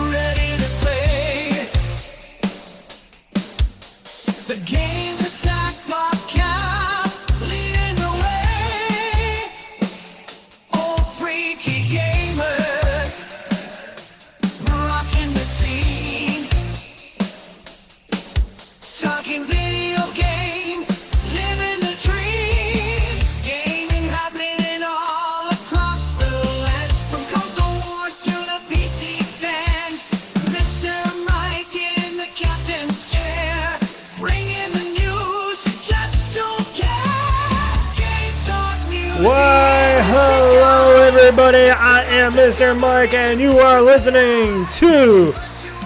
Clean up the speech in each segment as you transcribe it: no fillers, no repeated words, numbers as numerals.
ready to play the GamezAttack podcast, leading the way. Old freaky gamer, rocking the scene, talking video games, living the dream. Gaming happening all across the land, from console wars to the PC stand. Mr. Mike in the captain's chair, bringing the news, just don't care. Game Talk Newz. Why, hello everybody, I am Mr. Mike and you are listening to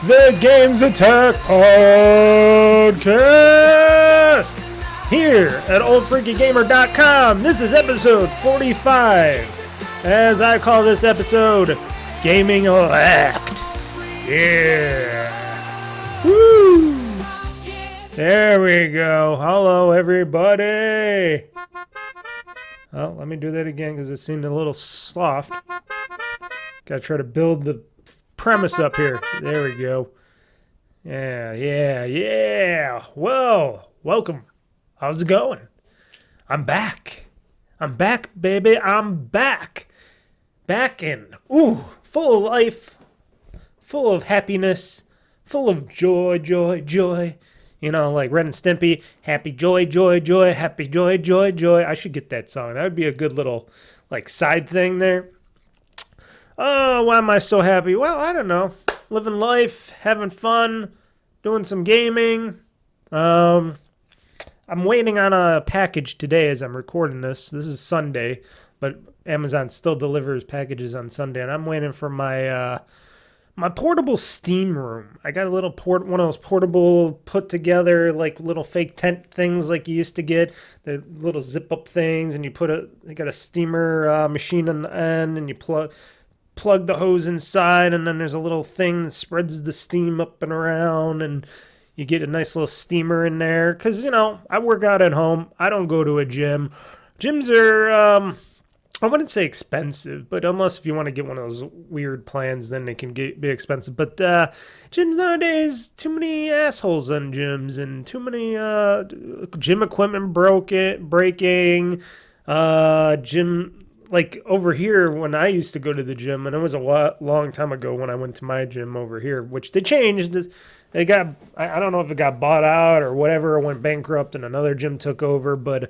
the GamezAttack podcast here at OldFreakyGamer.com. This is episode 45, as I call this episode, Gaming Act. Yeah. Woo. There we go. Hello everybody. Oh, let me do that again because it seemed a little soft. Gotta try to build the premise up here. There we go. Yeah. Well, welcome. How's it going? I'm back. I'm back, baby. I'm back. Back in. Ooh, full of life. Full of happiness. Full of joy. You know, like Ren and Stimpy, happy joy, happy joy. I should get that song. That would be a good little, like, side thing there. Oh, why am I so happy? Well, I don't know. Living life, having fun, doing some gaming. I'm waiting on a package today as I'm recording this. This is Sunday, but Amazon still delivers packages on Sunday, and I'm waiting for my my portable steam room. I got a little one of those portable put together like little fake tent things like you used to get. The little zip up things, and you got a steamer machine on the end, and you plug the hose inside, and then there's a little thing that spreads the steam up and around, and you get a nice little steamer in there. Because, you know, I work out at home. I don't go to a gym. Gyms are I wouldn't say expensive, but unless if you want to get one of those weird plans, then they can be expensive. But gyms nowadays, too many assholes on gyms, and too many gym equipment breaking. Gym, like over here when I used to go to the gym, and it was a long time ago when I went to my gym over here, which they changed. They got, I don't know if it got bought out or whatever, or went bankrupt and another gym took over, but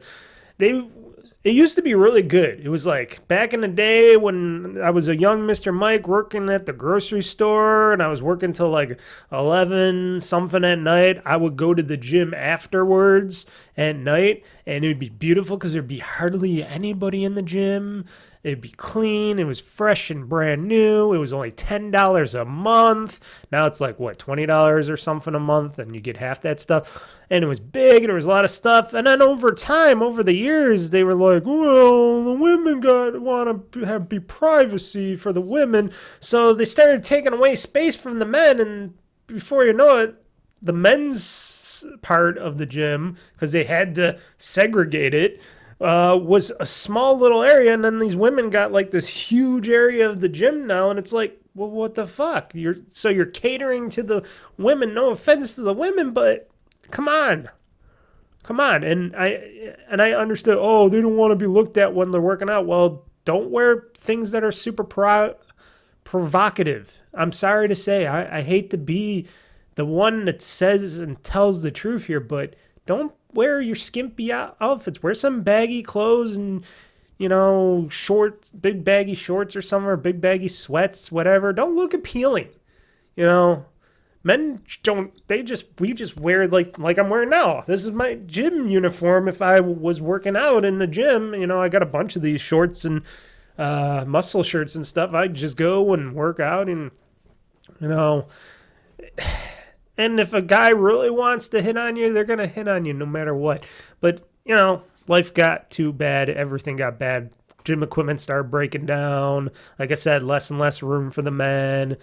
it used to be really good. It was like back in the day when I was a young Mr. Mike working at the grocery store, and I was working till like 11 something at night. I would go to the gym afterwards at night, and it would be beautiful because there'd be hardly anybody in the gym. It'd be clean. It was fresh and brand new. It was only $10 a month. Now it's like, what, $20 or something a month, and you get half that stuff. And it was big, and there was a lot of stuff. And then over time, over the years, they were like, well, the women want to be privacy for the women. So they started taking away space from the men, and before you know it, the men's part of the gym, because they had to segregate it, was a small little area, and then these women got like this huge area of the gym now, and it's like, well, what the fuck? You're catering to the women. No offense to the women, but come on. And I understood, oh, they don't want to be looked at when they're working out. Well, don't wear things that are super provocative. I'm sorry to say, I hate to be the one that says and tells the truth here, but don't wear your skimpy outfits. Wear some baggy clothes and, you know, shorts, big baggy shorts or something, or big baggy sweats, whatever. Don't look appealing. You know, men we just wear like I'm wearing now. This is my gym uniform. If I was working out in the gym, you know, I got a bunch of these shorts and muscle shirts and stuff. I just go and work out, and, you know, and if a guy really wants to hit on you, they're going to hit on you no matter what. But, you know, life got too bad. Everything got bad. Gym equipment started breaking down. Like I said, less and less room for the men.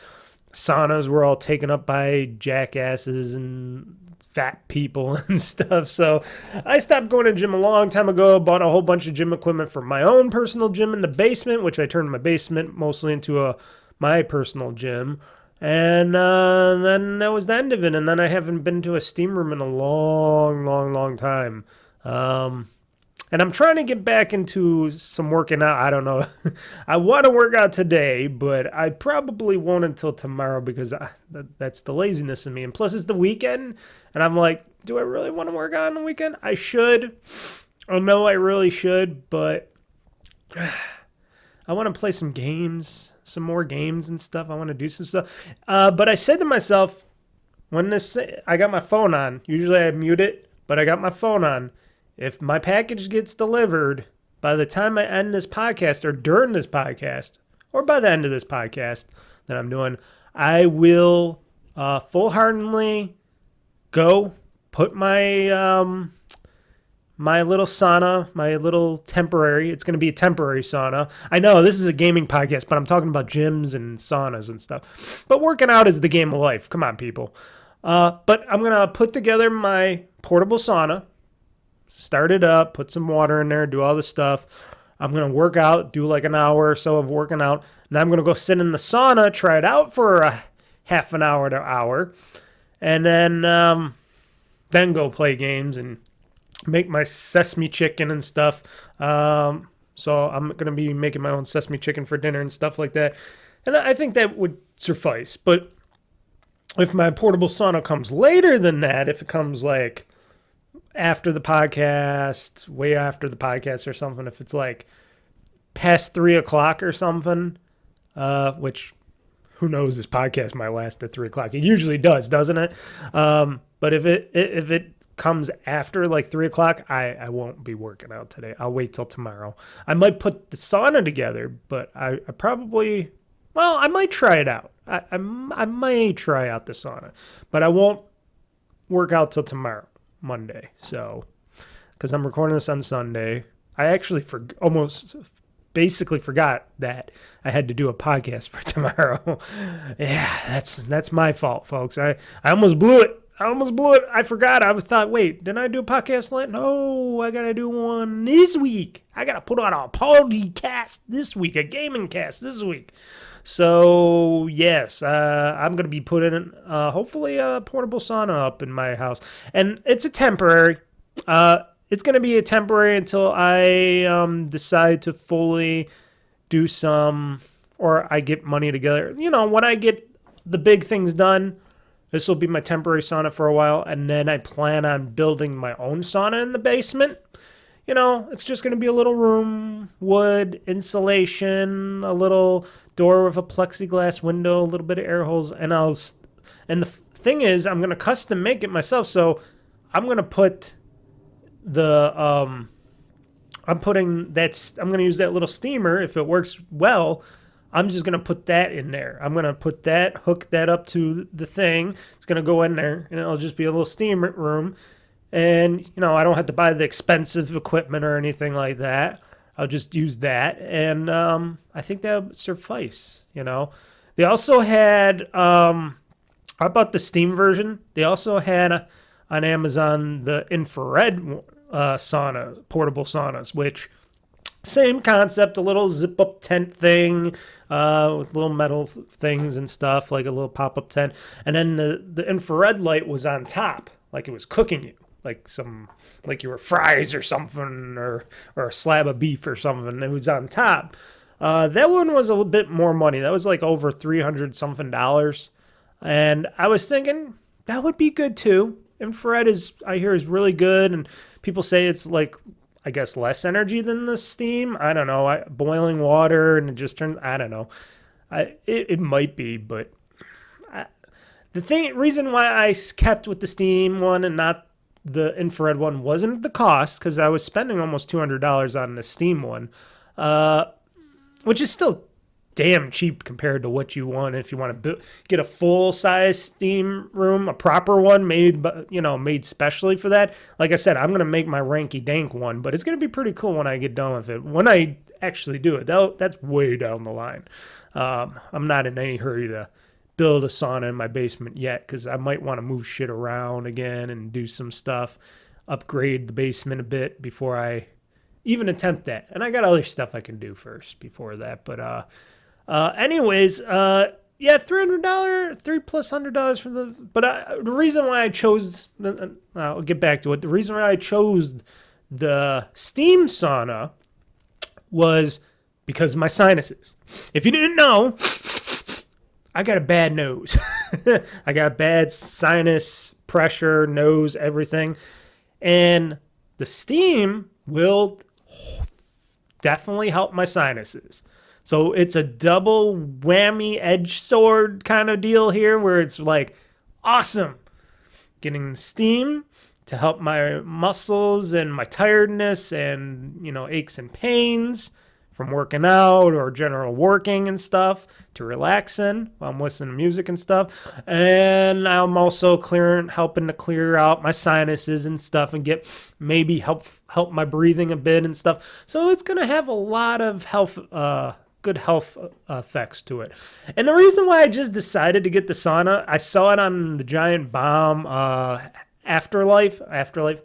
Saunas were all taken up by jackasses and fat people and stuff. So I stopped going to the gym a long time ago, bought a whole bunch of gym equipment for my own personal gym in the basement, which I turned my basement mostly into my personal gym. And then that was the end of it. And then I haven't been to a steam room in a long time. And I'm trying to get back into some working out. I don't know. I want to work out today, but I probably won't until tomorrow because that's the laziness in me. And plus, it's the weekend. And I'm like, do I really want to work out on the weekend? I should. I know I really should, but I want to play some games, some more games and stuff. I want to do some stuff. But I said to myself, I got my phone on. Usually I mute it, but I got my phone on. If my package gets delivered by the time I end this podcast or during this podcast or by the end of this podcast that I'm doing, I will full-heartedly go put my my little sauna, my little temporary, it's going to be a temporary sauna. I know this is a gaming podcast, but I'm talking about gyms and saunas and stuff. But working out is the game of life. Come on, people. But I'm going to put together my portable sauna. Start it up, put some water in there, do all this stuff. I'm going to work out, do like an hour or so of working out. And I'm going to go sit in the sauna, try it out for a half an hour to hour. And then go play games and make my sesame chicken and stuff. So I'm going to be making my own sesame chicken for dinner and stuff like that. And I think that would suffice. But if my portable sauna comes later than that, if it comes like after the podcast, way after the podcast or something, if it's like past 3 o'clock or something, which who knows, this podcast might last at 3 o'clock. It usually does, doesn't it? But if it comes after like 3 o'clock, I won't be working out today. I'll wait till tomorrow. I might put the sauna together, but I probably, well, I might try it out. I might try out the sauna, but I won't work out till tomorrow, Monday. So, because I'm recording this on Sunday, I actually almost basically forgot that I had to do a podcast for tomorrow. Yeah, that's my fault, folks. I almost blew it. I forgot. I thought, wait, didn't I do a podcast last? No, I got to do one this week. I got to put on a podcast this week, a gaming cast this week. So, yes, I'm going to be putting, hopefully, a portable sauna up in my house. And it's a temporary. It's going to be a temporary until I decide to fully do some, or I get money together. You know, when I get the big things done, this will be my temporary sauna for a while, and then I plan on building my own sauna in the basement. You know, it's just going to be a little room, wood, insulation, a little door with a plexiglass window, a little bit of air holes, and the thing is, I'm going to custom make it myself, so I'm going to put I'm going to use that little steamer. If it works well, I'm just going to put that in there. I'm going to put that, hook that up to the thing. It's going to go in there, and it'll just be a little steam room. And, you know, I don't have to buy the expensive equipment or anything like that. I'll just use that. And I think that would suffice, you know. They also had, I bought the Steam version. They also had on Amazon the infrared sauna, portable saunas, which same concept, a little zip-up tent thing with little metal things and stuff, like a little pop-up tent. And then the infrared light was on top, like it was cooking you, like you were fries or something, or a slab of beef or something. It was on top. That one was a little bit more money. That was like over $300-something. And I was thinking that would be good too. Infrared I hear is really good, and people say it's like, I guess, less energy than the steam. I don't know. Boiling water and it just turns, I don't know. It might be, but the reason why I kept with the steam one and not the infrared one wasn't the cost, because I was spending almost $200 on the steam one, which is still damn cheap compared to what you want if you want to get a full-size steam room, a proper one made specially for that. Like I said, I'm going to make my ranky-dank one, but it's going to be pretty cool when I get done with it. When I actually do it, that's way down the line. I'm not in any hurry to build a sauna in my basement yet because I might want to move shit around again and do some stuff, upgrade the basement a bit before I even attempt that. And I got other stuff I can do first before that. But anyways, yeah, $300, $300+ for the. But the reason why I chose, I'll get back to it. The reason why I chose the Steam sauna was because of my sinuses. If you didn't know, I got a bad nose. I got bad sinus pressure, nose, everything. And the Steam will definitely help my sinuses. So it's a double whammy edge sword kind of deal here where it's like, awesome. Getting the Steam to help my muscles and my tiredness and, you know, aches and pains from working out or general working and stuff to relax in while I'm listening to music and stuff. And I'm also helping to clear out my sinuses and stuff and get maybe help my breathing a bit and stuff. So it's going to have a lot of good health effects to it. And the reason why I just decided to get the sauna, I saw it on the Giant Bomb Afterlife,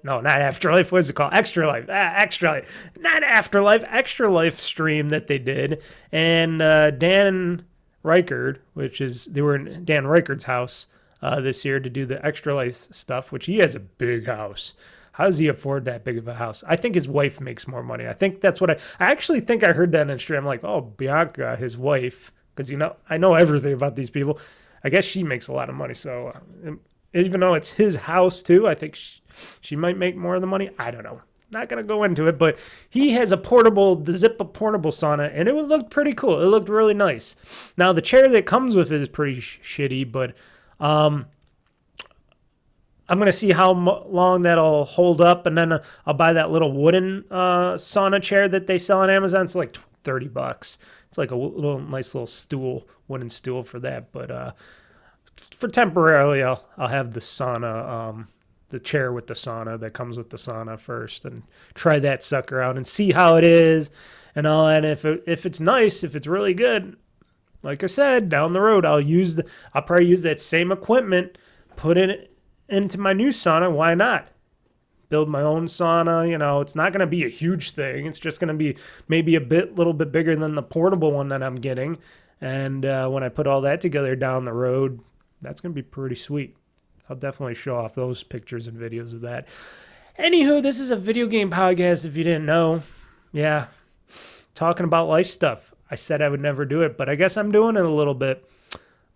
no, not Afterlife, what is it called? Extra Life, not Afterlife, Extra Life stream that they did. And Dan Reichard, they were in Dan Reichard's house this year to do the Extra Life stuff, which he has a big house. How does he afford that big of a house? I think his wife makes more money. I think that's what I actually think I heard that in a stream. I'm like, oh, Bianca, his wife, because, you know, I know everything about these people. I guess she makes a lot of money, so even though it's his house too, I think she might make more of the money. I don't know. Not going to go into it, but he has the zip-up portable sauna, and it looked pretty cool. It looked really nice. Now, the chair that comes with it is pretty shitty, but I'm going to see how long that'll hold up, and then I'll buy that little wooden sauna chair that they sell on Amazon. It's like $30. It's like a nice little stool, wooden stool for that, but for temporarily, I'll have the sauna, the chair with the sauna that comes with the sauna first, and try that sucker out and see how it is and all that. And if it's nice, if it's really good, like I said, down the road, I'll probably use that same equipment, put it into my new sauna. Why not? Build my own sauna. You know, it's not going to be a huge thing. It's just going to be maybe little bit bigger than the portable one that I'm getting. And when I put all that together down the road, that's going to be pretty sweet. I'll definitely show off those pictures and videos of that. Anywho, this is a video game podcast if you didn't know. Yeah, talking about life stuff. I said I would never do it, but I guess I'm doing it a little bit.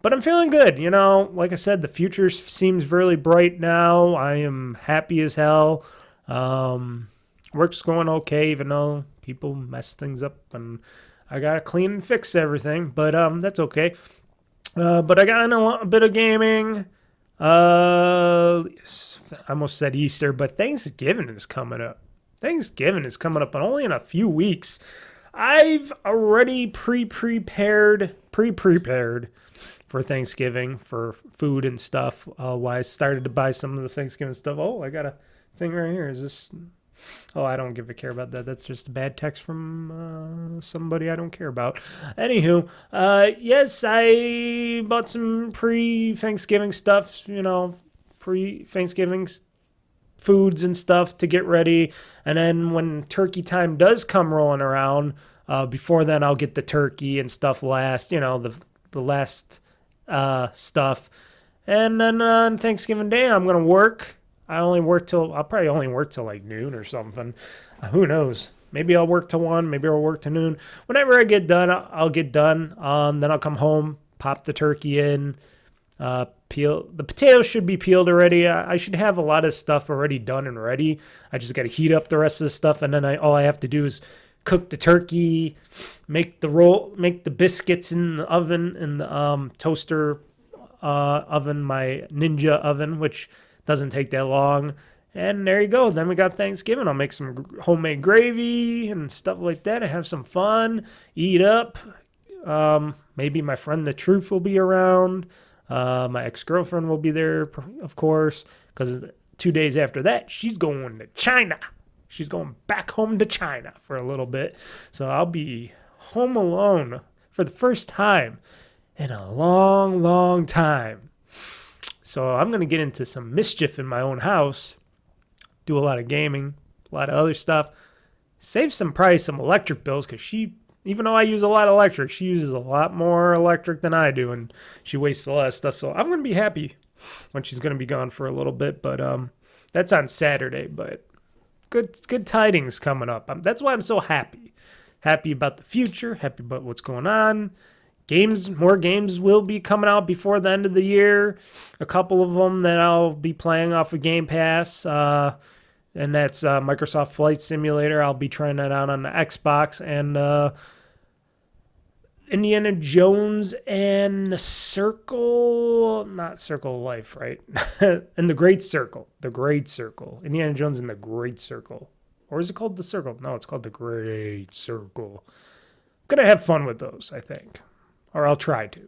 But I'm feeling good. You know, like I said, the future seems really bright now. I am happy as hell. Work's going okay, even though people mess things up and I got to clean and fix everything. But that's okay. But I got into a bit of gaming. I almost said Easter, but Thanksgiving is coming up. Thanksgiving is coming up, and only in a few weeks. I've already pre-prepared for Thanksgiving for food and stuff. While I started to buy some of the Thanksgiving stuff. Oh, I got a thing right here. Is this? Oh, I don't give a care about that. That's just a bad text from somebody I don't care about. Anywho, yes, I bought some pre-Thanksgiving stuff, you know, pre-Thanksgiving foods and stuff to get ready. And then when turkey time does come rolling around, before then I'll get the turkey and stuff last, you know, the last stuff. And then on Thanksgiving Day, I'm going to work. I'll probably only work till like noon or something. Who knows? Maybe I'll work till 1. Maybe I'll work till noon. Whenever I get done, I'll get done. Then I'll come home, pop the turkey in, peel. The potatoes should be peeled already. I should have a lot of stuff already done and ready. I just got to heat up the rest of the stuff, and then all I have to do is cook the turkey, make the biscuits in the oven, in the toaster oven, my Ninja oven, which doesn't take that long. And there you go. Then we got Thanksgiving. I'll make some homemade gravy and stuff like that and have some fun, eat up. Maybe my friend the Truth will be around. My ex-girlfriend will be there, of course, because 2 days after that, she's going to China. She's going back home to China for a little bit. So I'll be home alone for the first time in a long, long time. So I'm going to get into some mischief in my own house, do a lot of gaming, a lot of other stuff, save probably some electric bills because even though I use a lot of electric, she uses a lot more electric than I do, and she wastes a lot of stuff. So I'm going to be happy when she's going to be gone for a little bit, but that's on Saturday. But good tidings coming up. That's why I'm so happy. Happy about the future, happy about what's going on. More games will be coming out before the end of the year. A couple of them that I'll be playing off of Game Pass. And that's Microsoft Flight Simulator. I'll be trying that out on the Xbox. And Indiana Jones and the Circle. Not Circle of Life, right? And the Great Circle. The Great Circle. Indiana Jones and the Great Circle. Or is it called the Circle? No, it's called the Great Circle. I'm going to have fun with those, I think. Or I'll try to.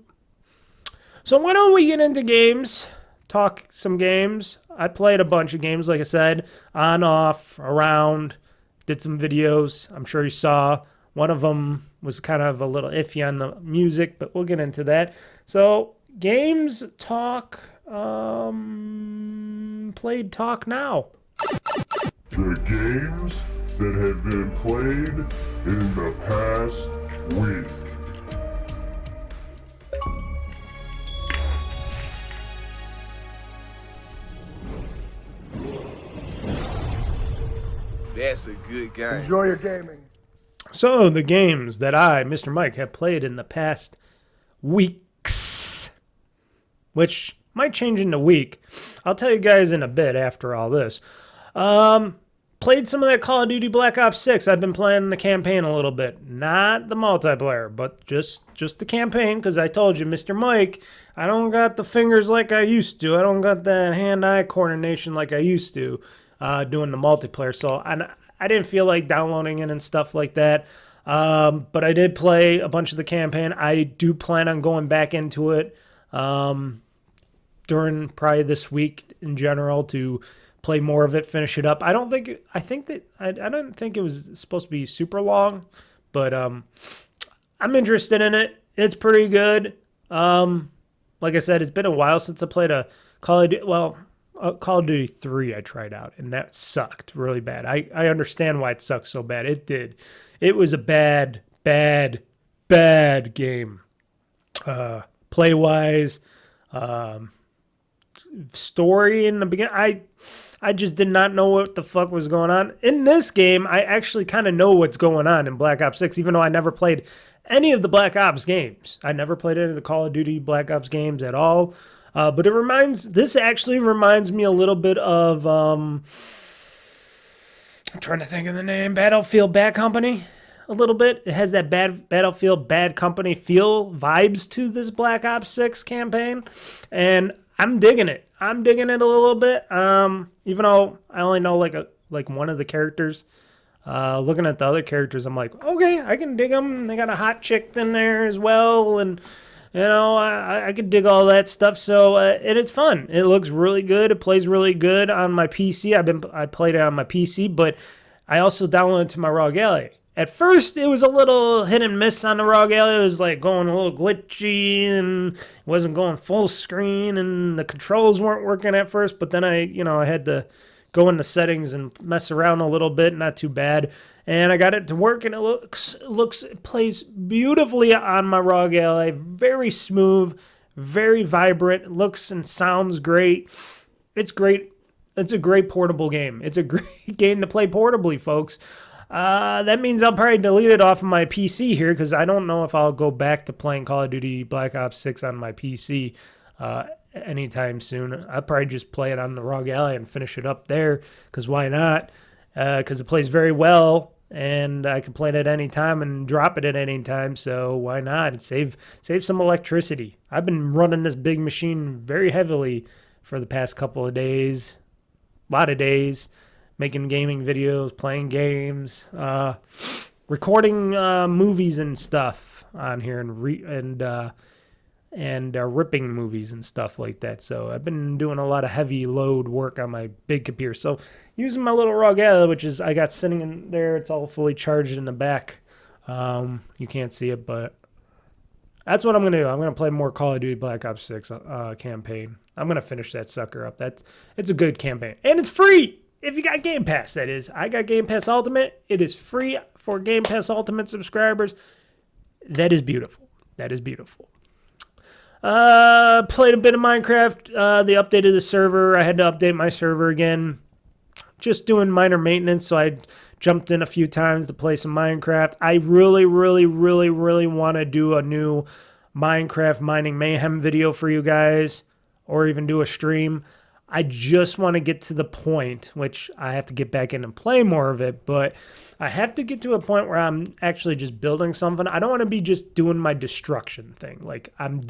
So why don't we get into games? Talk some games. I played a bunch of games, like I said. On, off, around. Did some videos. I'm sure you saw. One of them was kind of a little iffy on the music, but we'll get into that. So, Games Talk. Played Talk Now. The games that have been played in the past week. That's a good game. Enjoy your gaming. So, the games that I, Mr. Mike, have played in the past weeks, which might change in a week. I'll tell you guys in a bit after all this. Played some of that Call of Duty Black Ops 6. I've been playing the campaign a little bit. Not the multiplayer, but just the campaign, because I told you, Mr. Mike, I don't got the fingers like I used to. I don't got that hand-eye coordination like I used to doing the multiplayer. So I didn't feel like downloading it and stuff like that. But I did play a bunch of the campaign. I do plan on going back into it during probably this week in general to play more of it, finish it up. I don't think it was supposed to be super long, but I'm interested in it. It's pretty good. Like I said, it's been a while since I played a Call of Duty 3 I tried out, and that sucked really bad. I understand why it sucked so bad. It did. It was a bad game. Play-wise, story in the beginning, I just did not know what the fuck was going on. In this game, I actually kind of know what's going on in Black Ops 6, even though I never played any of the Black Ops games. I never played any of the Call of Duty Black Ops games at all. But this actually reminds me a little bit of, I'm trying to think of the name, Battlefield Bad Company, a little bit. It has that Battlefield Bad Company vibes to this Black Ops 6 campaign, and I'm digging it. I'm digging it a little bit, even though I only know like one of the characters. Looking at the other characters, I'm like, okay, I can dig them. They got a hot chick in there as well, and you know, I could dig all that stuff. So and it's fun. It looks really good. It plays really good on my PC. I played it on my PC, but I also downloaded it to my ROG Ally. At first, it was a little hit and miss on the ROG Ally. It was like going a little glitchy and it wasn't going full screen, and the controls weren't working at first. But then I had to go into settings and mess around a little bit. Not too bad. And I got it to work, and it plays beautifully on my ROG Ally. Very smooth, very vibrant. It looks and sounds great. It's great. It's a great portable game. It's a great game to play portably, folks. That means I'll probably delete it off of my PC here, because I don't know if I'll go back to playing Call of Duty Black Ops 6 on my PC anytime soon. I'll probably just play it on the ROG Ally and finish it up there, because why not? Because it plays very well, and I can play it at any time and drop it at any time, so why not? And save some electricity. I've been running this big machine very heavily for the past couple of days, a lot of days, making gaming videos, playing games, recording movies and stuff on here, and ripping movies and stuff like that. So I've been doing a lot of heavy load work on my big computer. So using my little ROG Ally, which is I got sitting in there, it's all fully charged in the back. You can't see it, but That's what I'm going to do. I'm going to play more Call of Duty Black Ops 6 campaign. I'm going to finish that sucker up. It's a good campaign. And it's free! If you got Game Pass, that is. I got Game Pass Ultimate. It is free for Game Pass Ultimate subscribers. That is beautiful. That is beautiful. Played a bit of Minecraft. They updated the server. I had to update my server again. Just doing minor maintenance, so I jumped in a few times to play some Minecraft. I really want to do a new Minecraft Mining Mayhem video for you guys, or even do a stream. I just want to get to the point, which I have to get back in and play more of it, but I have to get to a point where I'm actually just building something. I don't want to be just doing my destruction thing. Like, I'm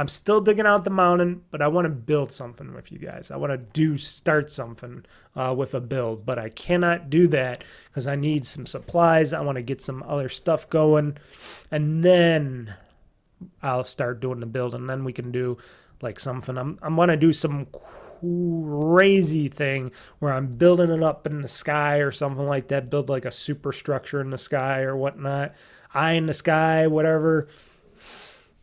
still digging out the mountain, but I want to build something with you guys. I want to start something with a build, but I cannot do that because I need some supplies. I want to get some other stuff going, and then I'll start doing the build, and then we can do like something. I'm want to do some crazy thing where I'm building it up in the sky or something like that. Build like a superstructure in the sky or whatnot. Eye in the sky, whatever.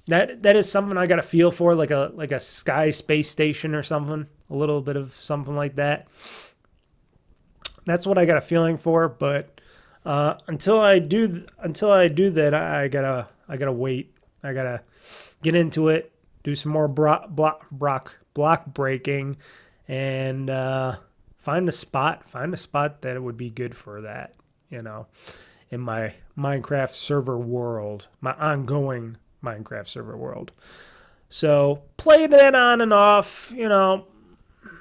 That is something I got a feel for, like a sky space station or something. A little bit of something like that. That's what I got a feeling for. But until I do that, I gotta wait. I gotta get into it. Do some more block breaking, and find a spot that it would be good for that, in my Minecraft server world, my ongoing Minecraft server world. So play that on and off, not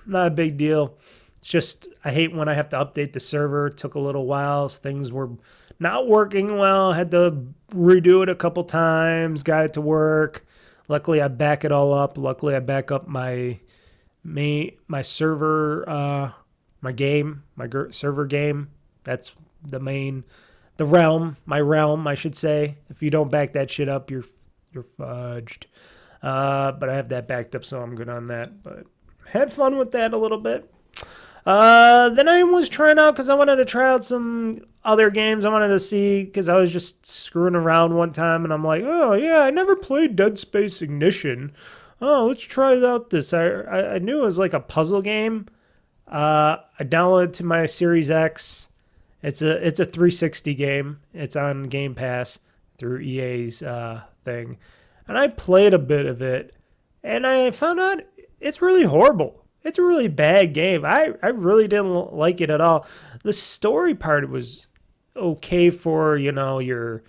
a big deal. It's just I hate when I have to update the server. It took a little while. Things were not working well. Had to redo it a couple times. Got it to work. Luckily, I back it all up. Luckily, I back up my server, server game. That's my realm, I should say. If you don't back that shit up, you're fudged. But I have that backed up, so I'm good on that. But had fun with that a little bit. Then I was trying out because I wanted to try out some other games. I wanted to see because I was just screwing around one time, and I'm like, oh yeah, I never played Dead Space Ignition. Oh, let's try out this. I knew it was like a puzzle game. I downloaded to my Series X. It's a 360 game. It's on Game Pass through EA's thing, and I played a bit of it, and I found out it's really horrible. It's a really bad game. I really didn't like it at all. The story part was okay for, your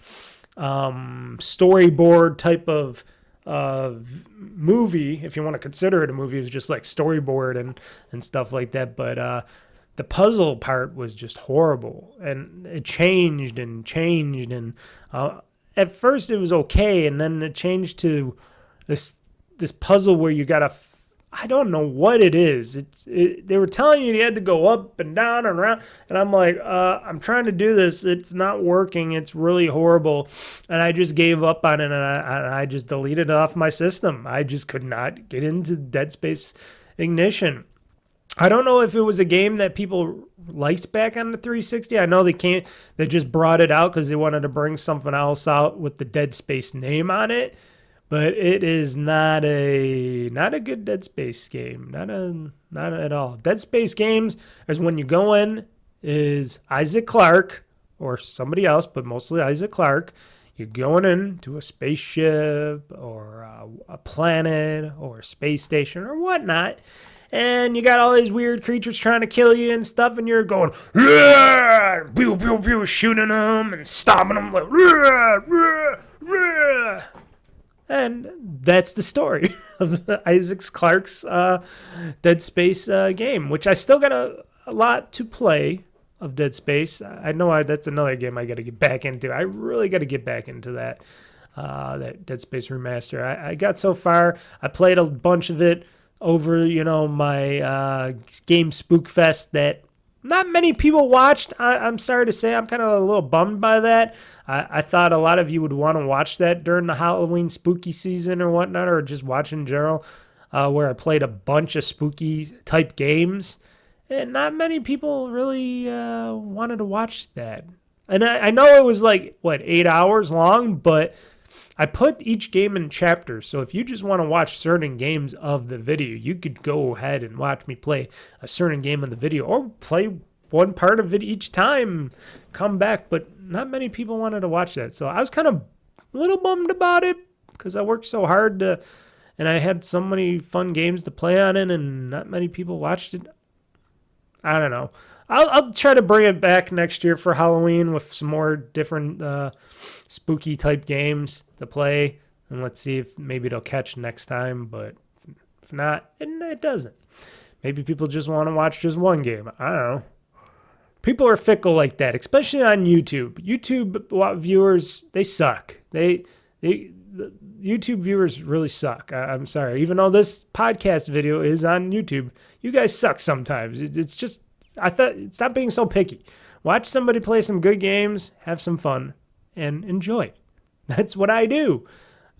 storyboard type of movie, if you want to consider it a movie. It was just like storyboard and stuff like that. But the puzzle part was just horrible. And it changed. And at first it was okay, and then it changed to this puzzle where you got to... I don't know what it is. They were telling you had to go up and down and around. And I'm like, I'm trying to do this. It's not working. It's really horrible. And I just gave up on it, and I just deleted it off my system. I just could not get into Dead Space Ignition. I don't know if it was a game that people liked back on the 360. I know they just brought it out because they wanted to bring something else out with the Dead Space name on it. But it is not a good Dead Space game. Not at all. Dead Space games is when you go in is Isaac Clarke or somebody else, but mostly Isaac Clarke. You're going into a spaceship or a planet or a space station or whatnot, and you got all these weird creatures trying to kill you and stuff, and you're going, pew, pew, pew, shooting them and stomping them like, and that's the story of Isaac Clarke's Dead Space game, which I still got a lot to play of Dead Space. I know that's another game I got to get back into. I really got to get back into that Dead Space Remaster. I got so far. I played a bunch of it over, my Game Spook Fest that not many people watched. I'm sorry to say. I'm kind of a little bummed by that. I thought a lot of you would want to watch that during the Halloween spooky season or whatnot, or just watch in general, where I played a bunch of spooky type games. And not many people really wanted to watch that. And I know it was like, 8 hours long, but I put each game in chapters, so if you just want to watch certain games of the video, you could go ahead and watch me play a certain game in the video, or play one part of it each time, come back. But not many people wanted to watch that, so I was kind of a little bummed about it, because I worked so hard and I had so many fun games to play on it, and not many people watched it. I don't know. I'll try to bring it back next year for Halloween with some more different spooky type games to play, and let's see if maybe it'll catch next time. But if not, it doesn't. Maybe people just want to watch just one game. I don't know. People are fickle like that, especially on YouTube. YouTube viewers, they suck. The YouTube viewers really suck. I'm sorry. Even though this podcast video is on YouTube, you guys suck sometimes. It's just, stop being so picky. Watch somebody play some good games, have some fun, and enjoy. That's what I do.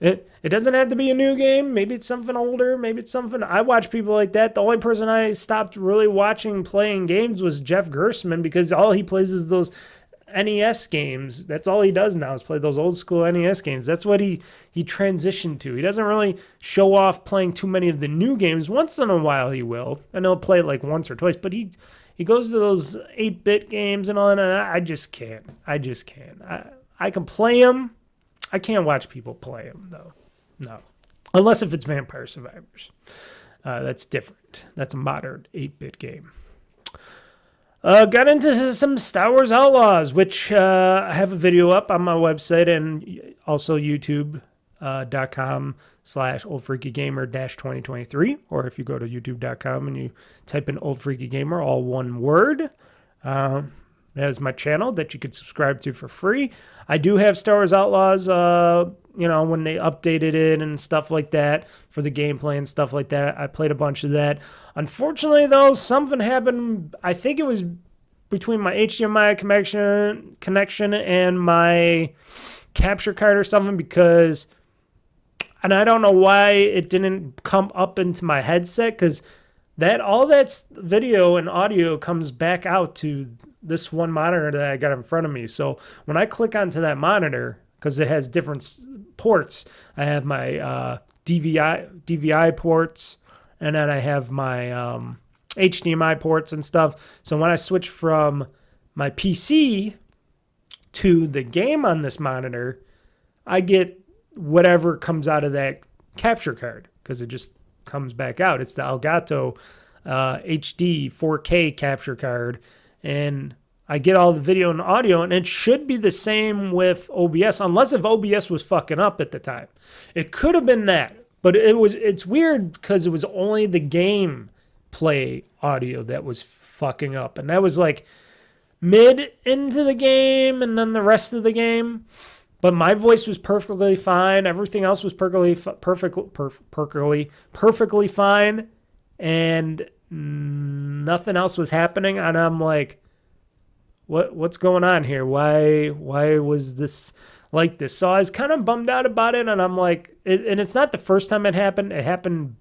It doesn't have to be a new game. Maybe it's something older. Maybe it's something. I watch people like that. The only person I stopped really watching playing games was Jeff Gerstmann, because all he plays is those NES games. That's all he does now, is play those old school NES games. That's what he transitioned to. He doesn't really show off playing too many of the new games. Once in a while he will, and he'll play it like once or twice, but he goes to those 8-bit games and all that, and I just can't. I can play them. I can't watch people play them, though. No. Unless if it's Vampire Survivors. That's different. That's a modern 8-bit game. Got into some Star Wars Outlaws, which I have a video up on my website and also youtube.com/OldFreakyGamer-2023. Or if you go to youtube.com and you type in OldFreakyGamer, all one word. That is my channel that you could subscribe to for free. I do have Star Wars Outlaws, when they updated it and stuff like that for the gameplay and stuff like that. I played a bunch of that. Unfortunately, though, something happened. I think it was between my HDMI connection and my capture card or something, and I don't know why it didn't come up into my headset, because all that video and audio comes back out to this one monitor that I got in front of me. So when I click onto that monitor, because it has different ports, I have my DVI ports, and then I have my HDMI ports and stuff. So when I switch from my PC to the game on this monitor, I get whatever comes out of that capture card, because it just comes back out. It's the Elgato HD 4K capture card, and I get all the video and audio, and it should be the same with OBS, unless if OBS was fucking up at the time. It could have been that, but it's weird because it was only the game play audio that was fucking up, and that was like mid into the game and then the rest of the game. But my voice was perfectly fine. Everything else was perfectly fine, and nothing else was happening. And I'm like, what's going on here? Why was this like this? So I was kind of bummed out about it, and I'm like, and it's not the first time it happened. It happened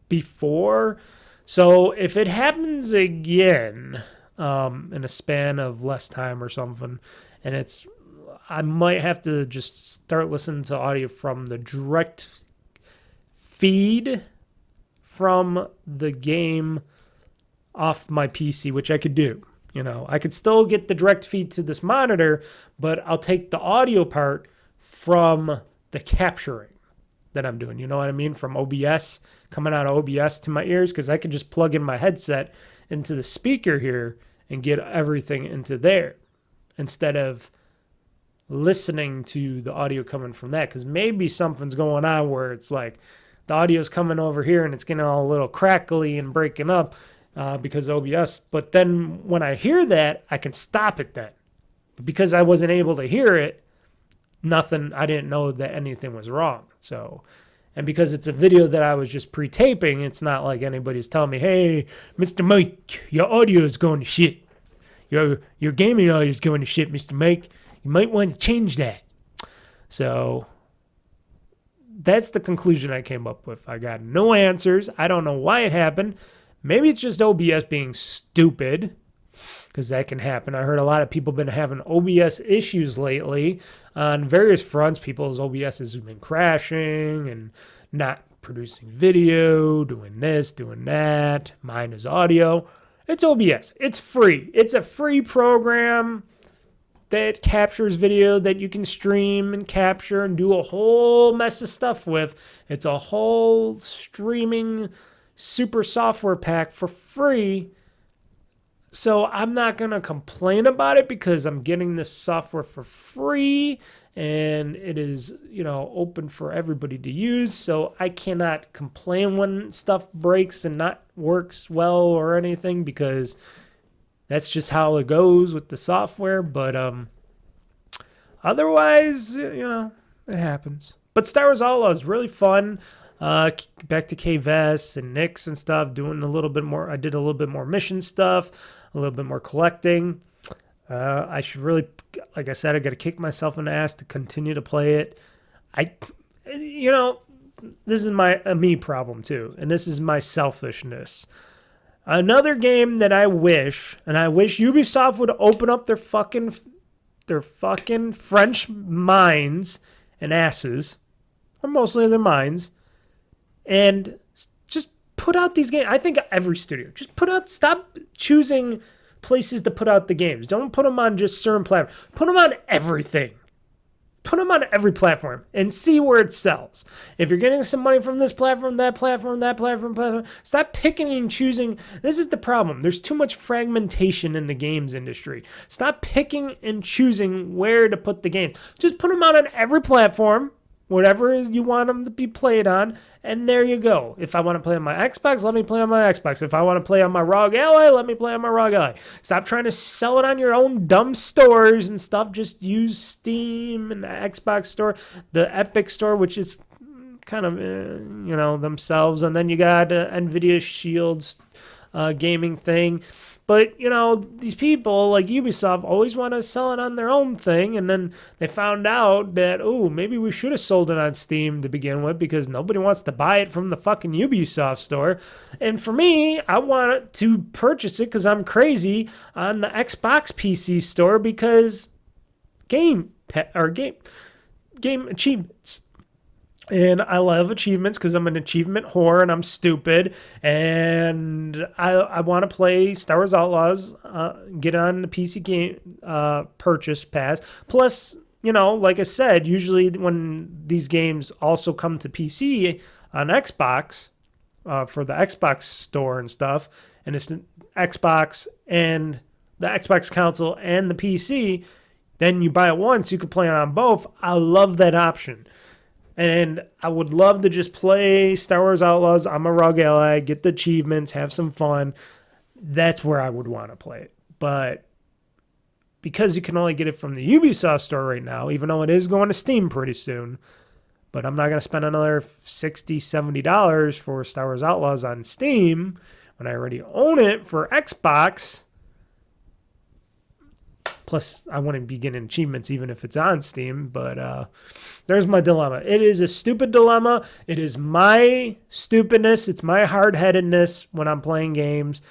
before. So if it happens again in a span of less time or something, and I might have to just start listening to audio from the direct feed from the game off my PC, which I could do. I could still get the direct feed to this monitor, but I'll take the audio part from the capturing that I'm doing. You know what I mean? From OBS, coming out of OBS to my ears, because I could just plug in my headset into the speaker here and get everything into there instead of listening to the audio coming from that, because maybe something's going on where it's like the audio's coming over here and it's getting all a little crackly and breaking up because of OBS. But then when I hear that, I can stop it then. But because I wasn't able to hear it, I didn't know that anything was wrong. So, and because it's a video that I was just pre-taping, it's not like anybody's telling me, hey, Mr. Mike, your audio is going to shit. Your gaming audio is going to shit, Mr. Mike. You might want to change that. So that's the conclusion I came up with. I got no answers. I don't know why it happened. Maybe it's just OBS being stupid. because that can happen. I heard a lot of people been having OBS issues lately on various fronts. People's OBS has been crashing and not producing video, doing this, doing that. Mine is audio. It's OBS. It's free. It's a free program that captures video that you can stream and capture and do a whole mess of stuff with. It's a whole streaming super software pack for free. So I'm not going to complain about it because I'm getting this software for free and it is, open for everybody to use. So I cannot complain when stuff breaks and not works well or anything, because that's just how it goes with the software. But otherwise, it happens. But StarWars Outlaws is really fun. Back to Kbps and Nix and stuff, doing a little bit more. I did a little bit more mission stuff, a little bit more collecting. I should really, like I said, I got to kick myself in the ass to continue to play it. This is a me problem too, and this is my selfishness. Another game that I wish Ubisoft would open up their fucking French minds and asses, or mostly their minds, and just put out these games. I think every studio, stop choosing places to put out the games. Don't put them on just certain platforms. Put them on everything. Put them on every platform and see where it sells. If you're getting some money from this platform, that platform, stop picking and choosing. This is the problem. There's too much fragmentation in the games industry. Stop picking and choosing where to put the games. Just put them out on every platform, whatever you want them to be played on, and there you go. If I want to play on my Xbox, let me play on my Xbox. If I want to play on my ROG Ally, let me play on my ROG Ally. Stop trying to sell it on your own dumb stores and stuff. Just use Steam and the Xbox store, the Epic store, which is kind of, themselves. And then you got NVIDIA Shield's gaming thing. But, these people like Ubisoft always want to sell it on their own thing. And then they found out that, maybe we should have sold it on Steam to begin with, because nobody wants to buy it from the fucking Ubisoft store. And for me, I want to purchase it because I'm crazy on the Xbox PC store, because game achievements. And I love achievements because I'm an achievement whore and I'm stupid. And I want to play Star Wars Outlaws, get on the PC game purchase pass. Plus, like I said, usually when these games also come to PC on Xbox, for the Xbox store and stuff, and it's the Xbox and the Xbox console and the PC, then you buy it once, you can play it on both. I love that option. And I would love to just play Star Wars Outlaws on my ROG Ally, get the achievements, have some fun. That's where I would want to play it. But because you can only get it from the Ubisoft store right now, even though it is going to Steam pretty soon, but I'm not going to spend another $60, $70 for Star Wars Outlaws on Steam when I already own it for Xbox. Plus, I wouldn't be getting achievements even if it's on Steam. But there's my dilemma. It is a stupid dilemma. It is my stupidness. It's my hard-headedness when I'm playing games.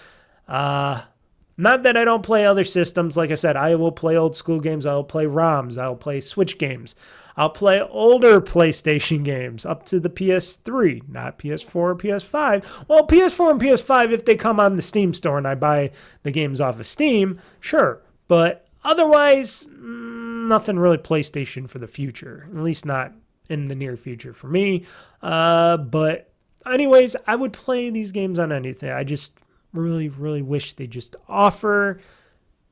Not that I don't play other systems. Like I said, I will play old school games. I will play ROMs. I will play Switch games. I'll play older PlayStation games up to the PS3, not PS4 or PS5. Well, PS4 and PS5, if they come on the Steam store and I buy the games off of Steam, sure. But otherwise, nothing really PlayStation for the future, at least not in the near future for me. But anyways, I would play these games on anything. I just really, really wish they just offer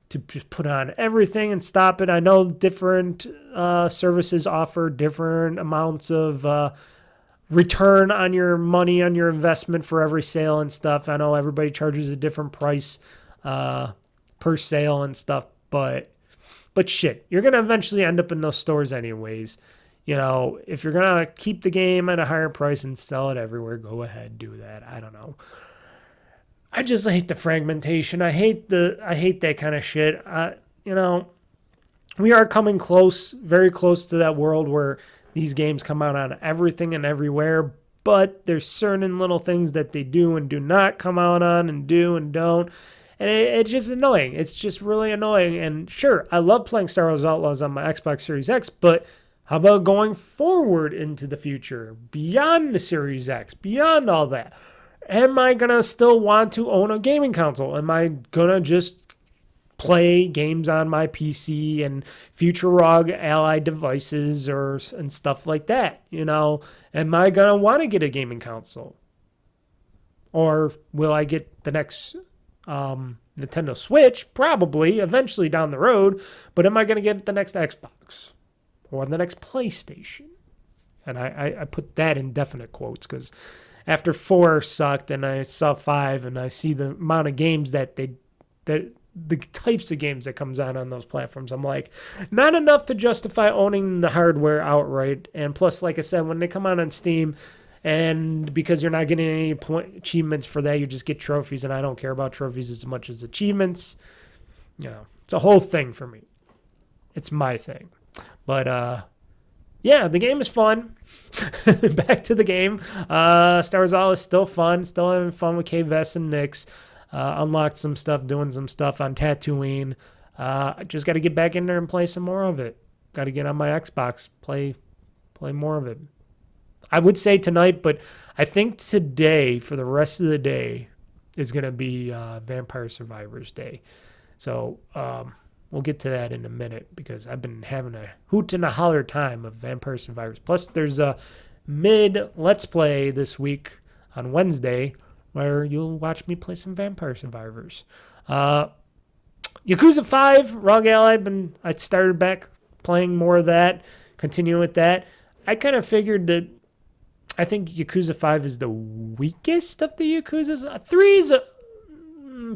to just put on everything and stop it. I know different services offer different amounts of return on your money, on your investment for every sale and stuff. I know everybody charges a different price per sale and stuff. But shit, you're going to eventually end up in those stores anyways. If you're going to keep the game at a higher price and sell it everywhere, go ahead, do that. I don't know. I just hate the fragmentation. I hate that kind of shit. We are coming close, very close to that world where these games come out on everything and everywhere, but there's certain little things that they do and do not come out on and do and don't. And it's just annoying. It's just really annoying. And sure, I love playing Star Wars Outlaws on my Xbox Series X, but how about going forward into the future, beyond the Series X, beyond all that? Am I going to still want to own a gaming console? Am I going to just play games on my PC and future ROG Ally devices and stuff like that? Am I going to want to get a gaming console? Or will I get the next Nintendo Switch? Probably, eventually down the road. But am I going to get the next Xbox? Or the next PlayStation? And I put that in definite quotes because after 4 sucked and I saw 5 and I see the amount of games that the types of games that comes out on those platforms, I'm like, not enough to justify owning the hardware outright. And plus, like I said, when they come out on Steam, and because you're not getting any achievements for that, you just get trophies, and I don't care about trophies as much as achievements. It's a whole thing for me. It's my thing. But, yeah, the game is fun. Back to the game. Star Wars Outlaws is still fun. Still having fun with Kbps and Nix. Unlocked some stuff, doing some stuff on Tatooine. I just got to get back in there and play some more of it. Got to get on my Xbox, play more of it. I would say tonight, but I think today, for the rest of the day, is going to be Vampire Survivors Day. So we'll get to that in a minute because I've been having a hoot and a holler time of Vampire Survivors. Plus, there's a mid-Let's Play this week on Wednesday where you'll watch me play some Vampire Survivors. Yakuza 5, ROG Ally, I started back playing more of that, continuing with that. I kind of figured that I think Yakuza 5 is the weakest of the Yakuzas. 3 is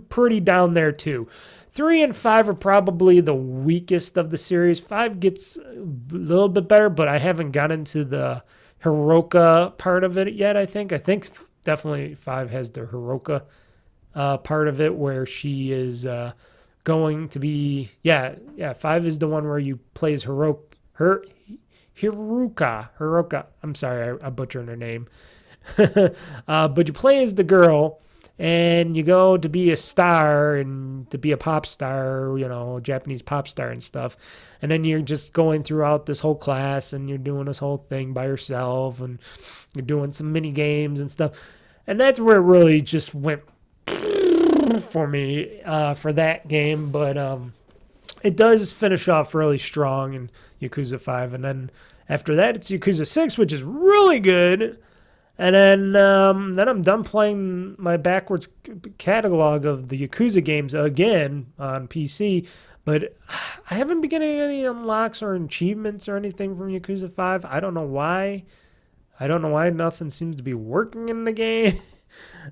pretty down there too. 3 and 5 are probably the weakest of the series. 5 gets a little bit better, but I haven't gotten to the Hiroka part of it yet, I think. I think definitely 5 has the Hiroka part of it where she is going to be... Yeah, 5 is the one where you play as Hiroka. I'm sorry, I butchered her name. But you play as the girl, and you go to be a star and to be a pop star, Japanese pop star and stuff. And then you're just going throughout this whole class, and you're doing this whole thing by yourself, and you're doing some mini games and stuff. And that's where it really just went for me for that game. But it does finish off really strong in Yakuza 5, and then after that, it's Yakuza 6, which is really good. And then I'm done playing my backwards catalog of the Yakuza games again on PC. But I haven't been getting any unlocks or achievements or anything from Yakuza 5. I don't know why. Nothing seems to be working in the game.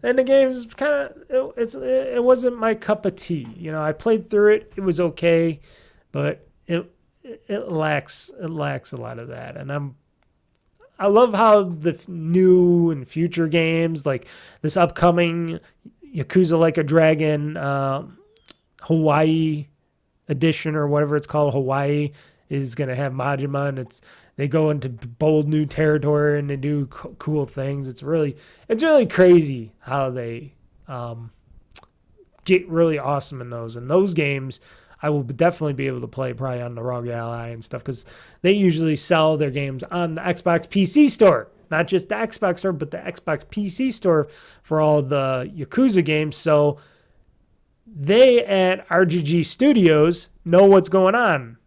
And the game's kind of, it wasn't my cup of tea. I played through it. It was okay. But it lacks a lot of that. And I love how the new and future games, like this upcoming Yakuza Like a Dragon Hawaii edition or whatever it's called, Hawaii, is going to have Majima, and they go into bold new territory and they do cool things. It's really crazy how they get really awesome in those. And those games I will definitely be able to play probably on the ROG Ally and stuff because they usually sell their games on the Xbox PC store. Not just the Xbox store, but the Xbox PC store for all the Yakuza games. So they at RGG Studios know what's going on.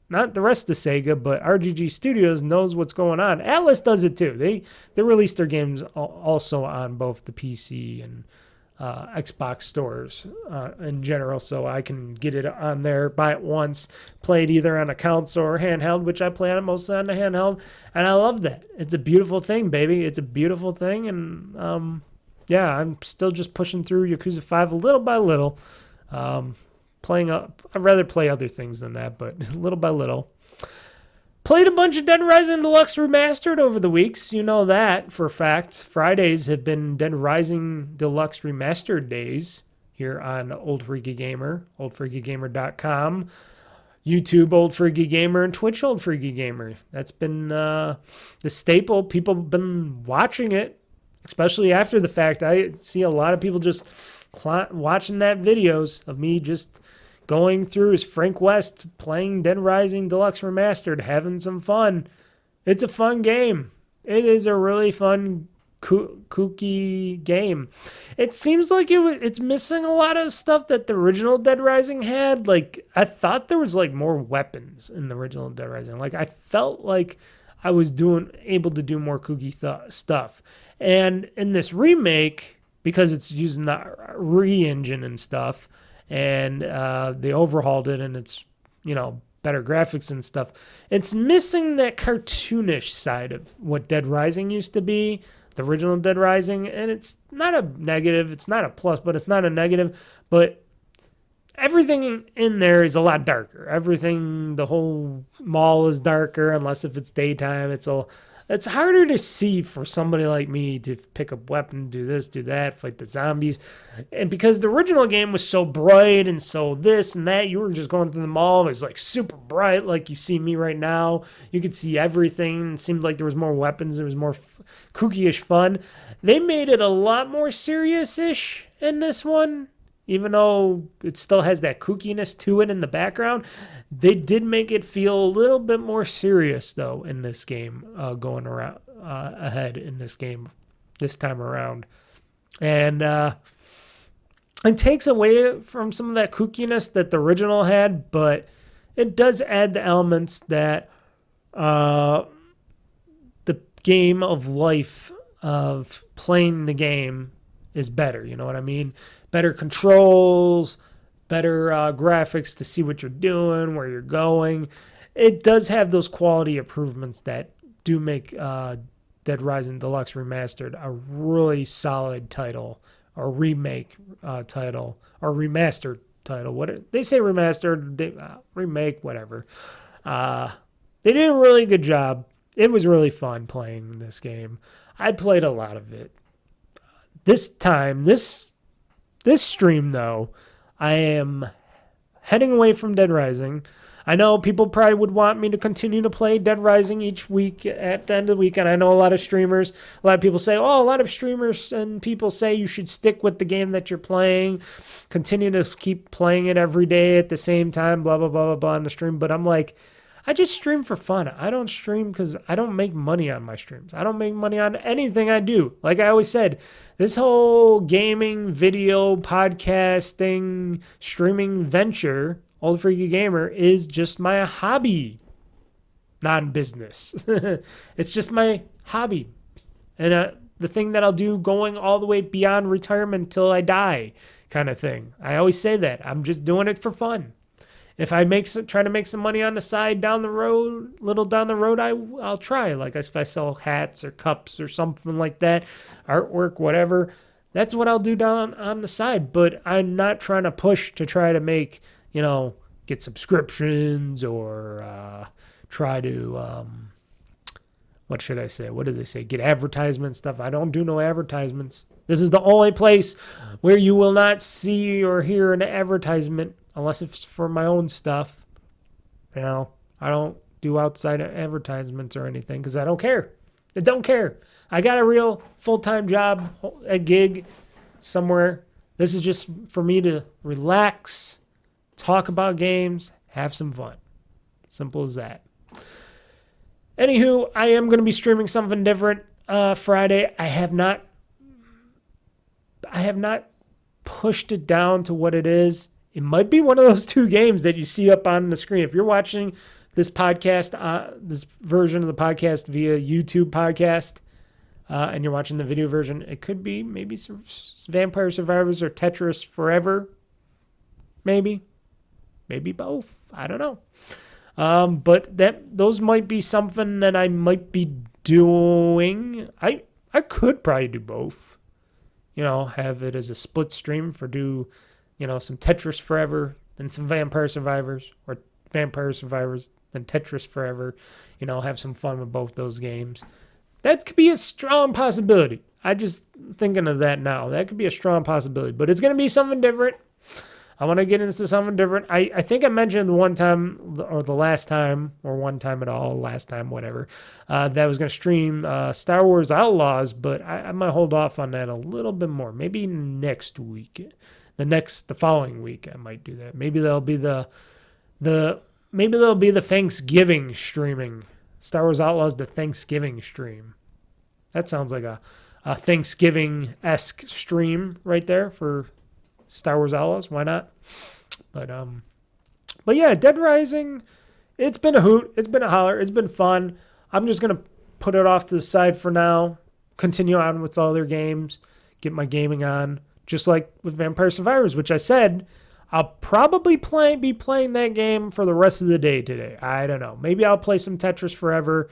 Not the rest of Sega, but RGG Studios knows what's going on. Atlas does it too. They release their games also on both the PC and Xbox stores in general, so I can get it on there, buy it once, play it either on a console or handheld, which I play on it mostly on the handheld, and I love that. It's a beautiful thing, baby. It's a beautiful thing, and yeah, I'm still just pushing through Yakuza 5 little by little. I'd rather play other things than that, but little by little. Played a bunch of Dead Rising Deluxe Remastered over the weeks. You know that for a fact. Fridays have been Dead Rising Deluxe Remastered days here on OldFreakyGamer, oldfreakygamer.com, YouTube OldFreakyGamer, and Twitch OldFreakyGamer. That's been the staple. People have been watching it, especially after the fact. I see a lot of people just watching that videos of me just going through as Frank West playing Dead Rising Deluxe Remastered, having some fun. It's a fun game. It is a really fun, kooky game. It seems like it's missing a lot of stuff that the original Dead Rising had. Like, I thought there was like more weapons in the original Dead Rising. Like, I felt like I was able to do more kooky stuff. And in this remake, because it's using the re-engine and stuff, and they overhauled it, and it's, better graphics and stuff, it's missing that cartoonish side of what Dead Rising used to be, the original Dead Rising. And it's not a negative, it's not a plus, but it's not a negative. But everything in there is a lot darker. Everything, the whole mall is darker, unless if it's daytime. It's harder to see for somebody like me to pick up weapons, do this, do that, fight the zombies. And because the original game was so bright and so this and that, you were just going through the mall. It was like super bright, like you see me right now. You could see everything. It seemed like there was more weapons. There was more kooky-ish fun. They made it a lot more serious-ish in this one. Even though it still has that kookiness to it in the background, they did make it feel a little bit more serious, though, in this game, going around ahead in this game this time around. And it takes away from some of that kookiness that the original had, but it does add the elements that the game of life of playing the game is better. You know what I mean? Better controls, better graphics to see what you're doing, where you're going. It does have those quality improvements that do make Dead Rising Deluxe Remastered a really solid title, or remake title, or remastered title. What they say remastered, remake, whatever. They did a really good job. It was really fun playing this game. I played a lot of it. This time, this stream, though, I am heading away from Dead Rising. I know people probably would want me to continue to play Dead Rising each week at the end of the weekend. I know a lot of streamers, a lot of people say, a lot of streamers and people say you should stick with the game that you're playing, continue to keep playing it every day at the same time, blah, blah, blah, blah, blah on the stream. But I'm like, I just stream for fun. I don't stream because I don't make money on my streams. I don't make money on anything I do. Like I always said, this whole gaming, video, podcasting, streaming venture, OldFreakyGamer, is just my hobby, not business. It's just my hobby. And the thing that I'll do going all the way beyond retirement until I die kind of thing. I always say that. I'm just doing it for fun. If I try to make some money on the side down the road, I'll try. Like if I sell hats or cups or something like that, artwork, whatever, that's what I'll do down on the side. But I'm not trying to push to try to make, get subscriptions or try to, what should I say? What did they say? Get advertisement stuff. I don't do no advertisements. This is the only place where you will not see or hear an advertisement unless it's for my own stuff. I don't do outside advertisements or anything because I don't care. I don't care. I got a real full-time job, a gig somewhere. This is just for me to relax, talk about games, have some fun. Simple as that. Anywho, I am going to be streaming something different Friday. I have not pushed it down to what it is. It might be one of those two games that you see up on the screen. If you're watching this podcast, this version of the podcast via YouTube podcast, and you're watching the video version, it could be maybe some Vampire Survivors or Tetris Forever. Maybe both. I don't know. But those might be something that I might be doing. I could probably do both. Have it as a split stream for some Tetris Forever, then some Vampire Survivors, or Vampire Survivors, then Tetris Forever. Have some fun with both those games. That could be a strong possibility. I just thinking of that now. That could be a strong possibility, but it's going to be something different. I want to get into something different. I think I mentioned one time, or the last time, or one time at all, last time, whatever, that I was going to stream Star Wars Outlaws, but I might hold off on that a little bit more. Maybe next week. The following week, I might do that. Maybe there'll be the Thanksgiving streaming. Star Wars Outlaws, the Thanksgiving stream. That sounds like a Thanksgiving-esque stream right there for Star Wars Outlaws. Why not? But yeah, Dead Rising, it's been a hoot. It's been a holler. It's been fun. I'm just going to put it off to the side for now. Continue on with other games. Get my gaming on. Just like with Vampire Survivors, which I said I'll probably be playing that game for the rest of the day today. I don't know. Maybe I'll play some Tetris forever.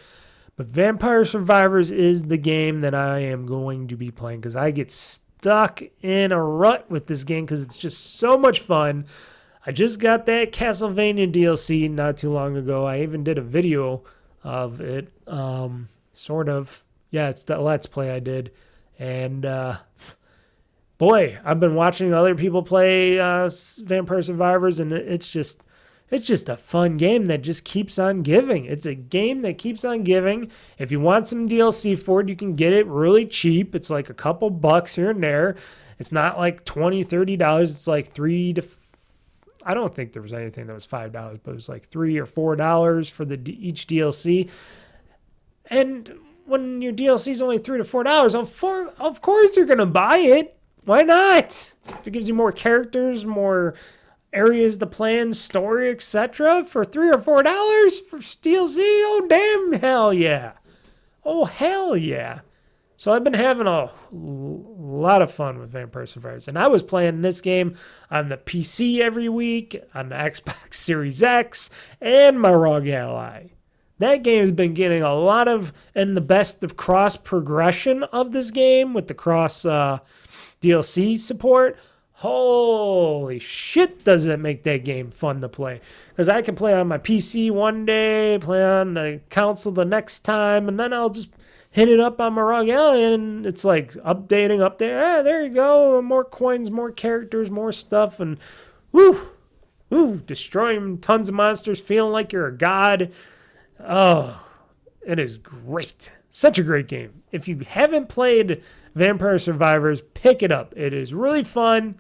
But Vampire Survivors is the game that I am going to be playing because I get stuck in a rut with this game because it's just so much fun. I just got that Castlevania DLC not too long ago. I even did a video of it, sort of. Yeah, it's the Let's Play I did. And boy, I've been watching other people play Vampire Survivors, and it's just a fun game that just keeps on giving. It's a game that keeps on giving. If you want some DLC for it, you can get it really cheap. It's like a couple bucks here and there. It's not like $20, $30. It's like I don't think there was anything that was $5, but it was like $3 or $4 for each DLC. And when your DLC is only $3 to $4, of course you're gonna buy it. Why not? If it gives you more characters, more areas to plan, story, etc. for $3 or $4 for DLC, oh damn, hell yeah. Oh hell yeah. So I've been having a lot of fun with Vampire Survivors. And I was playing this game on the PC every week, on the Xbox Series X, and my ROG Ally. That game has been getting a lot of, and the best of cross progression of this game with the cross DLC support. Holy shit, does it make that game fun to play. Because I can play on my PC one day, play on the console the next time, and then I'll just hit it up on my ROG Ally, and it's like updating. There you go. More coins, more characters, more stuff, and destroying tons of monsters, feeling like you're a god. Oh, it is great. Such a great game. If you haven't played Vampire Survivors, pick it up. It is really fun.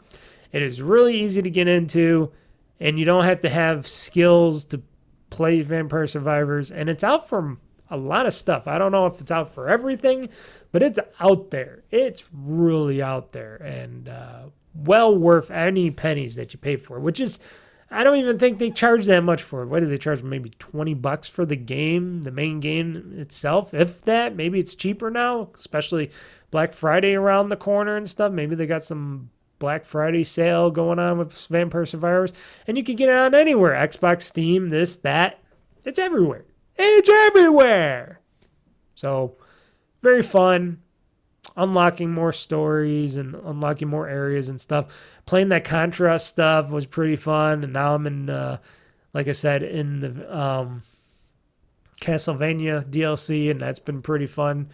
It is really easy to get into, and you don't have to have skills to play Vampire Survivors, and it's out for a lot of stuff. I don't know if it's out for everything, but it's out there. It's really out there, and well worth any pennies that you pay for it, which is, I don't even think they charge that much for it. What do they charge? Maybe $20 for the game, the main game itself, if that. Maybe it's cheaper now, especially Black Friday around the corner and stuff. Maybe they got some Black Friday sale going on with Vampire Survivors, and you can get it on anywhere. Xbox, Steam, this, that. It's everywhere. It's everywhere. So, very fun. Unlocking more stories and unlocking more areas and stuff. Playing that Contra stuff was pretty fun. And now I'm in, like I said, in the Castlevania DLC, and that's been pretty fun.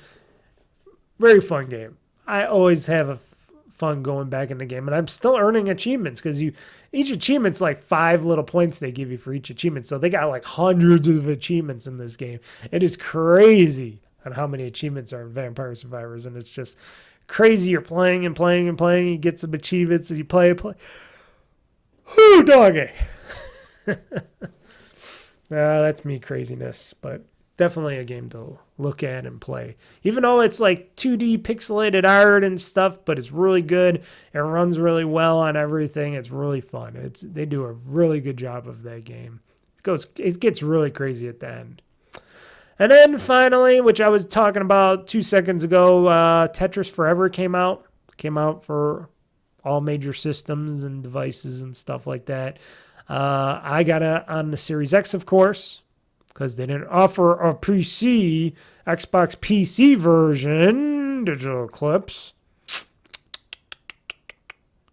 Very fun game. I always have fun going back in the game, and I'm still earning achievements because each achievement's like 5 little points they give you for each achievement. So they got like hundreds of achievements in this game. It is crazy on how many achievements are in Vampire Survivors, and it's just crazy. You're playing and playing and playing, you get some achievements, and you play. Whoo, doggy. That's me craziness, but definitely a game to look at and play. Even though it's like 2D pixelated art and stuff, but it's really good. It runs really well on everything. It's really fun. They do a really good job of that game. It gets really crazy at the end. And then finally, which I was talking about 2 seconds ago, Tetris Forever came out. Came out for all major systems and devices and stuff like that. I got it on the Series X, of course, because they didn't offer a Xbox PC version, digital clips.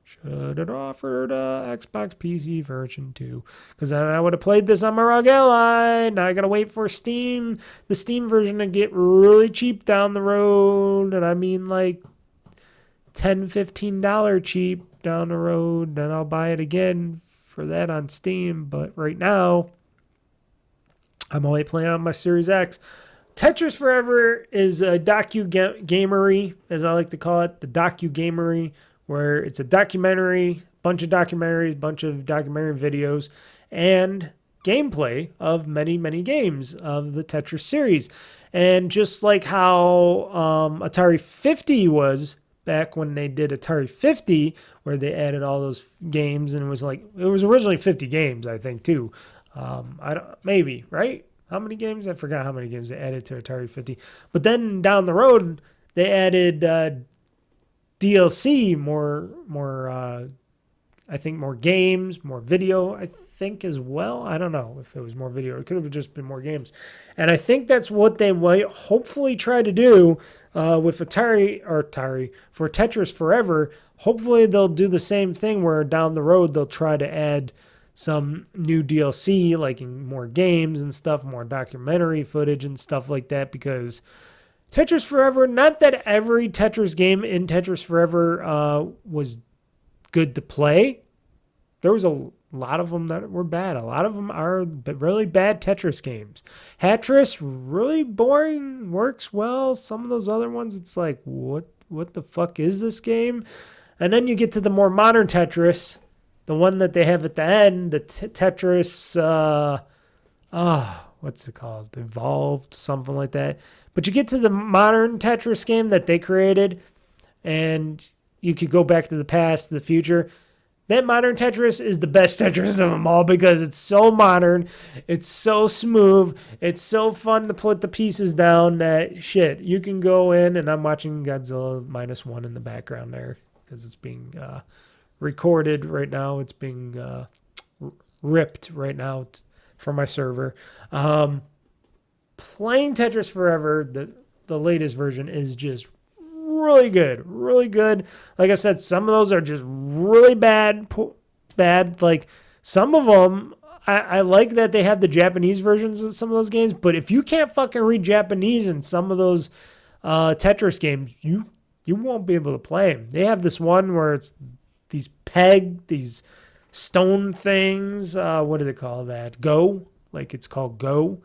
Should have offered a Xbox PC version too, because then I would have played this on my ROG Ally. Now I gotta wait for the Steam version to get really cheap down the road, and I mean like $10, $15 cheap. down the road, then I'll buy it again for that on Steam. But right now, I'm only playing on my Series X. Tetris Forever is a docu-gamery, as I like to call it, the docu-gamery, where it's a documentary, bunch of documentary videos, and gameplay of many, many games of the Tetris series. And just like how Atari 50 was back when they did Atari 50, where they added all those games, and it was originally 50 games, I think, too. Maybe, right? How many games? I forgot how many games they added to Atari 50. But then down the road, they added DLC, I think more games, more video, I think, as well. I don't know if it was more video. It could have just been more games. And I think that's what they might hopefully try to do with for Tetris Forever. Hopefully they'll do the same thing where down the road they'll try to add some new DLC, like in more games and stuff, more documentary footage and stuff like that, because Tetris Forever, not that every Tetris game in Tetris Forever was good to play. There was a lot of them that were bad. A lot of them are really bad Tetris games. Hatris, really boring, works well. Some of those other ones, it's like, what the fuck is this game? And then you get to the more modern Tetris, the one that they have at the end, the Tetris, what's it called? Evolved, something like that. But you get to the modern Tetris game that they created, and you could go back to the past, the future. That modern Tetris is the best Tetris of them all because it's so modern, it's so smooth, it's so fun to put the pieces down that shit. You can go in, and I'm watching Godzilla -1 in the background there because it's being recorded right now. It's being ripped right now from my server. Playing Tetris Forever, the latest version, is just really good. Really good. Like I said, some of those are just really bad. Like, some of them, I like that they have the Japanese versions of some of those games, but if you can't fucking read Japanese in some of those Tetris games, you won't be able to play them. They have this one where it's these stone things. What do they call that? Go. Like, it's called Go.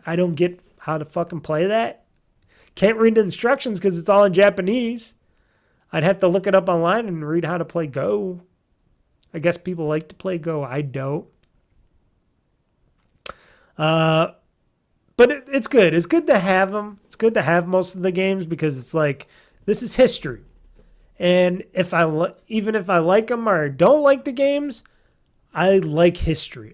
I don't get how to fucking play that. Can't read the instructions because it's all in Japanese. I'd have to look it up online and read how to play Go. I guess people like to play Go. I don't. But it's good. It's good to have them. It's good to have most of the games because it's like, this is history. And even if I like them or don't like the games, I like history.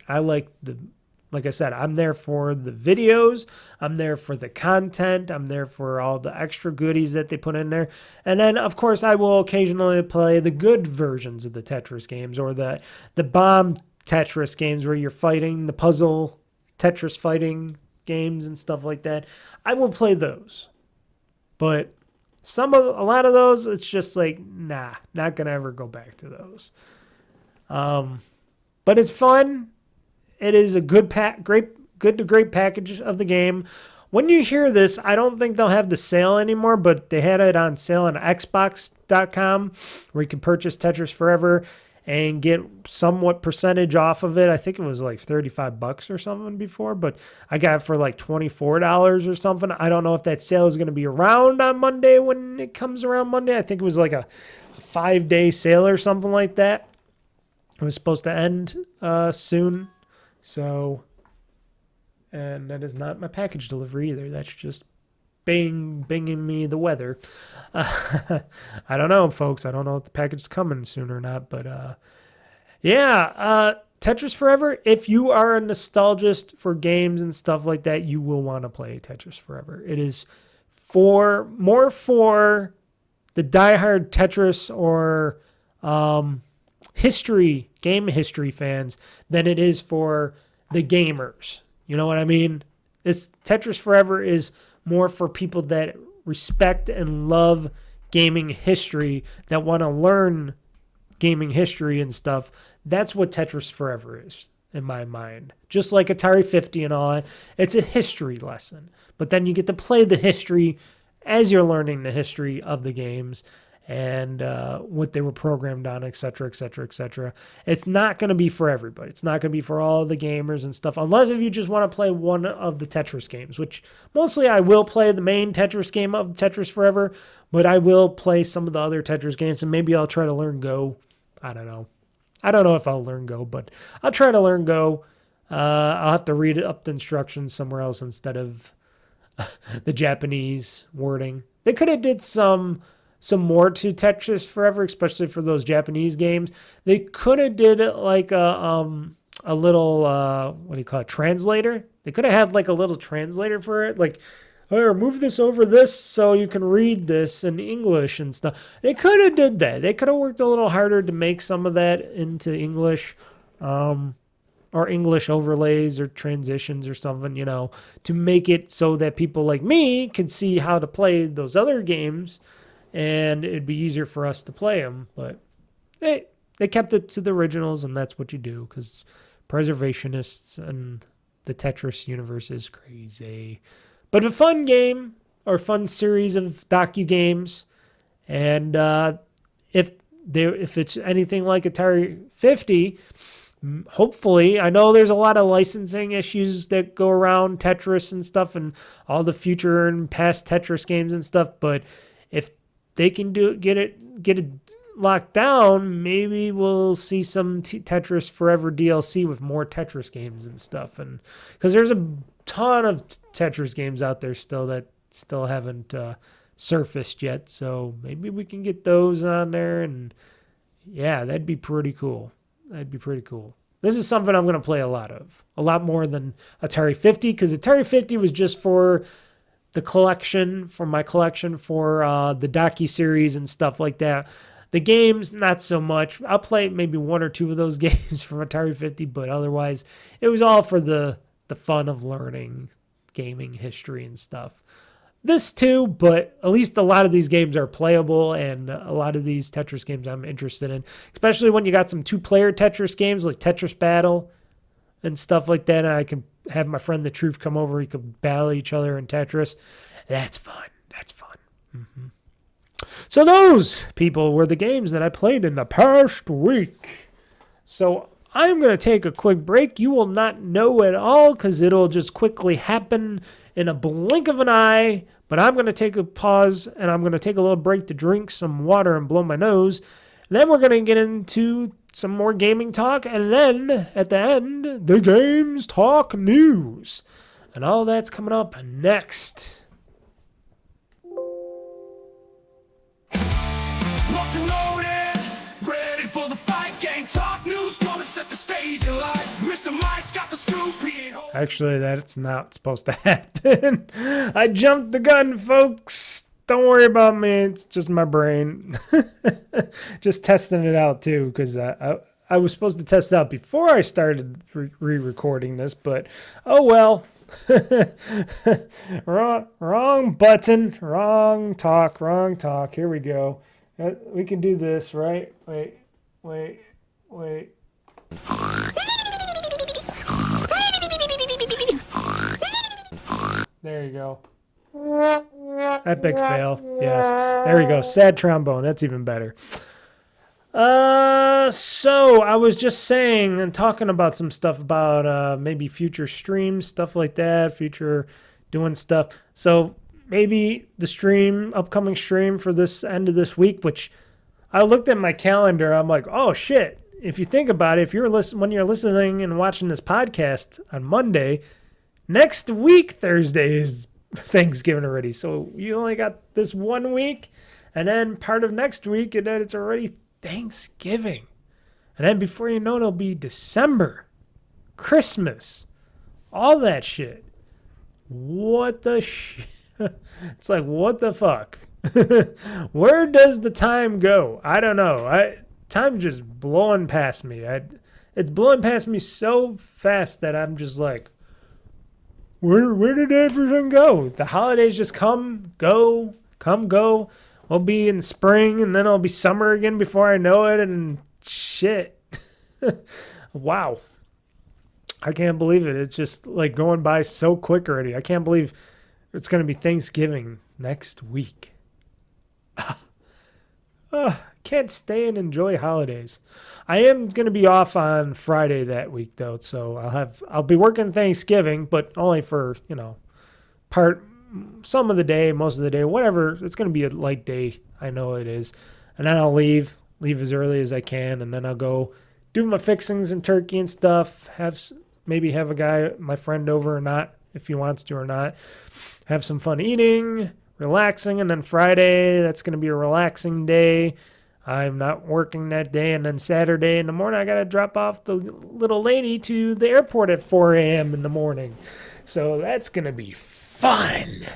Like I said, I'm there for the videos. I'm there for the content. I'm there for all the extra goodies that they put in there. And then, of course, I will occasionally play the good versions of the Tetris games or the bomb Tetris games where you're fighting, the puzzle Tetris fighting games and stuff like that. I will play those. But a lot of those, it's just like, nah, not going to ever go back to those. But it's fun. It is a good to great package of the game. When you hear this, I don't think they'll have the sale anymore, but they had it on sale on Xbox.com where you can purchase Tetris Forever and get somewhat percentage off of it. I think it was like $35 or something before, but I got it for like $24 or something. I don't know if that sale is going to be around on Monday when it comes around Monday. I think it was like a 5-day sale or something like that. It was supposed to end soon. So, and that is not my package delivery either. That's just binging me the weather. I don't know, folks. I don't know if the package is coming soon or not. But, Tetris Forever, if you are a nostalgist for games and stuff like that, you will want to play Tetris Forever. It is more for the diehard Tetris or game history fans than it is for the gamers. You know what I mean? This Tetris Forever is more for people that respect and love gaming history, that want to learn gaming history and stuff. That's what Tetris Forever is, in my mind. Just like Atari 50 and all that. It's a history lesson. But then you get to play the history as you're learning the history of the games. and what they were programmed on, etc., etc., etc. It's not going to be for everybody. It's not going to be for all the gamers and stuff, unless if you just want to play one of the Tetris games, which mostly I will play the main Tetris game of Tetris Forever, but I will play some of the other Tetris games, and maybe I'll try to learn Go. I don't know. I don't know if I'll learn Go, but I'll try to learn Go. I'll have to read up the instructions somewhere else instead of the Japanese wording. They could have did some more to Tetris Forever, especially for those Japanese games. They could have did like a little what do you call it, translator. They could have had like a little translator for it, like, or move this over this so you can read this in English and stuff. They could have did that. They could have worked a little harder to make some of that into English, or English overlays or transitions or something, you know, to make it so that people like me can see how to play those other games, and it'd be easier for us to play them. But they kept it to the originals, and that's what you do, because preservationists and the Tetris universe is crazy. But a fun game, or fun series of docu games, and if it's anything like Atari 50, hopefully, I know there's a lot of licensing issues that go around Tetris and stuff, and all the future and past Tetris games and stuff, but if they can get it locked down, maybe we'll see some Tetris Forever DLC with more Tetris games and stuff. And because there's a ton of Tetris games out there still that still haven't surfaced yet, so maybe we can get those on there, and yeah, that'd be pretty cool. That'd be pretty cool. This is something I'm going to play a lot of. A lot more than Atari 50, because Atari 50 was just for the collection, for my collection, for the docu-series and stuff like that. The games, not so much. I'll play maybe one or two of those games from Atari 50, but otherwise, it was all for the fun of learning gaming history and stuff. This too, but at least a lot of these games are playable, and a lot of these Tetris games I'm interested in, especially when you got some two-player Tetris games like Tetris Battle and stuff like that, and I can have my friend The Truth come over. We could battle each other in Tetris. That's fun. That's fun. Mm-hmm. So those, people, were the games that I played in the past week. So I'm going to take a quick break. You will not know at all, because it'll just quickly happen in a blink of an eye. But I'm going to take a pause, and I'm going to take a little break to drink some water and blow my nose. And then we're going to get into some more gaming talk, and then at the end, the Gamez Talk Newz. And all that's coming up next. Locked and loaded, ready for the fight. Game Talk Newz, gonna set the stage alight. Mr. Mike's got the scoop. He ain't holding. Actually, that's not supposed to happen. I jumped the gun, folks. Don't worry about me. It's just my brain. Just testing it out, too, because I was supposed to test it out before I started re-recording this, but oh well. wrong button. Wrong talk. Here we go. We can do this, right? Wait. There you go. Epic fail. Yes. There we go. Sad trombone. That's even better. So I was just saying and talking about some stuff about maybe future streams, stuff like that, future doing stuff. So maybe the upcoming stream for this end of this week, which I looked at my calendar, I'm like, oh shit. If you think about it, when you're listening and watching this podcast on Monday, next week Thursday is Thanksgiving already. So you only got this 1 week, and then part of next week, and then it's already Thanksgiving. And then before you know it, it'll be December, Christmas, all that shit. What the shit? It's like, what the fuck? Where does the time go? I don't know. Time's just blowing past me. It's blowing past me so fast that I'm just like, where did everything go? The holidays just come, go. We'll be in spring, and then it'll be summer again before I know it, and shit. Wow. I can't believe it. It's just like going by so quick already. I can't believe it's going to be Thanksgiving next week. can't stay and enjoy holidays. I am going to be off on Friday that week though, so I'll be working Thanksgiving, but only for, some of the day, most of the day, whatever. It's going to be a light day. I know it is. And then I'll leave as early as I can, and then I'll go do my fixings and turkey and stuff. Maybe have a guy, my friend, over or not, if he wants to or not. Have some fun eating, relaxing, and then Friday, that's going to be a relaxing day. I'm not working that day, and then Saturday in the morning, I got to drop off the little lady to the airport at 4 a.m. in the morning. So that's going to be fun.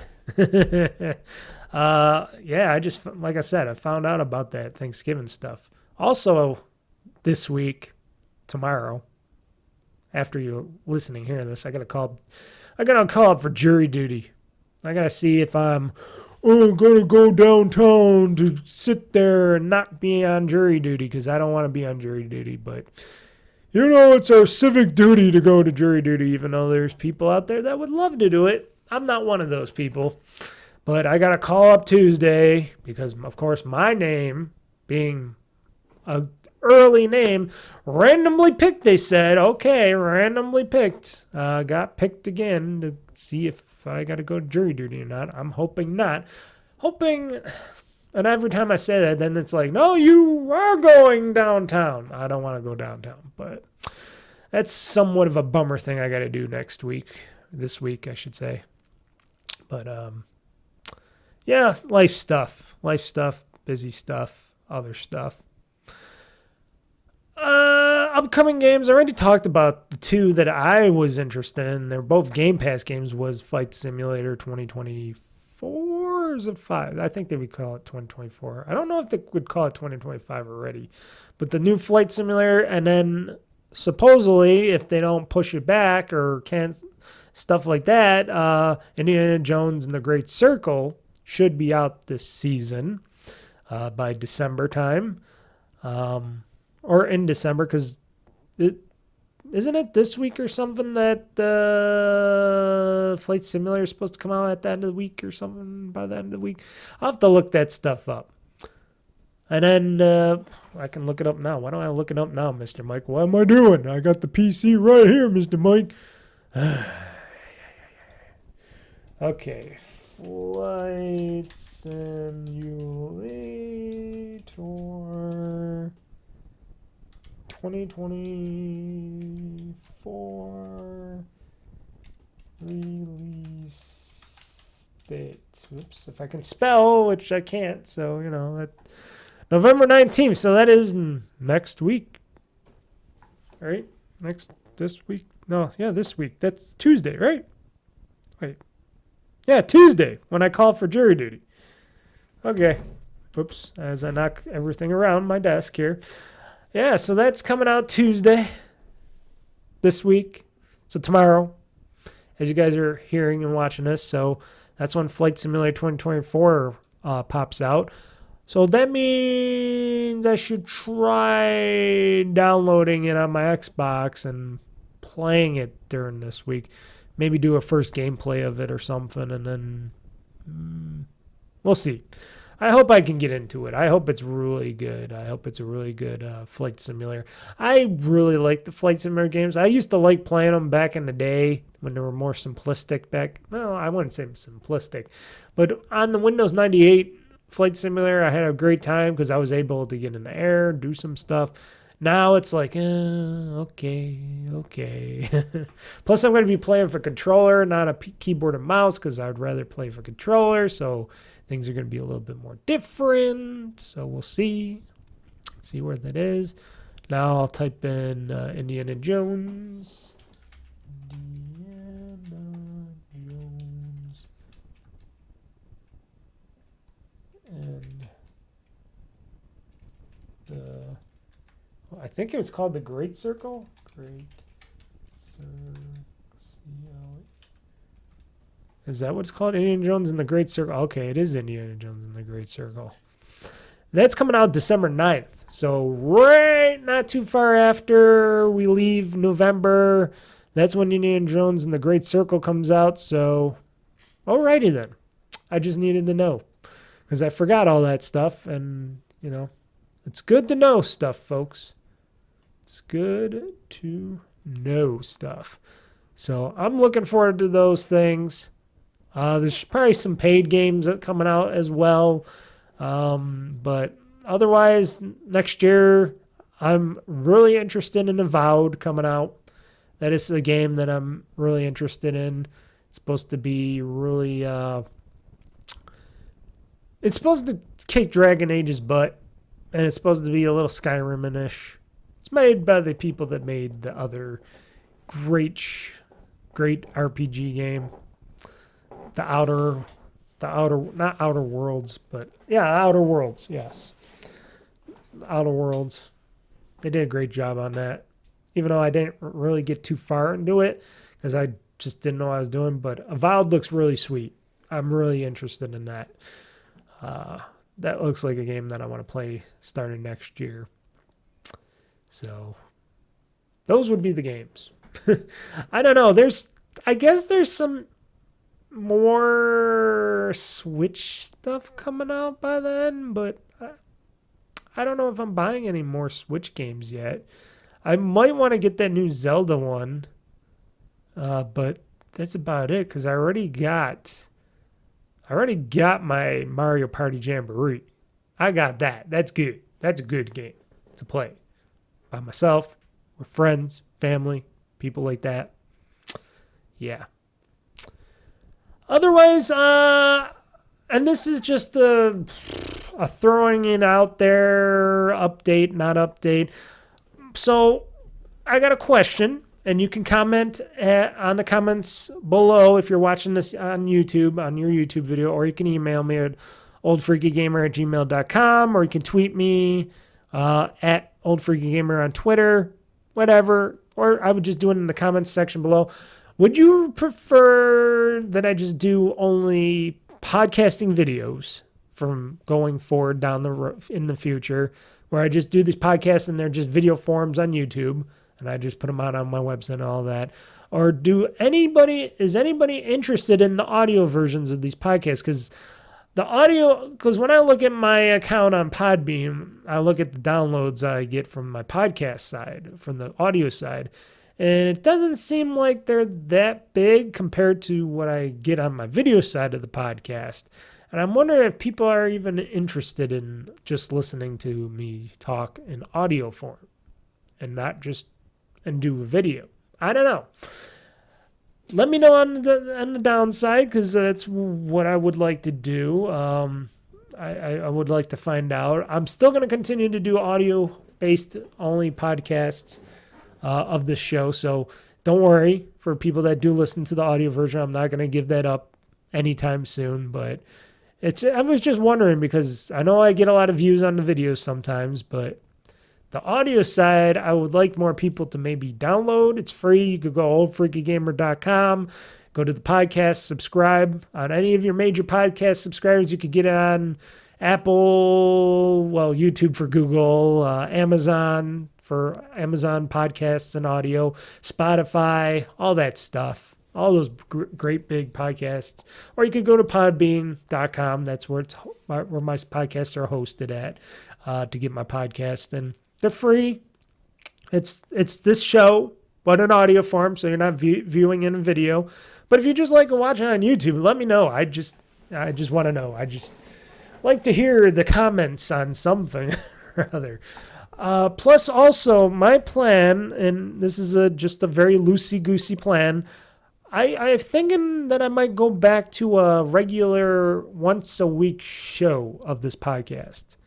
I just, like I said, I found out about that Thanksgiving stuff. Also, this week, tomorrow, after you're listening here to this, I gotta call up for jury duty. I gotta see if I'm gonna go downtown to sit there and not be on jury duty, because I don't want to be on jury duty, but it's our civic duty to go to jury duty, even though there's people out there that would love to do it. I'm not one of those people. But I got to call up Tuesday because, of course, my name being a early name, randomly picked, they said. Okay, randomly picked. Got picked again to see if I got to go to jury duty or not. I'm hoping not. And every time I say that, then it's like, no, you are going downtown. I don't want to go downtown. But that's somewhat of a bummer thing I got to do this week, I should say. But, yeah, life stuff, busy stuff, other stuff. Upcoming games, I already talked about the two that I was interested in. They're both Game Pass games, was Flight Simulator 2024, or is it 5? I think they would call it 2024. I don't know if they would call it 2025 already. But the new Flight Simulator, and then supposedly, if they don't push it back or can't, stuff like that, Indiana Jones and the Great Circle should be out this season by December time, or in December, because isn't it this week or something that Flight Simulator is supposed to come out at the end of the week or something by the end of the week? I'll have to look that stuff up. And then I can look it up now. Why don't I look it up now, Mr. Mike? What am I doing? I got the PC right here, Mr. Mike. Okay. Flight Simulator 2024 release date. Oops, if I can spell, which I can't, so that November 19th, so that is next week. All right? This week? No, yeah, this week. That's Tuesday, right? Wait. Yeah, Tuesday, when I call for jury duty. Okay. Oops, as I knock everything around my desk here. Yeah, so that's coming out Tuesday this week. So tomorrow, as you guys are hearing and watching this. So that's when Flight Simulator 2024 pops out. So that means I should try downloading it on my Xbox and playing it during this week. Maybe do a first gameplay of it or something, and then we'll see. I hope I can get into it. I hope it's really good. I hope it's a really good flight simulator. I really like the flight simulator games. I used to like playing them back in the day when they were more simplistic No, I wouldn't say simplistic. But on the Windows 98 flight simulator, I had a great time because I was able to get in the air, do some stuff. Now it's like, okay. Plus, I'm going to be playing for controller, not a keyboard and mouse, because I'd rather play for controller. So things are going to be a little bit more different. So we'll see where that is. Now I'll type in Indiana Jones. And I think it was called the Great Circle. Great Circle. Is that what it's called? Indiana Jones and the Great Circle. Okay, it is Indiana Jones and the Great Circle. That's coming out December 9th. So right not too far after we leave November, that's when Indiana Jones and the Great Circle comes out. So alrighty then. I just needed to know because I forgot all that stuff, and It's good to know stuff, folks. It's good to know stuff. So I'm looking forward to those things. There's probably some paid games that coming out as well. But otherwise, next year, I'm really interested in Avowed coming out. That is a game that I'm really interested in. It's supposed to be really... it's supposed to kick Dragon Age's butt. And it's supposed to be a little Skyrim-ish. It's made by the people that made the other great RPG game. Not Outer Worlds, but yeah, Outer Worlds, yes. Outer Worlds. They did a great job on that. Even though I didn't really get too far into it, because I just didn't know what I was doing, but Avowed looks really sweet. I'm really interested in that. That looks like a game that I want to play starting next year. So, those would be the games. I don't know. I guess there's some more Switch stuff coming out by then, but I don't know if I'm buying any more Switch games yet. I might want to get that new Zelda one, but that's about it, because I already got my Mario Party Jamboree. I got that. That's good. That's a good game to play by myself, with friends, family, people like that. Yeah. Otherwise, and this is just a throwing it out there, update, not update. So I got a question, and you can comment on the comments below if you're watching this on YouTube, on your YouTube video, or you can email me at oldfreakygamer@gmail.com, or you can tweet me at OldFreakyGamer on Twitter, whatever, or I would just do it in the comments section below. Would you prefer that I just do only podcasting videos from going forward down the road in the future, where I just do these podcasts and they're just video forms on YouTube, and I just put them out on my website and all that? Or is anybody interested in the audio versions of these podcasts? Because when I look at my account on Podbean, I look at the downloads I get from my podcast side, from the audio side, and it doesn't seem like they're that big compared to what I get on my video side of the podcast. And I'm wondering if people are even interested in just listening to me talk in audio form and not just and do a video. I don't know. Let me know on the downside, because that's what I would like to do. I would like to find out. I'm still going to continue to do audio-based only podcasts of this show, so don't worry. For people that do listen to the audio version, I'm not going to give that up anytime soon. But I was just wondering, because I know I get a lot of views on the videos sometimes, but the audio side, I would like more people to maybe download. It's free. You could go oldfreakygamer.com, go to the podcast, subscribe on any of your major podcast subscribers. You could get it on Apple, YouTube for Google, Amazon for Amazon podcasts and audio, Spotify, all that stuff, all those great big podcasts. Or you could go to podbean.com. That's where my podcasts are hosted at, to get my podcast, and they're free. It's this show, but in audio form, so you're not viewing in a video. But if you just like watching on YouTube, let me know. I just want to know. I just like to hear the comments on something or other. Plus, also, my plan, and this is just a very loosey-goosey plan, I'm thinking that I might go back to a regular once-a-week show of this podcast.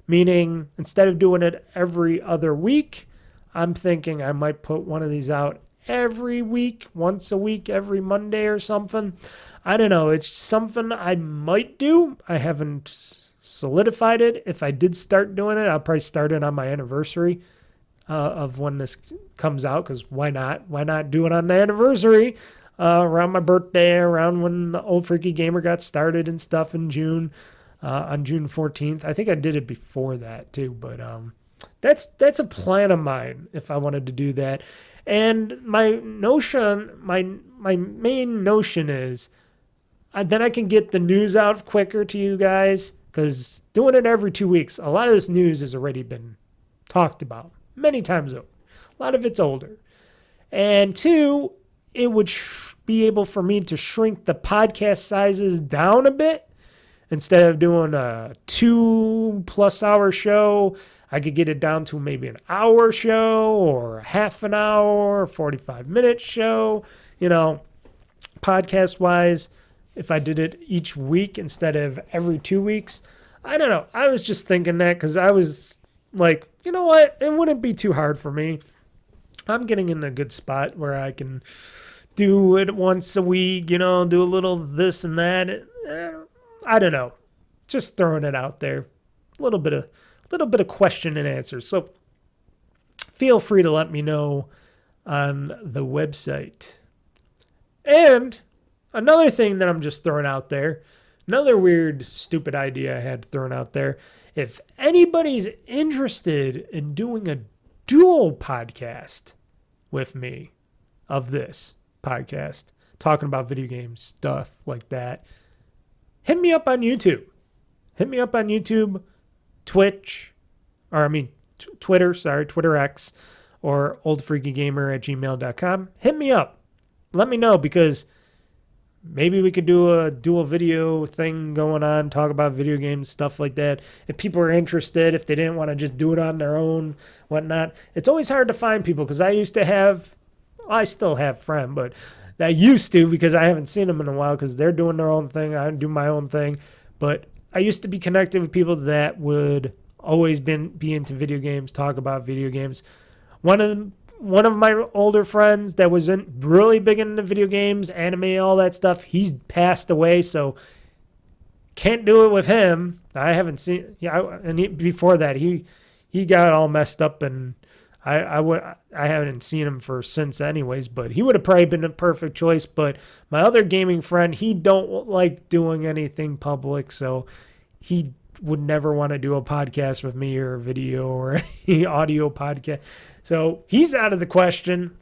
Meaning, instead of doing it every other week, I'm thinking I might put one of these out every week, once a week, every Monday or something. I don't know. It's something I might do. I haven't solidified it. If I did start doing it, I'll probably start it on my anniversary of when this comes out, because why not? Why not do it on the anniversary, around my birthday, around when the Old Freaky Gamer got started and stuff in June. On June 14th. I think I did it before that too, but that's a plan of mine if I wanted to do that. And my main notion is then I can get the news out quicker to you guys, because doing it every 2 weeks, a lot of this news has already been talked about many times over. A lot of it's older. And two, it would be able for me to shrink the podcast sizes down a bit. Instead of doing a 2+ hour show, I could get it down to maybe an hour show or a half an hour, 45-minute show. You know, podcast-wise, if I did it each week instead of every 2 weeks. I don't know. I was just thinking that because I was like, you know what? It wouldn't be too hard for me. I'm getting in a good spot where I can do it once a week, you know, do a little this and that. I don't know. Just throwing it out there. A little bit of question and answer. So feel free to let me know on the website. And another thing that I'm just throwing out there, another weird, stupid idea I had thrown out there. If anybody's interested in doing a dual podcast with me of this podcast, talking about video games, stuff like that, hit me up on YouTube. Hit me up on YouTube, Twitch, or I mean, Twitter X, or OldFreakyGamer@gmail.com. Hit me up. Let me know, because maybe we could do a dual video thing going on, talk about video games, stuff like that. If people are interested, if they didn't want to just do it on their own, whatnot. It's always hard to find people, because I still have friends, but I used to, because I haven't seen them in a while, because they're doing their own thing. I do my own thing. But I used to be connected with people that would always be into video games, talk about video games. One of my older friends that was really big into video games, anime, all that stuff, he's passed away, so can't do it with him. I haven't seen, before that, he got all messed up, and I haven't seen him since anyways, but he would have probably been a perfect choice. But my other gaming friend, he don't like doing anything public, so he would never want to do a podcast with me, or a video, or any audio podcast. So he's out of the question.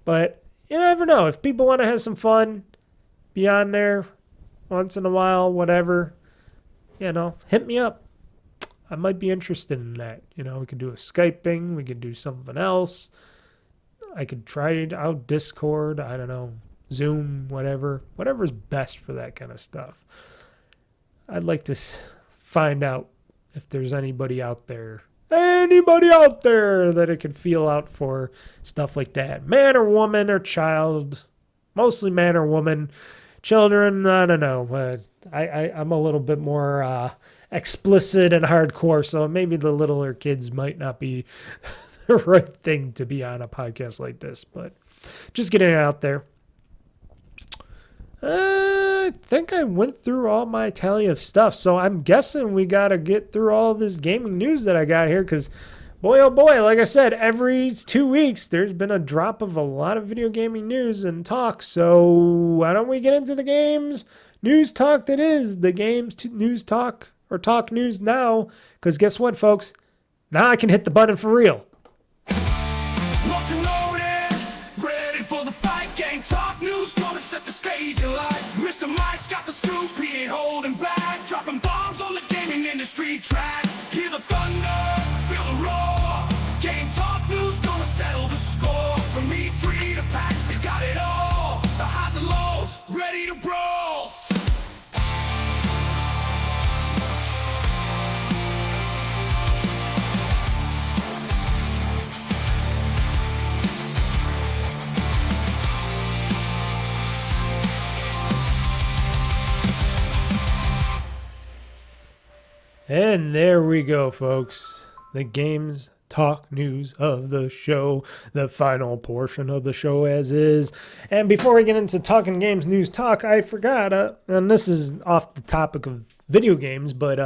But you never know. If people want to have some fun, be on there once in a while, whatever, hit me up. I might be interested in that. We could do a Skyping. We could do something else. I could try it out, Discord. I don't know, Zoom, whatever. Whatever's best for that kind of stuff. I'd like to find out if there's anybody out there that it could feel out for stuff like that. Man or woman or child. Mostly man or woman. Children, I don't know. But I'm a little bit more explicit and hardcore, so maybe the littler kids might not be the right thing to be on a podcast like this, but just getting it out there. I think I went through all my tally of stuff, so I'm guessing we got to get through all this gaming news that I got here, because boy, oh boy, like I said, every 2 weeks there's been a drop of a lot of video gaming news and talk, so why don't we get into the games news talk that is the games news talk, or talk news now, because guess what, folks? Now I can hit the button for real. Locked and loaded, ready for the fight. Game Talk News, gonna set the stage alight. Mr. Mike's got the scoop, he ain't holding back. Dropping bombs on the gaming industry track. Hear the thunder, feel the roar. Game Talk News, gonna settle the score. From E3 to PAX, they got it all. The highs and lows, ready to brawl. And there we go, folks. The Games Talk News of the show. The final portion of the show as is. And before we get into talking games news talk, I forgot, and this is off the topic of video games, but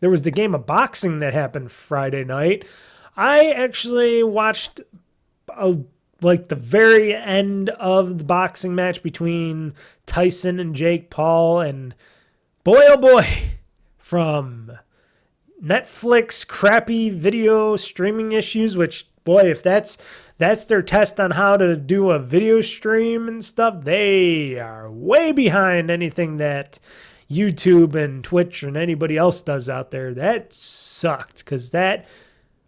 there was the game of boxing that happened Friday night. I actually watched the very end of the boxing match between Tyson and Jake Paul, and boy, oh boy, from Netflix crappy video streaming issues, which, boy, if that's their test on how to do a video stream and stuff, they are way behind anything that YouTube and Twitch and anybody else does out there. That sucked because that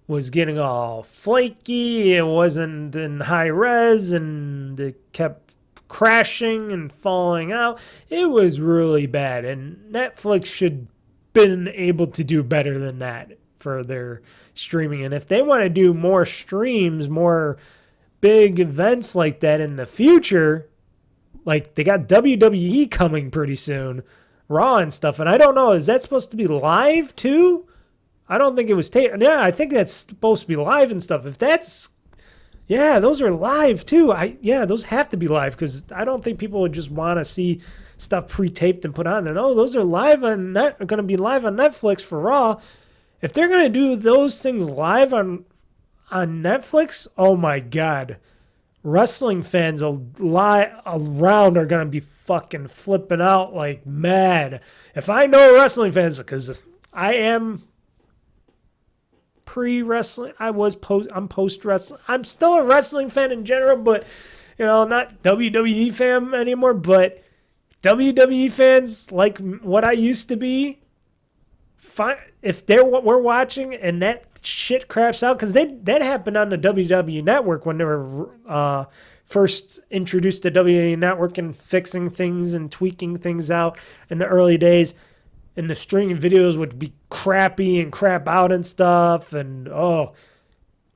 was getting all flaky. It wasn't in high res and it kept crashing and falling out. It was really bad, and Netflix should been able to do better than that for their streaming. And if they want to do more streams, more big events like that in the future, like they got WWE coming pretty soon, Raw and stuff. And I don't know, is that supposed to be live too? I don't think it was taped. Yeah, I think that's supposed to be live and stuff. If that's, yeah, those are live too. Yeah, those have to be live because I don't think people would just want to see stuff pre-taped and put on there. No, those are live on going to be live on Netflix for Raw. If they're going to do those things live on Netflix, oh my God. Wrestling fans around are going to be fucking flipping out like mad. If I know wrestling fans, because I am pre-wrestling, I'm post-wrestling. I'm still a wrestling fan in general, but, you know, not WWE fan anymore, but WWE fans, like what I used to be, if they're what we're watching and that shit craps out, because that happened on the WWE Network when they were first introduced to WWE Network and fixing things and tweaking things out in the early days, and the streaming videos would be crappy and crap out and stuff, and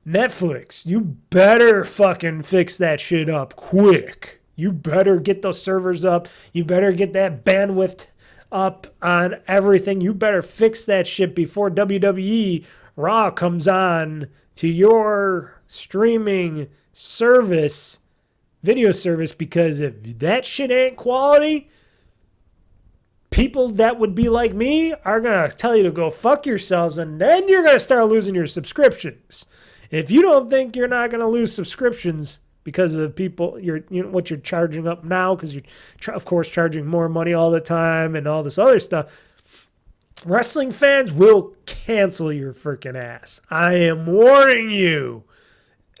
Netflix, you better fucking fix that shit up quick. You better get those servers up. You better get that bandwidth up on everything. You better fix that shit before WWE Raw comes on to your streaming service, video service, because if that shit ain't quality, people that would be like me are going to tell you to go fuck yourselves, and then you're going to start losing your subscriptions. If you don't think you're not going to lose subscriptions because of people, what you're charging up now, because you're, of course, charging more money all the time and all this other stuff, wrestling fans will cancel your freaking ass. I am warning you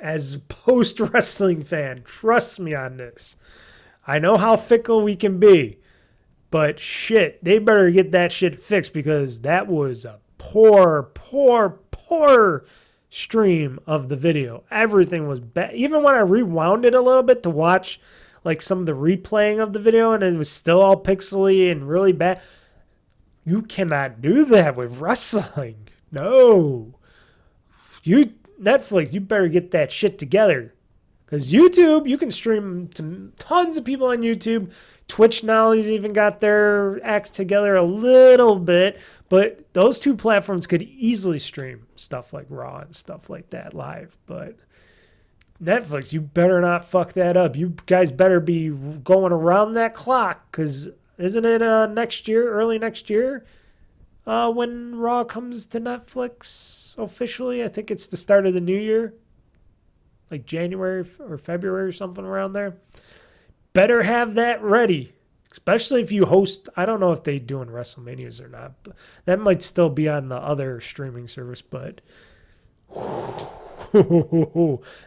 as a post-wrestling fan. Trust me on this. I know how fickle we can be, but shit, they better get that shit fixed because that was a poor stream of the video. Everything was bad. Even when I rewound it a little bit to watch like some of the replaying of the video, and it was still all pixely and really bad. You cannot do that with wrestling. No. Netflix, you better get that shit together. Because YouTube, you can stream to tons of people on YouTube. Twitch now has even got their acts together a little bit, but those two platforms could easily stream stuff like Raw and stuff like that live. But Netflix, you better not fuck that up. You guys better be going around that clock, because isn't it next year, early next year, when Raw comes to Netflix officially? I think it's the start of the new year, like January or February or something around there. Better have that ready, especially if you host. I don't know if they're doing WrestleManias or not, but that might still be on the other streaming service. But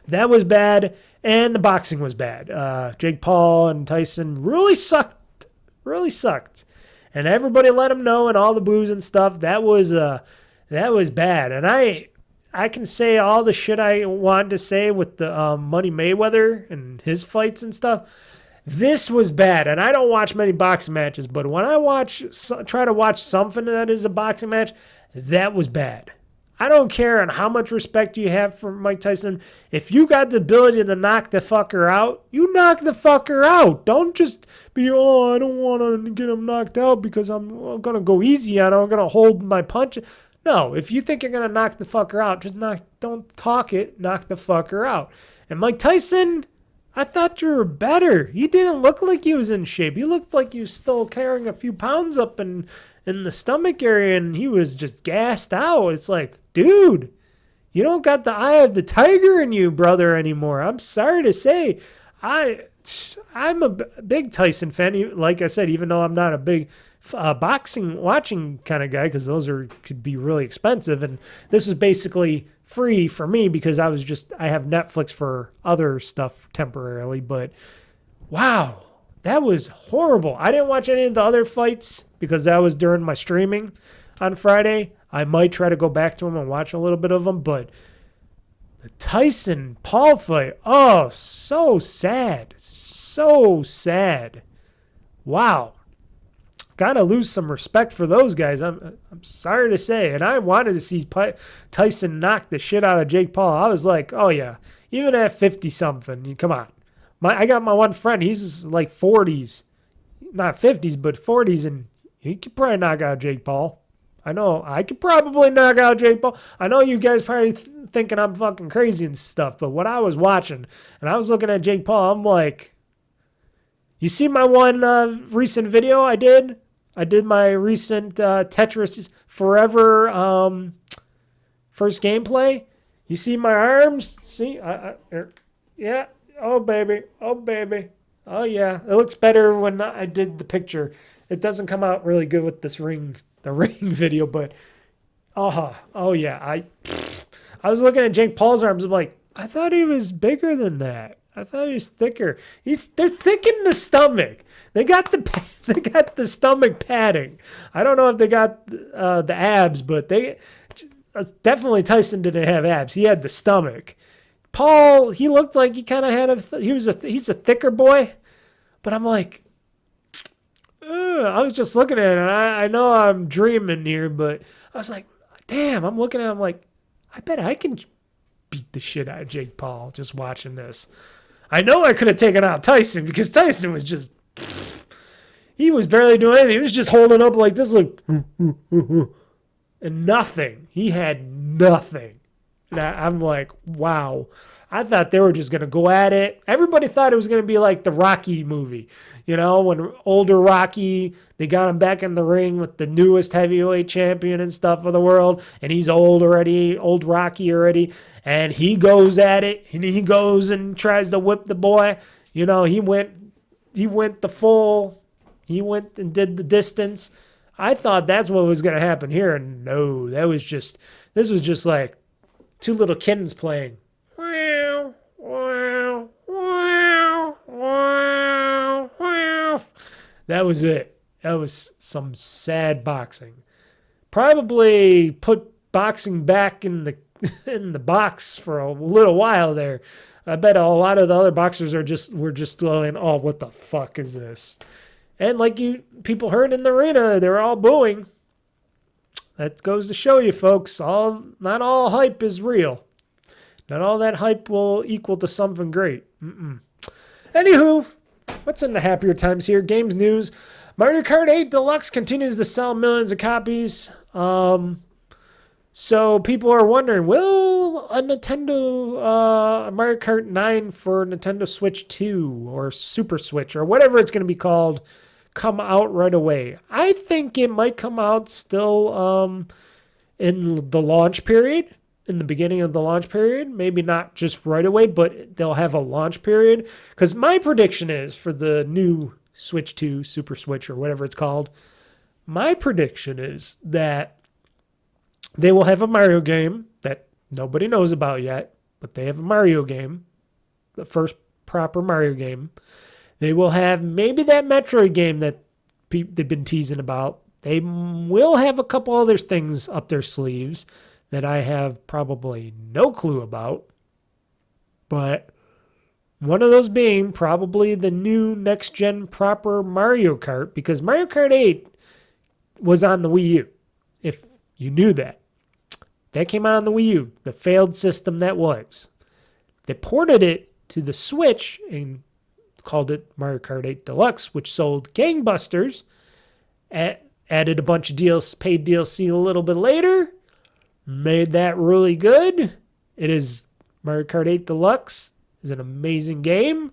that was bad, and the boxing was bad. Jake Paul and Tyson really sucked, and everybody let them know, and all the boos and stuff. That was bad, and I can say all the shit I wanted to say with the Money Mayweather and his fights and stuff. This was bad, and I don't watch many boxing matches, but when I try to watch something that is a boxing match, that was bad. I don't care on how much respect you have for Mike Tyson. If you got the ability to knock the fucker out, you knock the fucker out. Don't just be, I don't want to get him knocked out because I'm going to go easy on him. I'm going to hold my punch. No, if you think you're going to knock the fucker out, don't talk it, knock the fucker out. And Mike Tyson, I thought you were better. You didn't look like you was in shape. You looked like you was still carrying a few pounds up in the stomach area, and he was just gassed out. It's like, dude, you don't got the eye of the tiger in you, brother, anymore. I'm sorry to say. I'm a big Tyson fan. Like I said, even though I'm not a big boxing watching kind of guy, because those could be really expensive, and this is basically free for me because I have Netflix for other stuff temporarily. But wow, that was horrible. I didn't watch any of the other fights because that was during my streaming on Friday. I might try to go back to them and watch a little bit of them, but the Tyson Paul fight, oh, so sad. So sad. Wow. Gotta lose some respect for those guys. I'm sorry to say. And I wanted to see Tyson knock the shit out of Jake Paul. I was like, oh, yeah. Even at 50-something, come on. I got my one friend. He's like 40s. Not 50s, but 40s. And he could probably knock out Jake Paul. I know I could probably knock out Jake Paul. I know you guys probably thinking I'm fucking crazy and stuff. But what I was watching, and I was looking at Jake Paul, I'm like, you see my one recent video I did? I did my recent Tetris Forever first gameplay. You see my arms? See? Yeah. Oh, baby. Oh, baby. Oh, yeah. It looks better when I did the picture. It doesn't come out really good with the ring video, but oh, yeah. I was looking at Jake Paul's arms. I'm like, I thought he was bigger than that. I thought he was thicker. They're thick in the stomach. They got the stomach padding. I don't know if they got the abs, but they definitely Tyson didn't have abs. He had the stomach. Paul, he looked like he kind of had he's a thicker boy, but I'm like, I was just looking at it. And I know I'm dreaming here, but I was like, damn. I'm looking at him like, I bet I can beat the shit out of Jake Paul just watching this. I know I could have taken out Tyson because Tyson was just, he was barely doing anything. He was just holding up like this, like, and nothing. He had nothing. And I'm like, wow. I thought they were just going to go at it. Everybody thought it was going to be like the Rocky movie. You know, when older Rocky, they got him back in the ring with the newest heavyweight champion and stuff of the world. And he's old already, old Rocky already. And he goes at it. And he goes and tries to whip the boy. You know, he went the full. He went and did the distance. I thought that's what was going to happen here. And no, this was just like two little kittens playing. Wow, wow, wow, wow, wow. That was it. That was some sad boxing. Probably put boxing back in the box for a little while there. I bet a lot of the other boxers were just going, oh, what the fuck is this? And like people heard in the arena, they were all booing. That goes to show you, folks, not all hype is real. Not all that hype will equal to something great. Anywho, what's in the happier times here? Games news. Mario Kart 8 Deluxe continues to sell millions of copies. So people are wondering, will a Nintendo Mario Kart 9 for Nintendo Switch 2 or Super Switch or whatever it's going to be called come out right away? I think it might come out still in the launch period. In the beginning of the launch period, maybe not just right away, but they'll have a launch period. Because my prediction is for the new Switch 2, Super Switch, or whatever it's called, my prediction is that they will have a Mario game that nobody knows about yet, but they have a Mario game, the first proper Mario game. They will have maybe that Metroid game that they've been teasing about. They will have a couple other things up their sleeves that I have probably no clue about. But one of those being probably the new next-gen proper Mario Kart, because Mario Kart 8 was on the Wii U, if you knew that. That came out on the Wii U, the failed system that was. They ported it to the Switch and called it Mario Kart 8 Deluxe, which sold gangbusters, added a bunch of paid DLC a little bit later, made that really good. It is Mario Kart 8 Deluxe is an amazing game,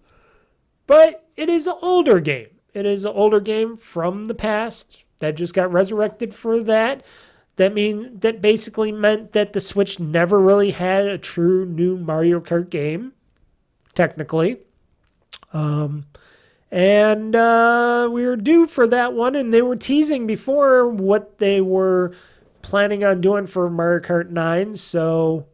but it is an older game. It is an older game from the past that just got resurrected for that. That basically meant that the Switch never really had a true new Mario Kart game, technically. And we were due for that one, and they were teasing before what they were planning on doing for Mario Kart 9, so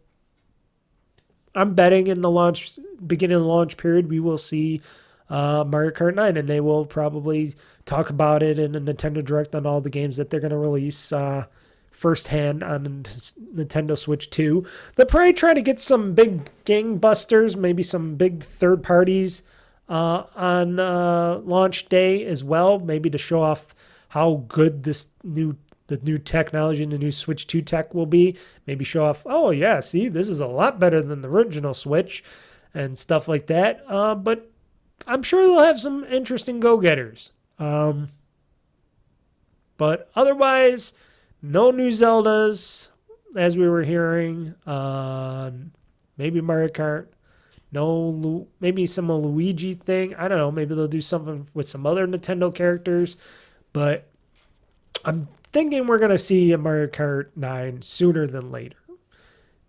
I'm betting in the beginning of the launch period we will see Mario Kart 9, and they will probably talk about it in a Nintendo Direct on all the games that they're going to release firsthand on Nintendo Switch 2. They'll probably try to get some big gangbusters, maybe some big third parties on launch day as well, maybe to show off how good the new technology and the new Switch 2 tech will be. Maybe show off, oh yeah, see, this is a lot better than the original Switch and stuff like that. But I'm sure they'll have some interesting go-getters. But otherwise, no new Zeldas, as we were hearing. Maybe Mario Kart. No, maybe some Luigi thing. I don't know. Maybe they'll do something with some other Nintendo characters. But I'm thinking we're going to see a Mario Kart 9 sooner than later.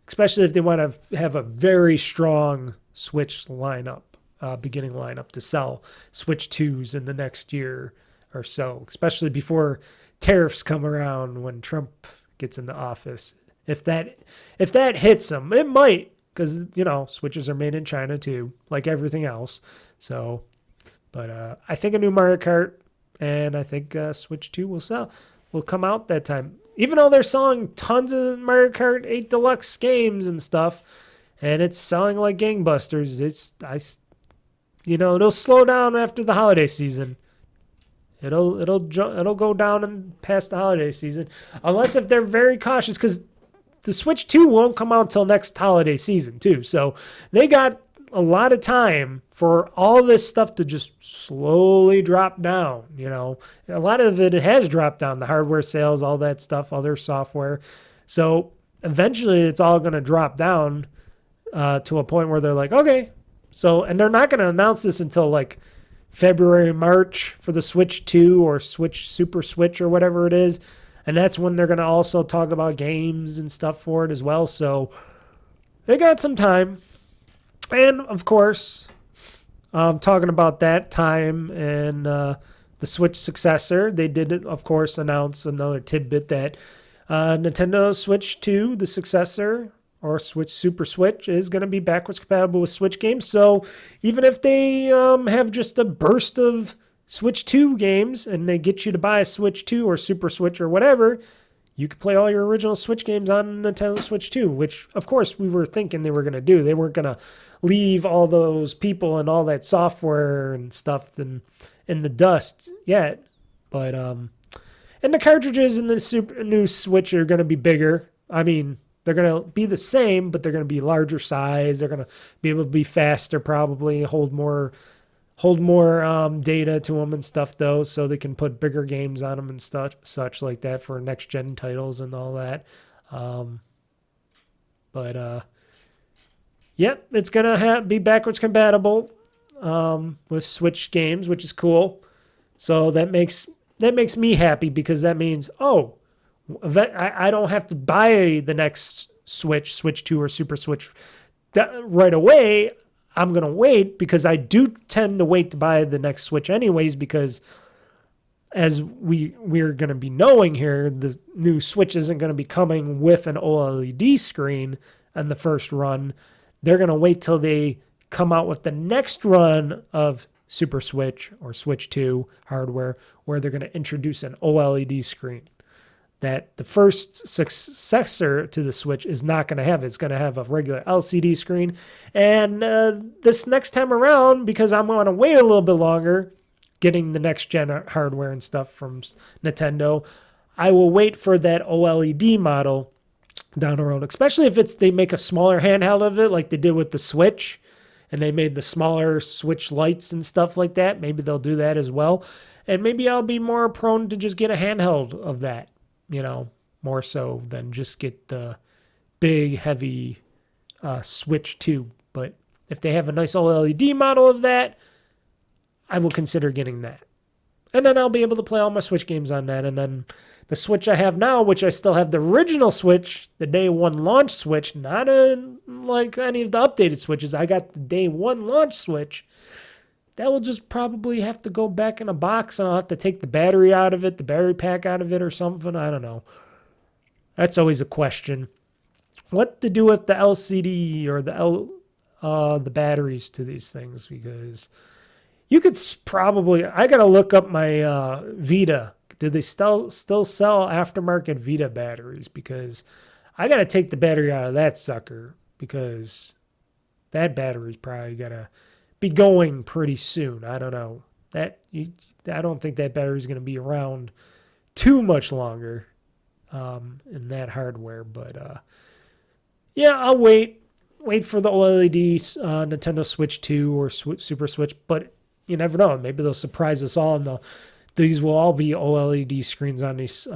Especially if they want to have a very strong Switch lineup, beginning lineup to sell Switch 2s in the next year or so. Especially before tariffs come around when Trump gets into office. If that hits them, it might. Because, Switches are made in China too, like everything else. So, but I think a new Mario Kart, and I think Switch 2 will come out that time. Even though they're selling tons of Mario Kart 8 Deluxe games and stuff, and it's selling like gangbusters, it'll slow down after the holiday season. It'll go down and past the holiday season, unless if they're very cautious, because the Switch 2 won't come out until next holiday season, too. So they got a lot of time for all this stuff to just slowly drop down, A lot of it has dropped down, the hardware sales, all that stuff, all their software. So eventually it's all going to drop down to a point where they're like, okay. So, and they're not going to announce this until like February, March for the Switch 2 or Super Switch or whatever it is. And that's when they're going to also talk about games and stuff for it as well. So they got some time. And, of course, talking about that time and the Switch successor, they did, of course, announce another tidbit that Nintendo Switch 2, the successor, or Super Switch, is going to be backwards compatible with Switch games. So even if they have just a burst of Switch 2 games and they get you to buy a Switch 2 or Super Switch or whatever, you could play all your original Switch games on Nintendo Switch 2, which, of course, we were thinking they were going to do. They weren't going to leave all those people and all that software and stuff in the dust yet. But, and the cartridges in the new Switch are going to be bigger. I mean, they're going to be the same, but they're going to be larger size. They're going to be able to be faster, probably, hold more data to them and stuff, though, so they can put bigger games on them and such like that for next-gen titles and all that. Yep, it's going to be backwards compatible with Switch games, which is cool. So that makes me happy, because that means, I don't have to buy the next Switch 2 or Super Switch right away. I'm going to wait, because I do tend to wait to buy the next Switch anyways, because as we're going to be knowing here, the new Switch isn't going to be coming with an OLED screen on the first run. They're going to wait till they come out with the next run of Super Switch or Switch 2 hardware, where they're going to introduce an OLED screen that the first successor to the Switch is not going to have. It's going to have a regular LCD screen. And this next time around, because I'm going to wait a little bit longer, getting the next-gen hardware and stuff from Nintendo, I will wait for that OLED model down the road, especially if they make a smaller handheld of it, like they did with the Switch, and they made the smaller Switch lights and stuff like that. Maybe they'll do that as well. And maybe I'll be more prone to just get a handheld of that. More so than just get the big, heavy Switch 2. But if they have a nice OLED model of that, I will consider getting that. And then I'll be able to play all my Switch games on that. And then the Switch I have now, which I still have the original Switch, the day one launch Switch, not like any of the updated Switches. I got the day one launch Switch. That will just probably have to go back in a box, and I'll have to take the battery out of it, the battery pack out of it or something. I don't know. That's always a question. What to do with the LCD or the batteries to these things, because You could probably. I gotta look up my Vita. Do they still sell aftermarket Vita batteries? Because I gotta take the battery out of that sucker because that battery's probably gonna be going pretty soon. I don't know. I don't think that battery's gonna be around too much longer in that hardware. But yeah, I'll wait for the OLED Nintendo Switch 2 or Super Switch. But you never know. Maybe they'll surprise us all, and these will all be OLED screens on these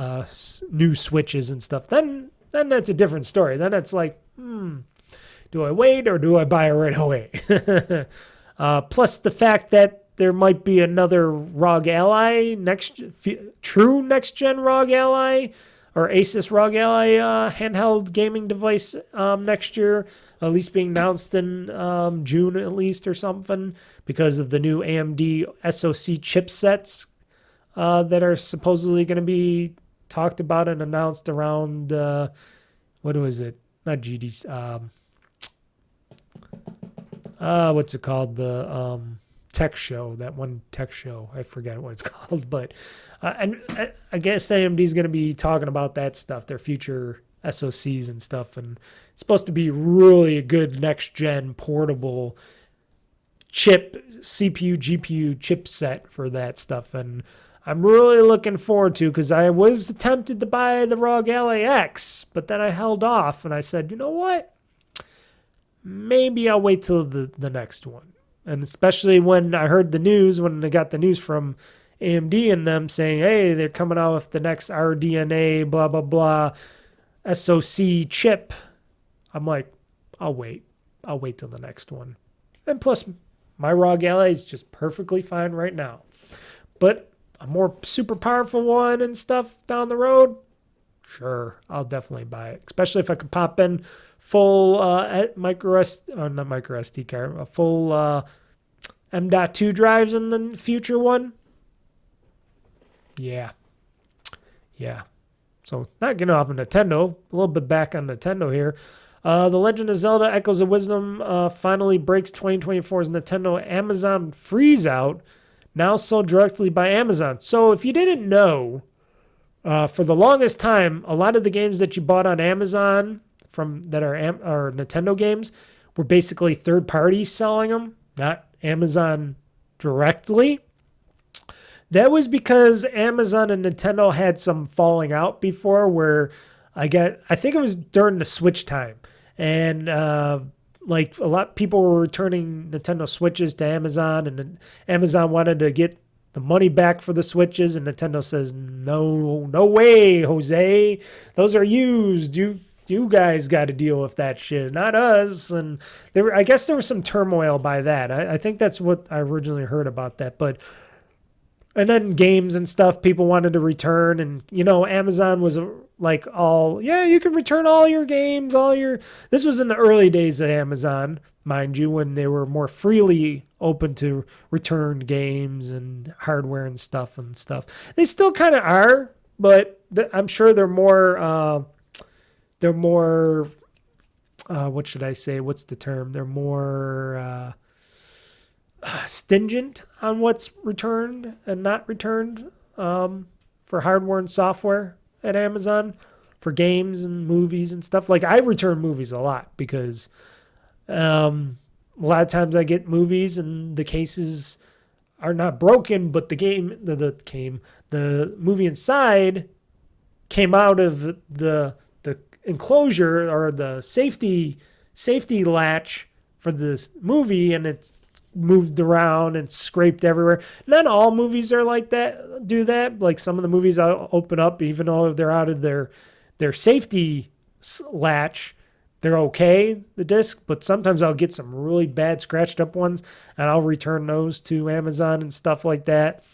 new Switches and stuff. Then that's a different story. Then it's like, do I wait or do I buy it right away? Plus the fact that there might be another ROG Ally, true next-gen ROG Ally or Asus ROG Ally handheld gaming device next year, at least being announced in June at least or something, because of the new AMD SoC chipsets that are supposedly going to be talked about and announced around, what was it? Not GD. What's it called? The tech show, that one tech show. I forget what it's called. But and I guess AMD is going to be talking about that stuff, their future SoCs and stuff. And it's supposed to be really a good next-gen portable chip, CPU, GPU chipset for that stuff. And I'm really looking forward to, because I was tempted to buy the ROG Ally X, but then I held off and I said, you know what? Maybe I'll wait till the next one. And especially when I heard the news, when I got the news from AMD and them saying, hey, they're coming out with the next RDNA, blah, blah, blah, SoC chip. I'm like, I'll wait. I'll wait till the next one. And plus, my ROG Ally is just perfectly fine right now. But a more super powerful one and stuff down the road, sure, I'll definitely buy it. Especially if I could pop in full not micro SD card, a full M.2 drives in the future one. Yeah. So not getting off of Nintendo, a little bit back on Nintendo here. The Legend of Zelda Echoes of Wisdom finally breaks 2024's Nintendo Amazon freeze out, now sold directly by Amazon. So if you didn't know, for the longest time, a lot of the games that you bought on Amazon that are Nintendo games were basically third parties selling them, not Amazon directly. That was because Amazon and Nintendo had some falling out before, where I think it was during the Switch time, and like a lot of people were returning Nintendo Switches to Amazon, and then Amazon wanted to get the money back for the Switches, and Nintendo says, no way, Jose, those are used. You guys got to deal with that shit, not us. And I guess there was some turmoil by that. I think that's what I originally heard about that. And then games and stuff, people wanted to return, and Amazon was like, you can return all your games, this was in the early days of Amazon, mind you, when they were more freely open to return games and hardware and stuff. They still kind of are, but I'm sure they're more what should I say? What's the term? They're more stingent on what's returned and not returned for hardware and software at Amazon for games and movies and stuff. Like, I return movies a lot because a lot of times I get movies and the cases are not broken, but the movie inside came out of the enclosure or the safety latch for this movie, and it's moved around and scraped everywhere. Not all movies are like that, do that. Like, some of the movies I'll open up, even though they're out of their safety latch, they're okay, the disc, but sometimes I'll get some really bad scratched up ones, and I'll return those to Amazon and stuff like that.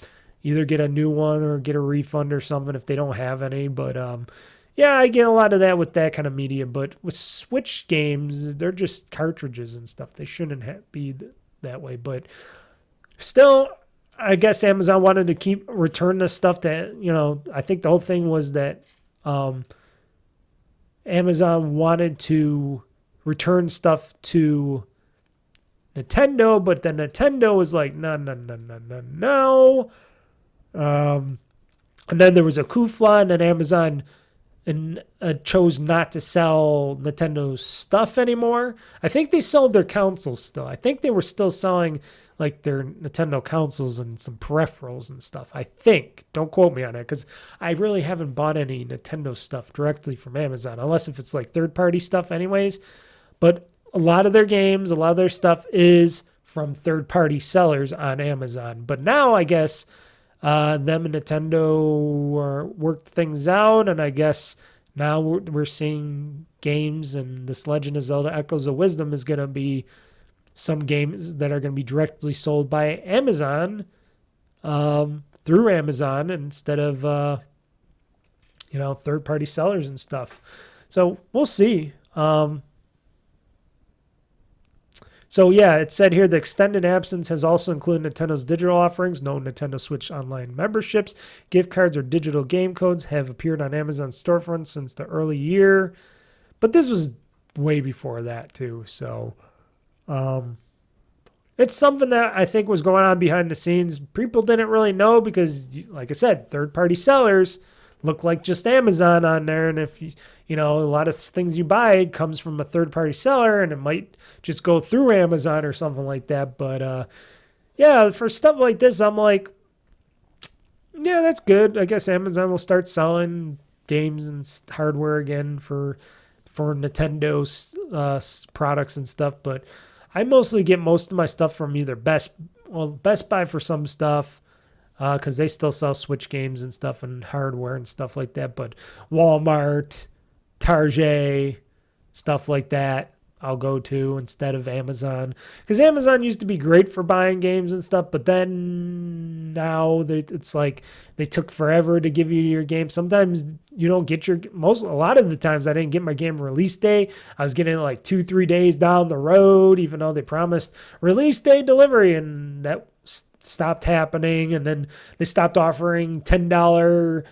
Either get a new one or get a refund or something if they don't have any. But yeah, I get a lot of that with that kind of media. But with Switch games, they're just cartridges and stuff. They shouldn't be that way. But still, I guess Amazon wanted to return this stuff to, I think the whole thing was that Amazon wanted to return stuff to Nintendo, but then Nintendo was like, no, no, no, no, no, no. And then there was a Kufla, and then Amazon chose not to sell Nintendo stuff anymore. I think they sold their consoles still. I think they were still selling like their Nintendo consoles and some peripherals and stuff. I think. Don't quote me on it, because I really haven't bought any Nintendo stuff directly from Amazon, unless if it's like third-party stuff anyways. But a lot of their games, a lot of their stuff is from third-party sellers on Amazon. But now I guess them and Nintendo worked things out, and I guess now we're seeing games, and this Legend of Zelda Echoes of Wisdom is going to be some games that are going to be directly sold by Amazon, through Amazon, instead of third-party sellers and stuff. So we'll see. So yeah, it said here the extended absence has also included Nintendo's digital offerings. No Nintendo Switch Online memberships, gift cards, or digital game codes have appeared on Amazon's storefront since the early year. But this was way before that too. So it's something that I think was going on behind the scenes. People didn't really know because, like I said, third-party sellers look like just Amazon on there. And if a lot of things you buy comes from a third-party seller, and it might just go through Amazon or something like that. But yeah, for stuff like this, I'm like, yeah, that's good. I guess Amazon will start selling games and hardware again for Nintendo's products and stuff. But I mostly get most of my stuff from either Best Buy for some stuff, because they still sell Switch games and stuff and hardware and stuff like that. But Walmart, Target, stuff like that, I'll go to instead of Amazon. Because Amazon used to be great for buying games and stuff, but then now it's like they took forever to give you your game. Sometimes you don't get a lot of the times I didn't get my game release day. I was getting it like 2-3 days down the road, even though they promised release day delivery, and that stopped happening. And then they stopped offering $10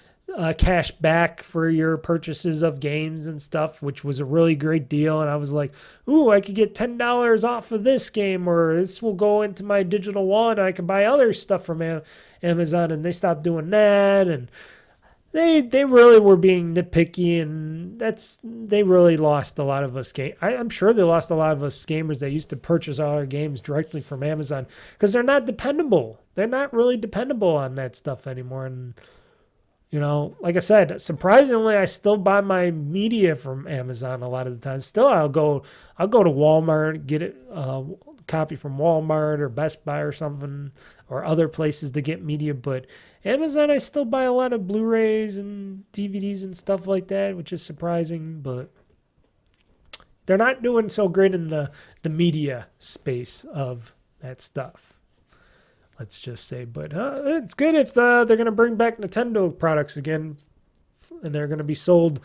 cash back for your purchases of games and stuff, which was a really great deal. And I was like, ooh, I could get $10 off of this game, or this will go into my digital wallet, and I can buy other stuff from Amazon. And they stopped doing that, and they really were being nitpicky, and they really lost a lot of us. I'm sure they lost a lot of us gamers that used to purchase all our games directly from Amazon, because they're not dependable. They're not really dependable on that stuff anymore. And like I said, surprisingly, I still buy my media from Amazon a lot of the time. Still, I'll go to Walmart, get it, a copy from Walmart or Best Buy or something, or other places to get media. But Amazon, I still buy a lot of Blu-rays and DVDs and stuff like that, which is surprising. But they're not doing so great in the media space of that stuff, let's just say. But it's good if they're going to bring back Nintendo products again, and they're going to be sold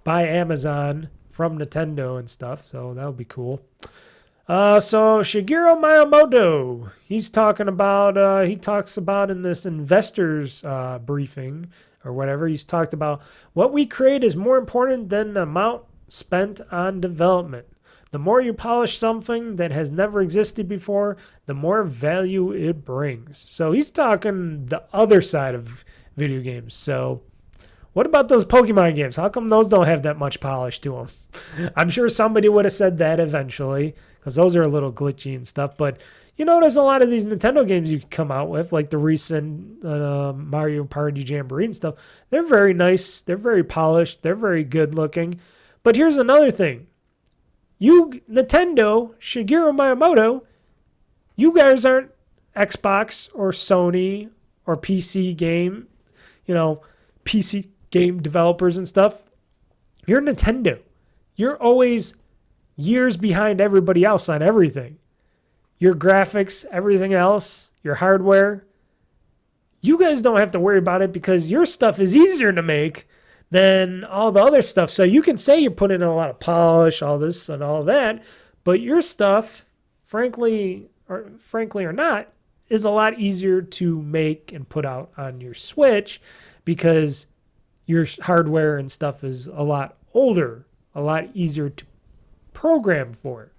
by Amazon from Nintendo and stuff. So that'll be cool. So Shigeru Miyamoto, he's talking about, he talks about in this investors briefing or whatever, he's talked about what we create is more important than the amount spent on development. The more you polish something that has never existed before, the more value it brings. So he's talking the other side of video games. So what about those Pokemon games? How come those don't have that much polish to them? I'm sure somebody would have said that eventually, because those are a little glitchy and stuff. But there's a lot of these Nintendo games you can come out with, like the recent Mario Party Jamboree and stuff. They're very nice. They're very polished. They're very good looking. But here's another thing. Nintendo, Shigeru Miyamoto, you guys aren't Xbox or Sony or PC game developers and stuff. You're Nintendo. You're always years behind everybody else on everything. Your graphics, everything else, your hardware. You guys don't have to worry about it because your stuff is easier to make than all the other stuff. So you can say you're putting in a lot of polish, all this and all that, but your stuff, frankly or not, is a lot easier to make and put out on your Switch because your hardware and stuff is a lot older, a lot easier to program for,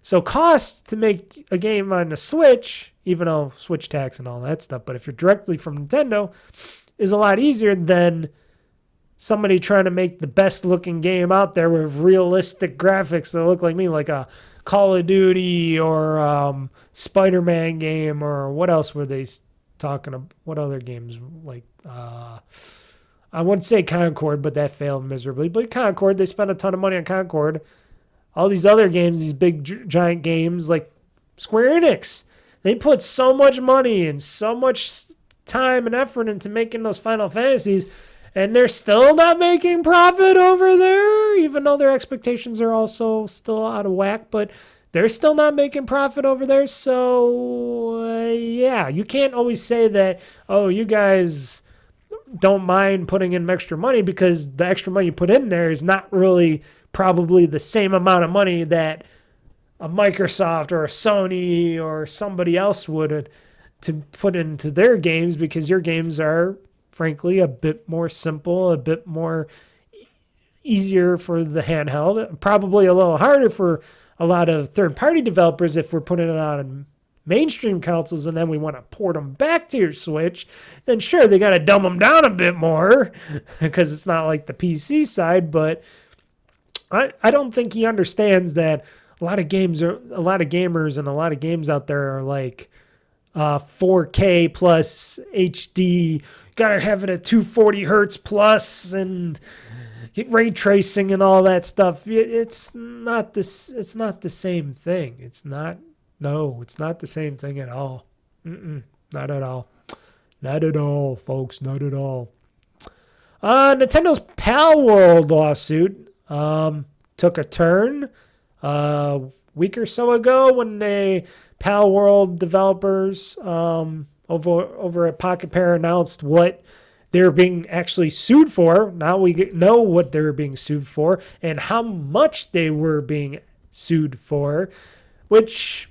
So costs to make a game on the Switch, even though Switch tax and all that stuff, but if you're directly from Nintendo, is a lot easier than somebody trying to make the best looking game out there with realistic graphics that look like me, like a Call of Duty or Spider-Man game, or what else were they talking about? What other games? Like, I wouldn't say Concord, but that failed miserably. But Concord, they spent a ton of money on Concord. All these other games, these big giant games like Square Enix, they put so much money and so much time and effort into making those Final Fantasies, and they're still not making profit over there, even though their expectations are also still out of whack, but they're still not making profit over there. So, yeah, you can't always say that, oh, you guys don't mind putting in extra money, because the extra money you put in there is not really probably the same amount of money that a Microsoft or a Sony or somebody else would to put into their games, because your games are, frankly, a bit more simple, a bit more easier for the handheld, probably a little harder for a lot of third-party developers if we're putting it on mainstream consoles and then we want to port them back to your Switch. Then sure, they got to dumb them down a bit more because it's not like the PC side, but I don't think he understands that a lot of gamers and a lot of games out there are like 4K plus HD, gotta have it at 240 hertz plus and ray tracing and all that stuff. It's not the same thing. It's not the same thing at all. Not at all. Not at all, folks. Not at all. Nintendo's Pal World lawsuit took a turn a week or so ago when the Pal World developers over at Pocket Pair announced what they're being actually sued for. Now we know what they were being sued for and how much they were being sued for, which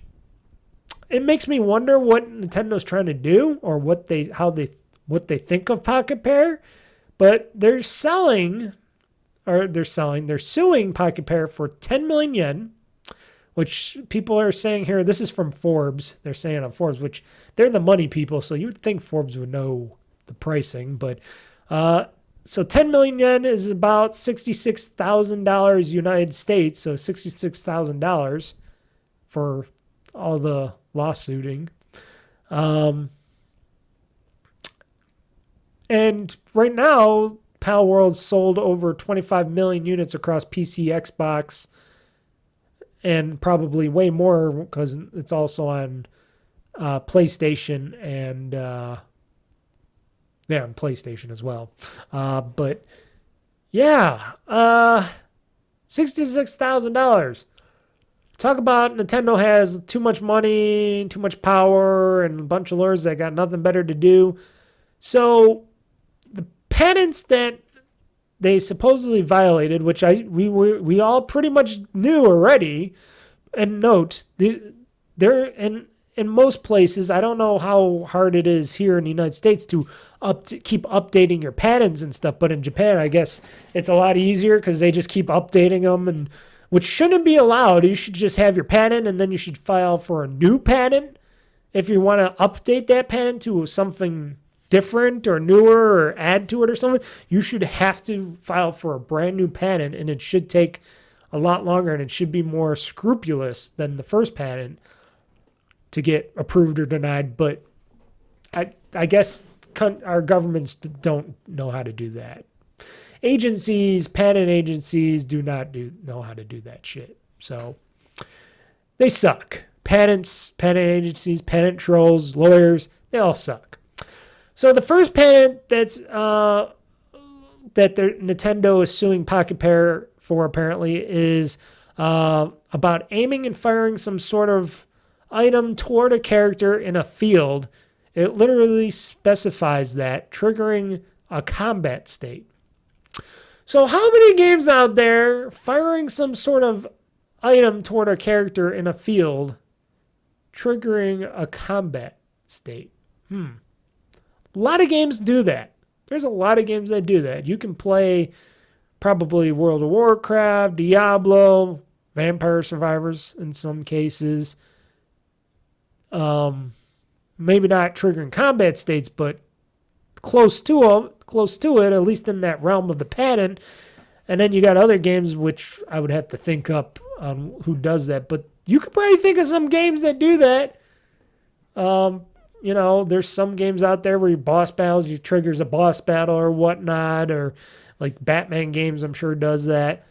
it makes me wonder what Nintendo's trying to do or what they think of Pocket Pair. But they're suing Pocket Pair for 10 million yen, which people are saying here, this is from Forbes. They're saying on Forbes, which they're the money people, so you would think Forbes would know the pricing. But so 10 million yen is about $66,000 United States, so $66,000 for all the lawsuiting. And right now, Pal World sold over 25 million units across PC, Xbox, and probably way more because it's also on PlayStation and on PlayStation as well. But yeah, $66,000. Talk about Nintendo has too much money, too much power, and a bunch of lords that got nothing better to do. So the patents that they supposedly violated, which we all pretty much knew already, and note they're in most places. I don't know how hard it is here in the United States to keep updating your patents and stuff, but in Japan, I guess it's a lot easier because they just keep updating them, and which shouldn't be allowed. You should just have your patent, and then you should file for a new patent if you want to update that patent to something different or newer or add to it or something. You should have to file for a brand new patent, and it should take a lot longer, and it should be more scrupulous than the first patent to get approved or denied. But I guess our governments don't know how to do that. Patent agencies do not know how to do that shit. So they suck. Patent agencies, patent trolls, lawyers, they all suck. So the first patent that Nintendo is suing Pocket Pair for apparently is about aiming and firing some sort of item toward a character in a field. It literally specifies that, triggering a combat state. So how many games out there firing some sort of item toward a character in a field, triggering a combat state? A lot of games do that. There's a lot of games that do that. You can play probably World of Warcraft, Diablo, Vampire Survivors in some cases. Maybe not triggering combat states, but close to it, at least in that realm of the patent. And then you got other games which I would have to think up on who does that. But you could probably think of some games that do that. There's some games out there where your boss battles, you triggers a boss battle or whatnot, or like Batman games, I'm sure does that.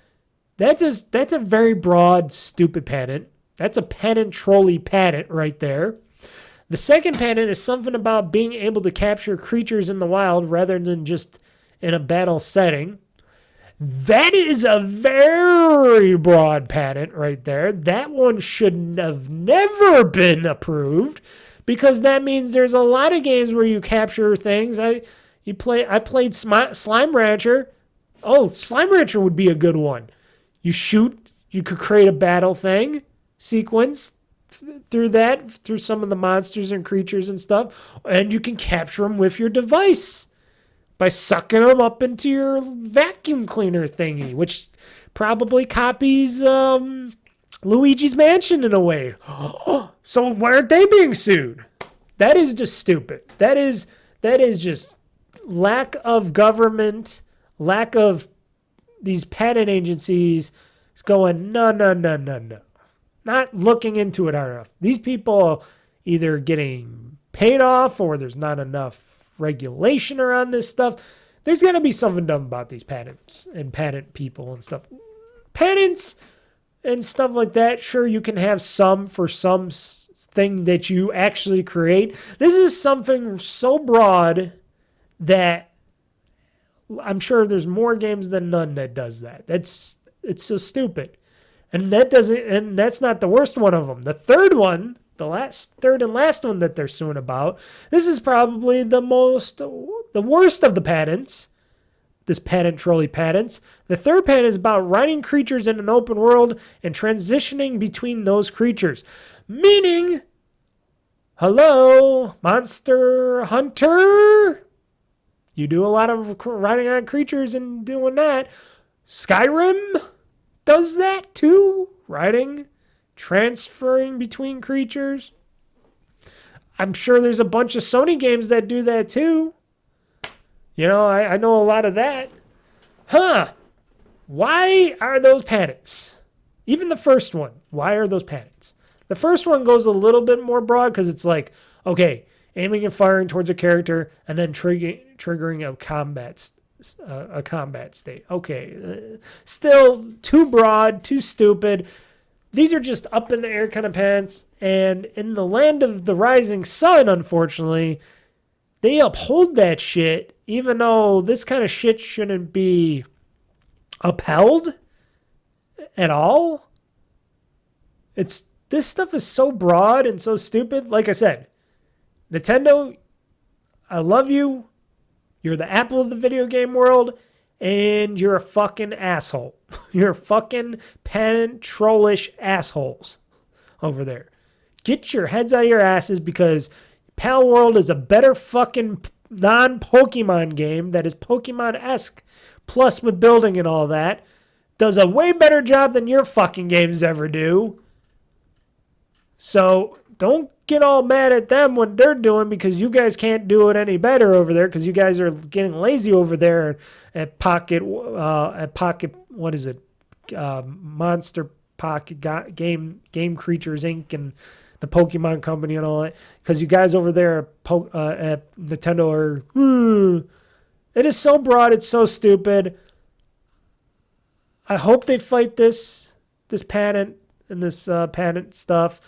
That's a very broad, stupid patent. That's a patent trolley patent right there. The second patent is something about being able to capture creatures in the wild rather than just in a battle setting. That is a very broad patent right there. That one should have never been approved because that means there's a lot of games where you capture things. I played Slime Rancher. Oh, Slime Rancher would be a good one. You could create a battle thing sequence through some of the monsters and creatures and stuff, and you can capture them with your device by sucking them up into your vacuum cleaner thingy, which probably copies Luigi's Mansion in a way. So why aren't they being sued? That is just stupid. That is just lack of government, lack of these patent agencies going, no. Not looking into it hard enough. These people are either getting paid off or there's not enough regulation around this stuff. There's got to be something done about these patents and patent people and stuff. Patents and stuff like that, sure, you can have some for some thing that you actually create. This is something so broad that I'm sure there's more games than none that does that. It's so stupid. And that's not the worst one of them. The third one, third and last one that they're suing about, this is probably the worst of the patents. This patent trolley patents. The third patent is about riding creatures in an open world and transitioning between those creatures. Meaning, hello, Monster Hunter? You do a lot of riding on creatures and doing that. Skyrim does that too. Riding, transferring between creatures. I'm sure there's a bunch of Sony games that do that too. I know a lot of that. Why are those patents? Even the first one, why are those patents? The first one goes a little bit more broad because it's like, okay, aiming and firing towards a character and then triggering a combat state. Okay, still too broad, too stupid. These are just up in the air kind of patents. And in the land of the rising sun, unfortunately, they uphold that shit, even though this kind of shit shouldn't be upheld at all. This stuff is so broad and so stupid. Like I said, Nintendo, I love you. You're the Apple of the video game world, and you're a fucking asshole. You're fucking patent trollish assholes over there. Get your heads out of your asses because Pal World is a better fucking non-Pokemon game that is Pokemon-esque, plus with building and all that. Does a way better job than your fucking games ever do. So don't get all mad at them what they're doing because you guys can't do it any better over there because you guys are getting lazy over there at Pocket, what is it? Monster Pocket Game Creatures Inc. and the Pokemon Company and all that. Because you guys over there at Nintendo are, it is so broad, it's so stupid. I hope they fight this patent and this patent stuff.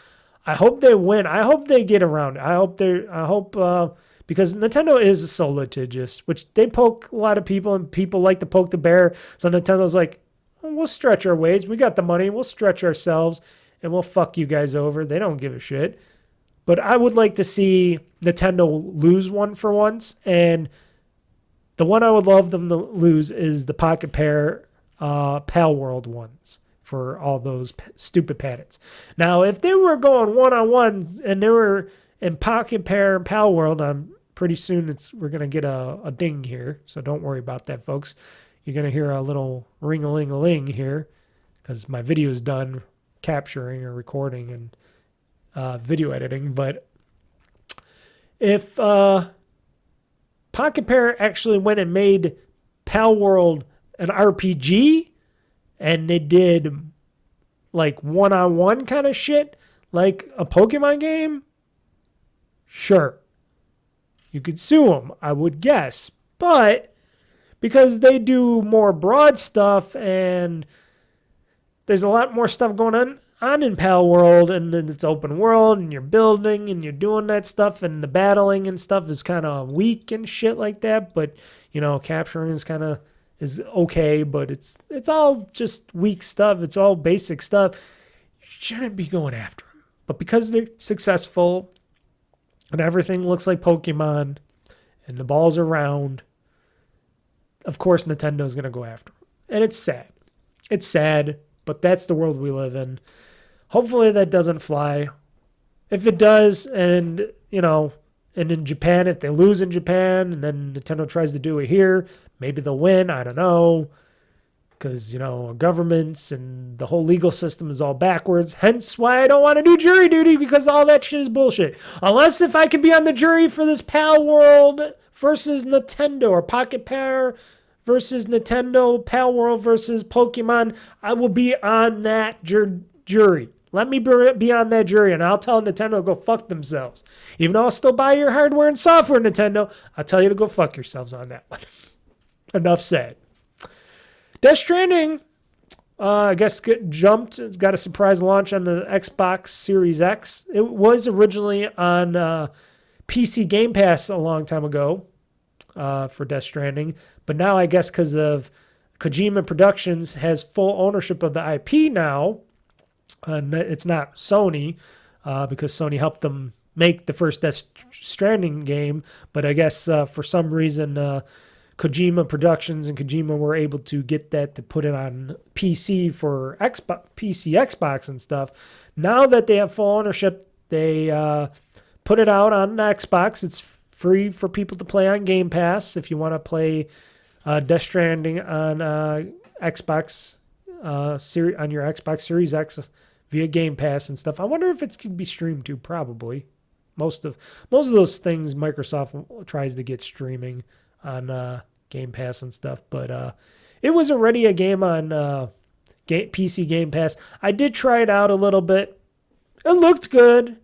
I hope they win. I hope they get around it. I hope because Nintendo is so litigious, which they poke a lot of people and people like to poke the bear. So Nintendo's like, we'll stretch our ways. We got the money. We'll stretch ourselves and we'll fuck you guys over. They don't give a shit. But I would like to see Nintendo lose one for once. And the one I would love them to lose is the Pocket Pair Pal World ones for all those stupid patents. Now, if they were going one-on-one and they were in Pocket Pair and Pal World, pretty soon we're going to get a ding here. So don't worry about that, folks. You're going to hear a little ring-a-ling-a-ling here because my video is done capturing or recording and video editing. But if Pocket Pair actually went and made Pal World an RPG and they did like one-on-one kind of shit like a Pokemon game, sure. You could sue them, I would guess. But because they do more broad stuff and there's a lot more stuff going on in Pal World, and then it's open world and you're building and you're doing that stuff, and the battling and stuff is kind of weak and shit like that. But, you know, capturing is okay, but it's all just weak stuff. It's all basic stuff. You shouldn't be going after them. But because they're successful and everything looks like Pokemon and the balls are round, of course Nintendo's going to go after them. And it's sad. It's sad, but that's the world we live in. Hopefully that doesn't fly. If it does, and, you know, and in Japan, if they lose in Japan and then Nintendo tries to do it here, maybe they'll win. I don't know. Because, you know, governments and the whole legal system is all backwards. Hence why I don't want to do jury duty, because all that shit is bullshit. Unless if I could be on the jury for this Pal World versus Nintendo, or Pocket Pair versus Nintendo, Pal World versus Pokemon, I will be on that jury. Let me be on that jury, and I'll tell Nintendo to go fuck themselves. Even though I'll still buy your hardware and software, Nintendo, I'll tell you to go fuck yourselves on that one. Enough said. Death Stranding, I guess, jumped. It's got a surprise launch on the Xbox Series X. It was originally on PC Game Pass a long time ago for Death Stranding. But now I guess because of Kojima Productions has full ownership of the IP now, and it's not Sony, because Sony helped them make the first Death Stranding game. But I guess for some reason, Kojima Productions and Kojima were able to get that to put it on PC for Xbox and stuff. Now that they have full ownership, they put it out on Xbox. It's free for people to play on Game Pass if you want to play Death Stranding on Xbox on your Xbox Series X via Game Pass and stuff. I wonder if it could be streamed too. Probably. Most of those things Microsoft tries to get streaming on Game Pass and stuff, but it was already a game on PC Game Pass. I did try it out a little bit. It looked good.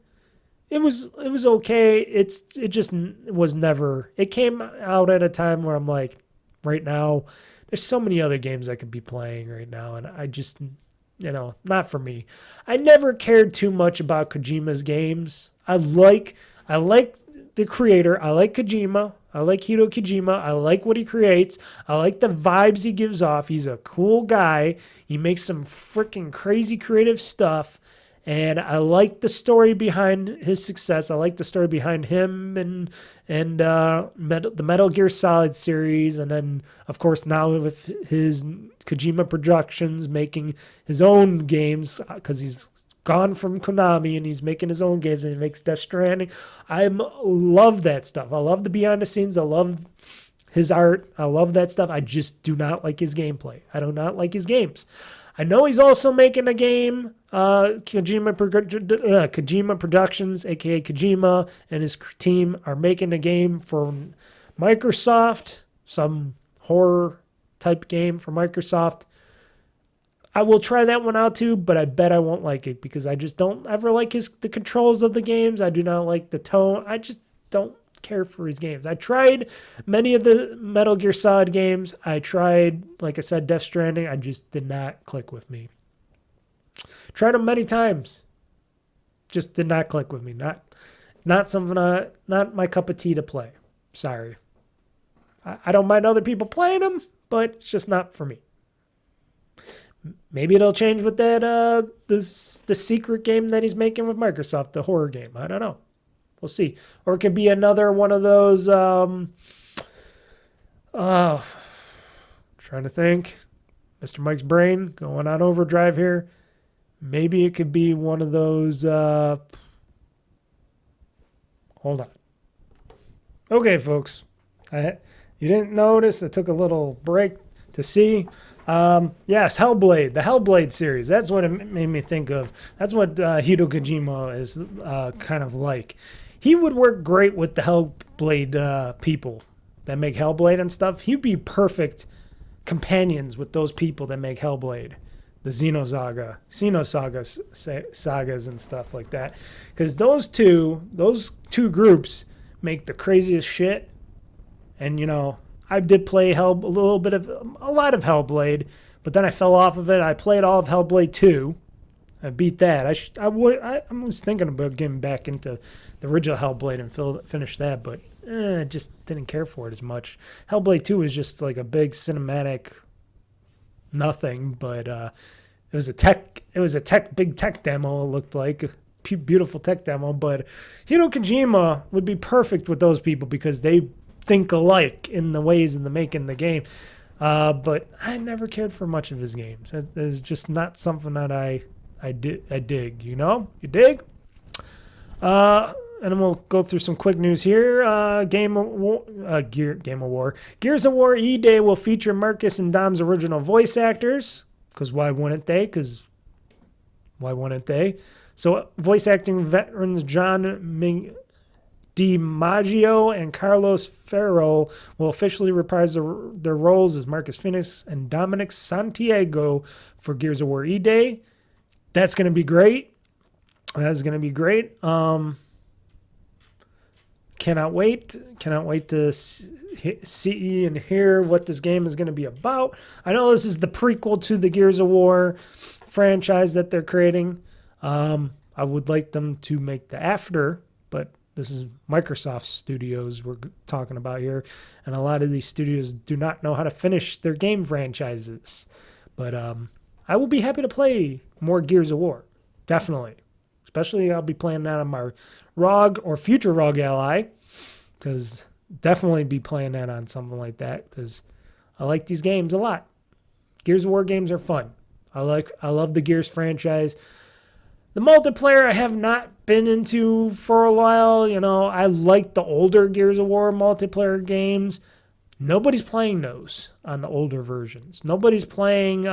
It was okay. It just was never. It came out at a time where I'm like, right now, there's so many other games I could be playing right now, and I just, you know, not for me. I never cared too much about Kojima's games. I like the creator. I like Kojima. I like Hideo Kojima. I like what he creates. I like the vibes he gives off. He's a cool guy. He makes some freaking crazy creative stuff. And I like the story behind his success. I like the story behind him and the Metal Gear Solid series. And then, of course, now with his Kojima Productions making his own games, because he's gone from Konami and he's making his own games and he makes Death Stranding. I love that stuff. I love the behind the scenes. I love his art. I love that stuff. I just do not like his gameplay. I do not like his games. I know he's also making a game. Kojima Productions, aka Kojima, and his team are making a game for Microsoft, some horror type game for Microsoft. I will try that one out too, but I bet I won't like it because I just don't ever like the controls of the games. I do not like the tone. I just don't care for his games. I tried many of the Metal Gear Solid games. I tried, like I said, Death Stranding. I just did not click with me. Tried them many times. Just did not click with me. Not something, not my cup of tea to play. Sorry. I don't mind other people playing them, but it's just not for me. Maybe it'll change with that the secret game that he's making with Microsoft, the horror game. I don't know. We'll see. Or it could be another one of those trying to think. Mr. Mike's brain going on overdrive here. Maybe it could be one of those hold on. Okay, folks. You didn't notice I took a little break to see. Yes, Hellblade, the Hellblade series. That's what it made me think of. That's what Hideo Kojima is kind of like. He would work great with the Hellblade people that make Hellblade and stuff. He'd be perfect companions with those people that make Hellblade, the sagas and stuff like that. Because those two groups make the craziest shit. And you know, I did play a lot of Hellblade, but then I fell off of it. I played all of Hellblade 2. I beat that. I was thinking about getting back into the original Hellblade and finish that, but I just didn't care for it as much. Hellblade 2 was just like a big cinematic nothing, but it was a big tech demo. It looked like a beautiful tech demo, but Hideo Kojima would be perfect with those people because they think alike in the ways in the making the game. But I never cared for much of his games. It's just not something that I dig. You know, you dig. And then we'll go through some quick news here. Gears of War E-Day will feature Marcus and Dom's original voice actors. Because why wouldn't they? So voice acting veterans John DiMaggio and Carlos Ferro will officially reprise their roles as Marcus Phoenix and Dominic Santiago for Gears of War E-Day. That's going to be great. Cannot wait to see and hear what this game is going to be about. I know this is the prequel to the Gears of War franchise that they're creating. I would like them to make the after, but this is Microsoft Studios we're talking about here, and a lot of these studios do not know how to finish their game franchises. But I will be happy to play more Gears of War, definitely. Especially I'll be playing that on my ROG or future ROG Ally, because definitely be playing that on something like that, because I like these games a lot. Gears of War games are fun. I love the Gears franchise. The multiplayer I have not been into for a while. You know, I like the older Gears of War multiplayer games. Nobody's playing those on the older versions. Nobody's playing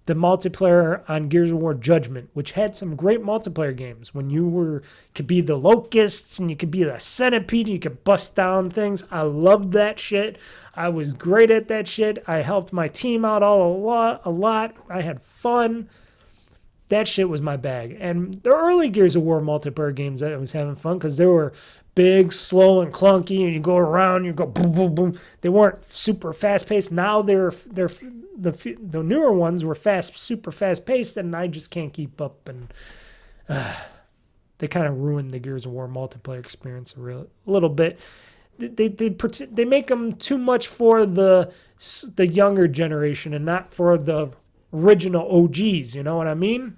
the multiplayer on Gears of War Judgment, which had some great multiplayer games. When you could be the locusts and you could be the centipede, you could bust down things. I loved that shit. I was great at that shit. I helped my team out a lot. I had fun. That shit was my bag. And the early Gears of War multiplayer games, I was having fun because they were big, slow, and clunky, and you go around, you go boom, boom, boom. They weren't super fast-paced. Now the newer ones were super fast-paced, and I just can't keep up. And they kind of ruined the Gears of War multiplayer experience a little bit. They make them too much for the younger generation and not for the original OGs. You know what I mean?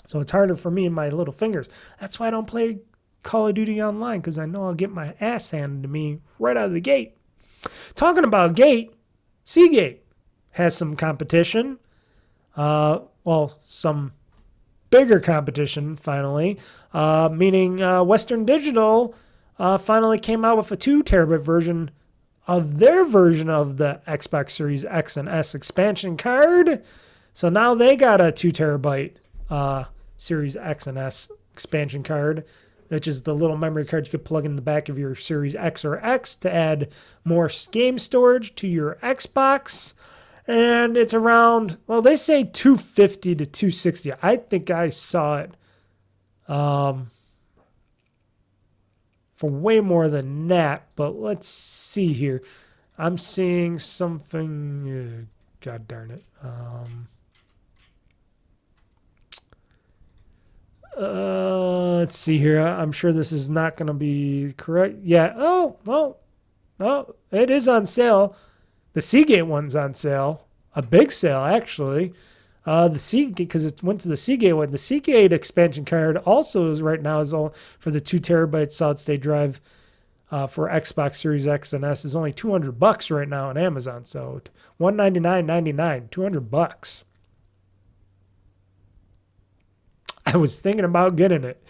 So it's harder for me and my little fingers. That's why I don't play Call of Duty Online, because I know I'll get my ass handed to me right out of the gate. Talking about gate, Seagate has some competition. Some bigger competition, finally. Meaning Western Digital finally came out with a 2 terabyte version of their version of the Xbox Series X and S expansion card. So now they got a 2 terabyte Series X and S expansion card, which is the little memory card you could plug in the back of your Series X or X to add more game storage to your Xbox. And it's around, well, they say 250 to 260. I think I saw it for way more than that, but let's see here. I'm seeing something, God darn it. Let's see here. I'm sure this is not going to be correct. Yeah. Oh, it is on sale. The Seagate one's on sale. A big sale, actually. The Seagate, because it went to the Seagate one. The Seagate expansion card also is right now is all for the 2 terabyte solid state drive for Xbox Series X and S is only $200 right now on Amazon. So $199.99, $200. I was thinking about getting it,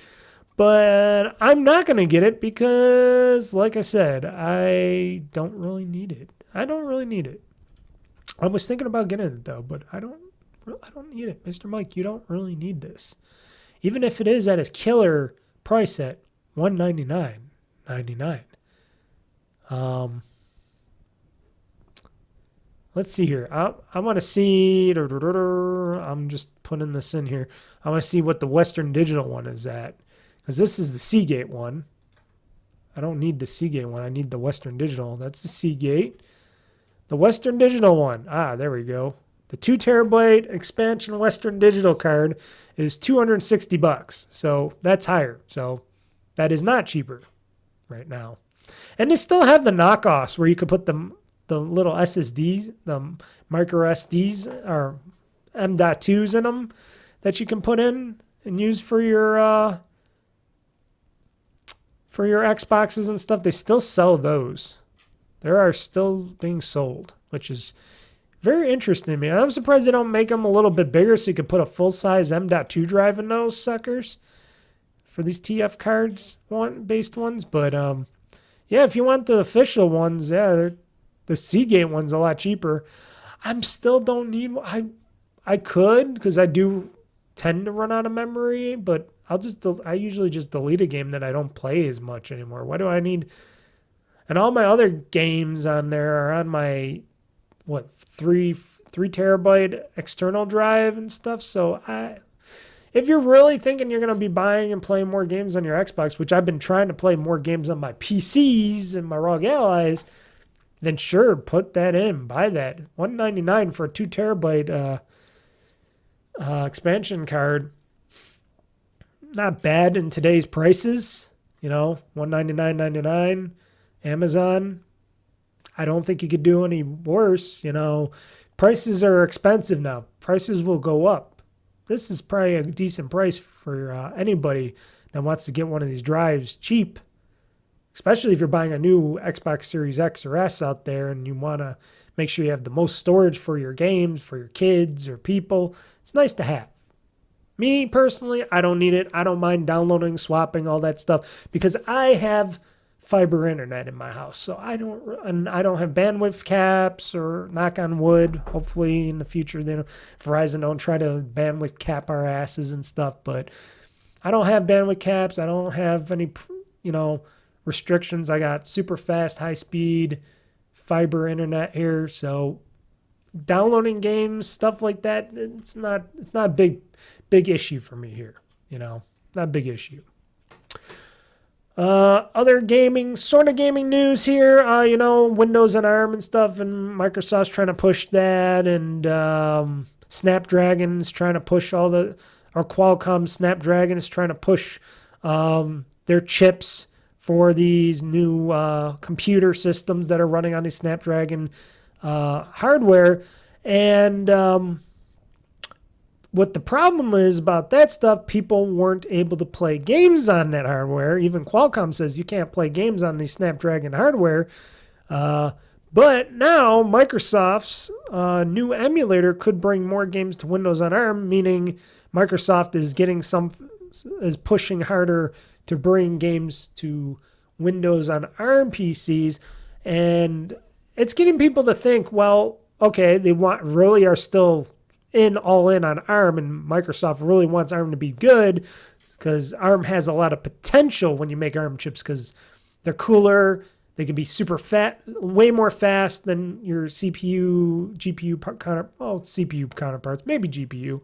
but I'm not going to get it because, like I said, I don't really need it. I was thinking about getting it though, but I don't need it. Mr. Mike, you don't really need this. Even if it is at a killer price at $199.99. Let's see here. I want to see. I'm just putting this in here. I want to see what the Western Digital one is at, because this is the Seagate one. I don't need the Seagate one. I need the Western Digital. That's the Seagate. The Western Digital one. Ah, there we go. The 2 terabyte expansion Western Digital card is $260. So that's higher. So that is not cheaper right now. And they still have the knockoffs where you could put the little SSDs, the micro SDs or M.2s in them that you can put in and use for your Xboxes and stuff. They still sell those. They are still being sold, which is very interesting to me. I'm surprised they don't make them a little bit bigger so you could put a full-size M.2 drive in those suckers for these TF cards based ones. But yeah, if you want the official ones, yeah, the Seagate one's a lot cheaper. I still don't need. I could, because I do tend to run out of memory, but I usually just delete a game that I don't play as much anymore. Why do I need? And all my other games on there are on my 3 terabyte external drive and stuff. So if you're really thinking you're gonna be buying and playing more games on your Xbox, which I've been trying to play more games on my PCs and my ROG Allies, then sure, put that in. Buy that. $199 for a 2 terabyte expansion card. Not bad in today's prices. $199.99. Amazon. I don't think you could do any worse. Prices are expensive now. Prices will go up. This is probably a decent price for anybody that wants to get one of these drives cheap. Especially if you're buying a new Xbox Series X or S out there and you want to make sure you have the most storage for your games, for your kids or people. It's nice to have. Me, personally, I don't need it. I don't mind downloading, swapping, all that stuff, because I have fiber internet in my house. So I don't have bandwidth caps, or knock on wood, hopefully in the future, Verizon don't try to bandwidth cap our asses and stuff, but I don't have bandwidth caps. I don't have any, restrictions. I got super fast, high speed fiber internet here. So downloading games, stuff like that, it's not a big issue for me here. Not a big issue. Other gaming news here, Windows and ARM and stuff, and Microsoft's trying to push that, and Snapdragon's trying to push Qualcomm Snapdragon is trying to push their chips for these new computer systems that are running on the Snapdragon hardware. And what the problem is about that stuff, people weren't able to play games on that hardware. Even Qualcomm says you can't play games on the Snapdragon hardware. But now Microsoft's new emulator could bring more games to Windows on ARM, meaning Microsoft is pushing harder to bring games to Windows on ARM PCs, and it's getting people to think, well, okay, they are still all in on ARM, and Microsoft really wants ARM to be good because ARM has a lot of potential when you make ARM chips, because they're cooler, they can be super fast, way more fast than your CPU, GPU CPU counterparts, maybe GPU.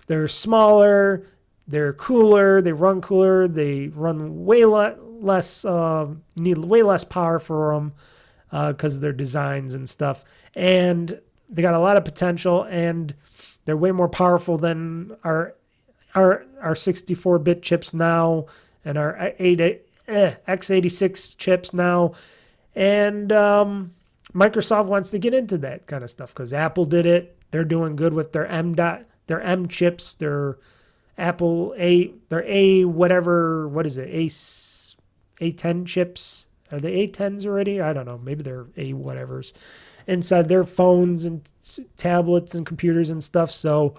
They're smaller, they're cooler, they run cooler, they run way less, need way less power for them because of their designs and stuff. And they got a lot of potential, and they're way more powerful than our 64-bit chips now, and our x86 chips now. And Microsoft wants to get into that kind of stuff because Apple did it. They're doing good with their M chips, their Apple A10 chips. Are they A10s already? I don't know. Maybe they're A whatevers inside their phones and tablets and computers and stuff. So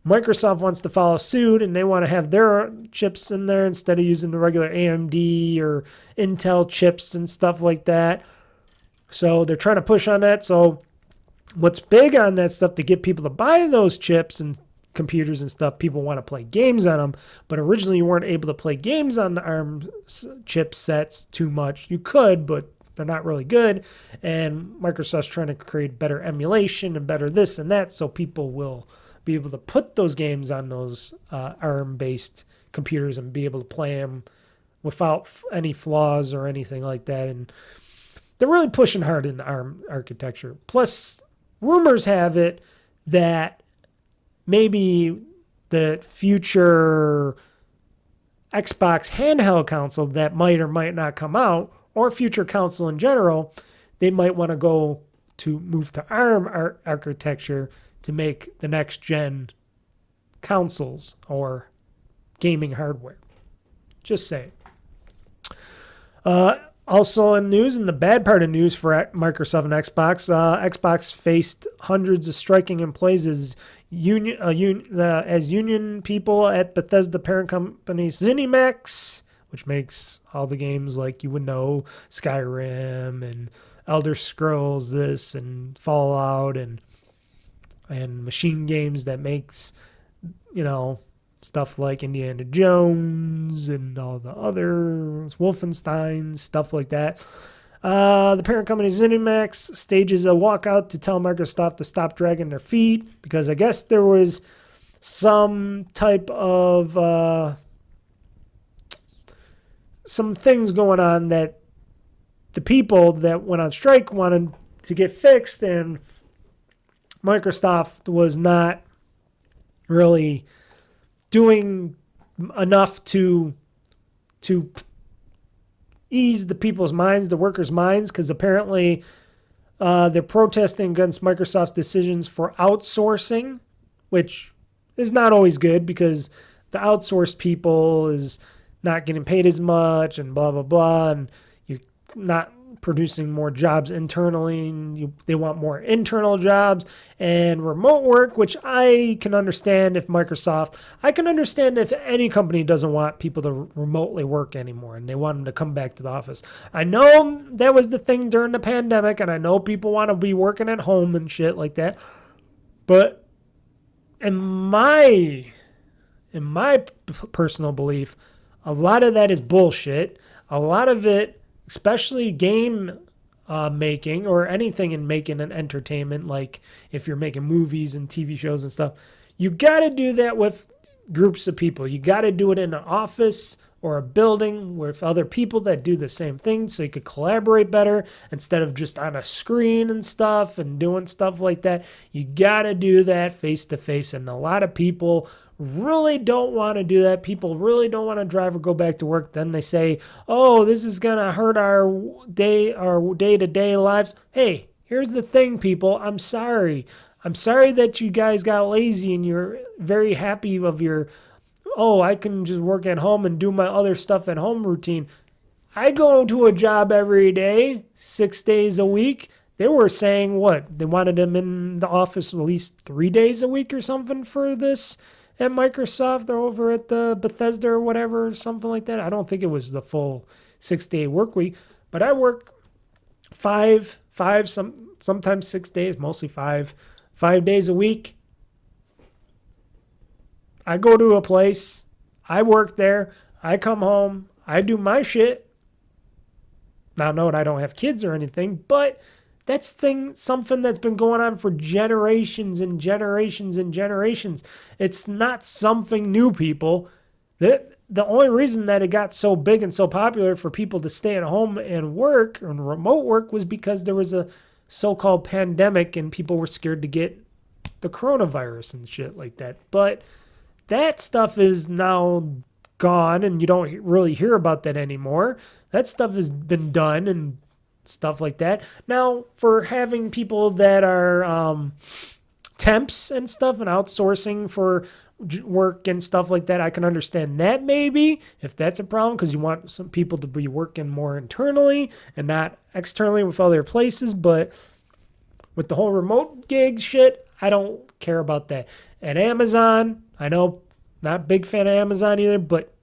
Microsoft wants to follow suit, and they want to have their chips in there instead of using the regular AMD or Intel chips and stuff like that. So they're trying to push on that. So what's big on that stuff to get people to buy those chips and computers and stuff, people want to play games on them, but originally you weren't able to play games on the ARM chipsets too much. You could, but they're not really good, and Microsoft's trying to create better emulation and better this and that, so people will be able to put those games on those ARM-based computers and be able to play them without any flaws or anything like that. And they're really pushing hard in the ARM architecture. Plus, rumors have it that maybe the future Xbox handheld console that might or might not come out, or future console in general, they might want to go to move to ARM architecture to make the next gen consoles or gaming hardware. Just saying. Also in news, and the bad part of news for Microsoft and Xbox, Xbox faced hundreds of striking employees as union people at Bethesda parent company ZeniMax, which makes all the games like you would know, Skyrim and Elder Scrolls this and Fallout and Machine Games that makes, stuff like Indiana Jones and all the other Wolfenstein, stuff like that. The parent company ZeniMax stages a walkout to tell Microsoft to stop dragging their feet because I guess there was some type of some things going on that the people that went on strike wanted to get fixed, and Microsoft was not really doing enough to ease the people's minds, the workers' minds, because apparently they're protesting against Microsoft's decisions for outsourcing, which is not always good because the outsourced people is not getting paid as much and blah, blah, blah, and you're not producing more jobs internally, and they want more internal jobs and remote work, which I can understand if I can understand if any company doesn't want people to remotely work anymore and they want them to come back to the office. I know that was the thing during the pandemic, and I know people want to be working at home and shit like that, but in my personal belief, a lot of that is bullshit. A lot of it, especially game making or anything in making an entertainment, like if you're making movies and TV shows and stuff, you got to do that with groups of people. You got to do it in an office or a building with other people that do the same thing so you could collaborate better instead of just on a screen and stuff and doing stuff like that. You got to do that face to face, and a lot of people really don't want to do that. People really don't want to drive or go back to work. Then they say, oh, this is going to hurt our day-to-day lives. Hey, here's the thing, people. I'm sorry. I'm sorry that you guys got lazy and you're very happy of your, I can just work at home and do my other stuff at home routine. I go to a job every day, 6 days a week. They were saying what? They wanted them in the office at least 3 days a week or something for this at Microsoft or over at the Bethesda or whatever, something like that. I don't think it was the full 6 day work week, but I work sometimes 6 days, mostly 5 days a week. I go to a place, I work there, I come home, I do my shit. Now, note I don't have kids or anything, but that's something that's been going on for generations and generations and generations. It's not something new, people. The only reason that it got so big and so popular for people to stay at home and work and remote work was because there was a so-called pandemic and people were scared to get the coronavirus and shit like that. But that stuff is now gone and you don't really hear about that anymore. That stuff has been done and stuff like that. Now, for having people that are temps and stuff and outsourcing for work and stuff like that, I can understand that maybe, if that's a problem, because you want some people to be working more internally and not externally with other places. But with the whole remote gig shit, I don't care about that. At Amazon, I know, not big fan of Amazon either, but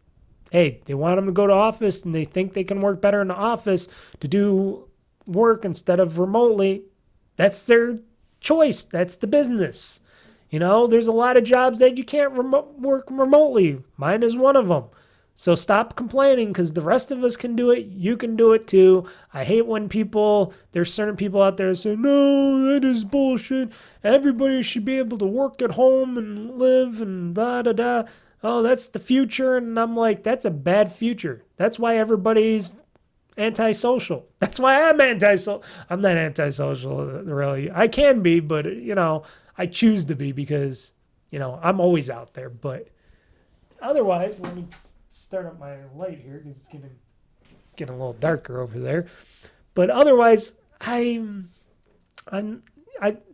hey, they want them to go to office and they think they can work better in the office to do work instead of remotely. That's their choice. That's the business. You know, there's a lot of jobs that you can't work remotely. Mine is one of them. So stop complaining because the rest of us can do it. You can do it too. I hate when there's certain people out there say, no, that is bullshit. Everybody should be able to work at home and live and da-da-da. Oh, that's the future. And I'm like, that's a bad future. That's why everybody's antisocial. That's why I'm antisocial. I'm not antisocial, really. I can be, but, you know, I choose to be because, you know, I'm always out there. But otherwise, let me start up my light here because it's getting a little darker over there. But otherwise,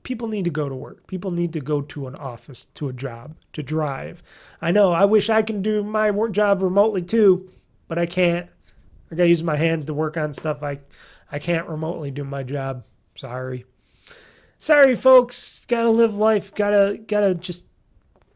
people need to go to work. People need to go to an office, to a job, to drive. I know. I wish I can do my work job remotely too, but I can't. I gotta use my hands to work on stuff. I can't remotely do my job. Sorry, folks. Gotta live life. Gotta just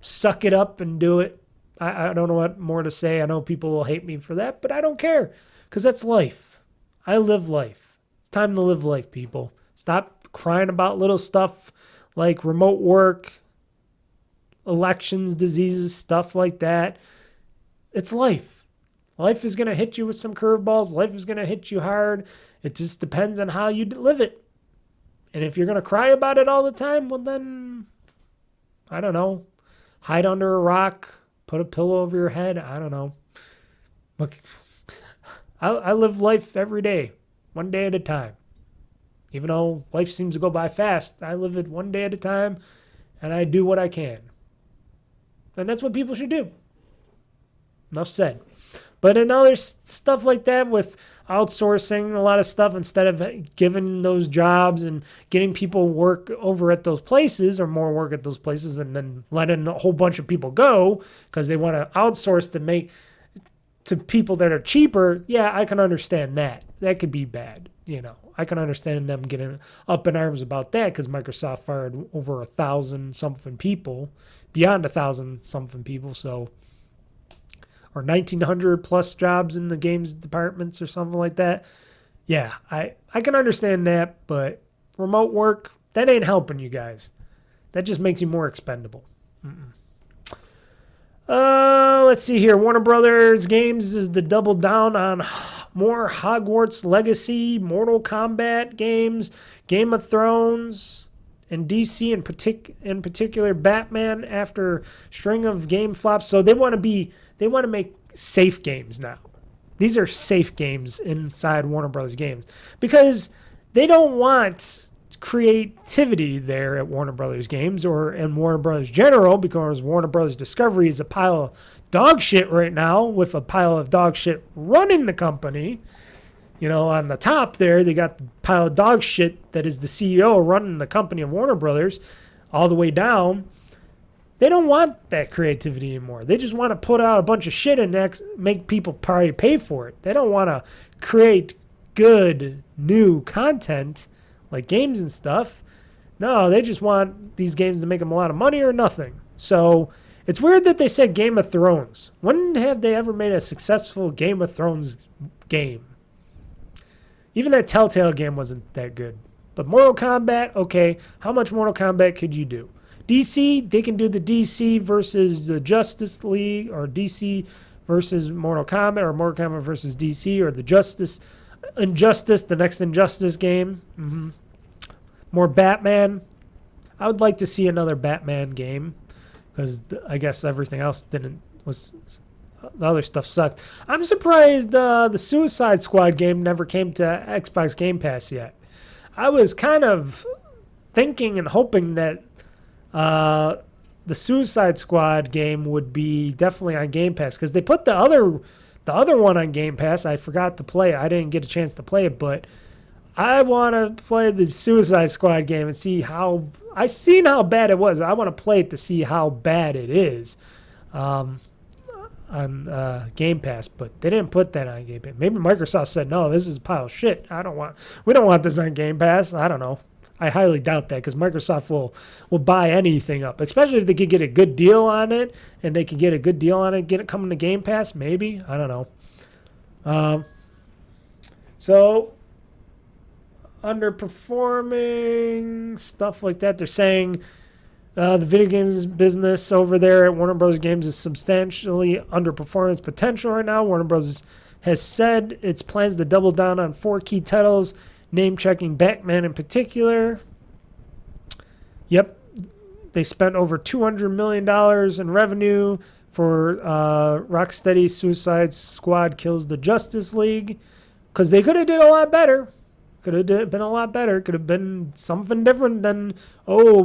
suck it up and do it. I don't know what more to say. I know people will hate me for that, but I don't care because that's life. I live life. It's time to live life, people. Stop crying about little stuff like remote work, elections, diseases, stuff like that. It's life. Life is going to hit you with some curveballs. Life is going to hit you hard. It just depends on how you live it. And if you're going to cry about it all the time, well then, I don't know, hide under a rock, put a pillow over your head. I don't know. Look, I live life every day, one day at a time. Even though life seems to go by fast, I live it one day at a time, and I do what I can. And that's what people should do. Enough said. But in other stuff like that, with outsourcing a lot of stuff, instead of giving those jobs and getting people work over at those places or more work at those places and then letting a whole bunch of people go because they want to outsource to people that are cheaper, yeah, I can understand that. That could be bad, you know. I can understand them getting up in arms about that because Microsoft fired over 1,000 something people, beyond 1,000 something people, so, or 1,900 plus jobs in the games departments or something like that. Yeah, I can understand that, but remote work, that ain't helping you guys. That just makes you more expendable. Let's see here. Warner Brothers Games is to double down on more Hogwarts Legacy, Mortal Kombat games, Game of Thrones, and DC in particular Batman after string of game flops. So they want to make safe games now. These are safe games inside Warner Brothers Games because they don't want creativity there at Warner Brothers Games or in Warner Brothers General, because Warner Brothers Discovery is a pile of dog shit right now with a pile of dog shit running the company. You know, on the top there, they got the pile of dog shit that is the CEO running the company of Warner Brothers all the way down. They don't want that creativity anymore. They just want to put out a bunch of shit and make people probably pay for it. They don't want to create good new content like games and stuff. No, they just want these games to make them a lot of money or nothing. So it's weird that they said Game of Thrones. When have they ever made a successful Game of Thrones game? Even that Telltale game wasn't that good. But Mortal Kombat, okay, how much Mortal Kombat could you do? DC, they can do the DC versus the Justice League, or DC versus Mortal Kombat, or Mortal Kombat versus DC, or the Injustice, the next Injustice game. More Batman. I would like to see another Batman game because I guess everything else the other stuff sucked. I'm surprised the Suicide Squad game never came to Xbox Game Pass yet. I was kind of thinking and hoping that the Suicide Squad game would be definitely on Game Pass because they put the other one on Game Pass. I forgot to play it. I didn't get a chance to play it, but I want to play the Suicide Squad game and see how... I seen how bad it was. I want to play it to see how bad it is on Game Pass, but they didn't put that on Game Pass. Maybe Microsoft said, no, this is a pile of shit. We don't want this on Game Pass. I don't know. I highly doubt that because Microsoft will buy anything up, especially if they could get a good deal on it, and they could get a good deal on it, get it coming to Game Pass, maybe. I don't know. underperforming, stuff like that. They're saying the video games business over there at Warner Bros. Games is substantially underperforming its potential right now. Warner Bros. Has said its plans to double down on 4 key titles, name-checking Batman in particular. Yep, they spent over $200 million in revenue for Rocksteady's Suicide Squad Kills the Justice League, because they could have did a lot better. Could have been a lot better. Could have been something different than,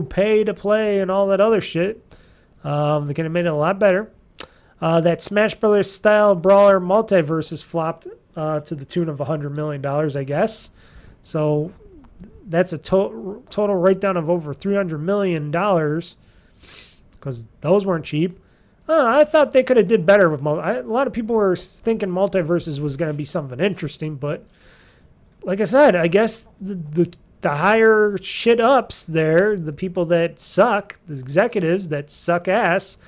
pay to play and all that other shit. They could have made it a lot better. That Smash Brothers style brawler Multiverse is flopped to the tune of $100 million, I guess. So that's a total write-down of over $300 million, because those weren't cheap. I thought they could have did better with a lot of people were thinking Multiverses was going to be something interesting, but like I said, I guess the higher shit ups there, the people that suck, the executives that suck ass,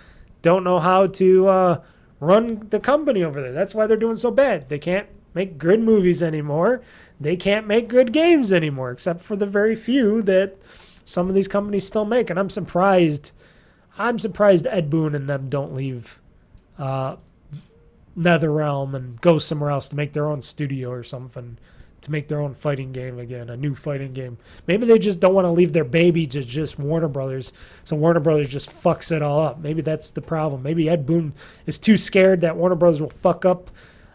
don't know how to run the company over there. That's why they're doing so bad. They can't make good movies anymore. They can't make good games anymore, except for the very few that some of these companies still make. And I'm surprised Ed Boon and them don't leave NetherRealm and go somewhere else to make their own studio or something, to make their own fighting game again, a new fighting game. Maybe they just don't want to leave their baby to just Warner Brothers, so Warner Brothers just fucks it all up. Maybe that's the problem. Maybe Ed Boon is too scared that Warner Brothers will fuck up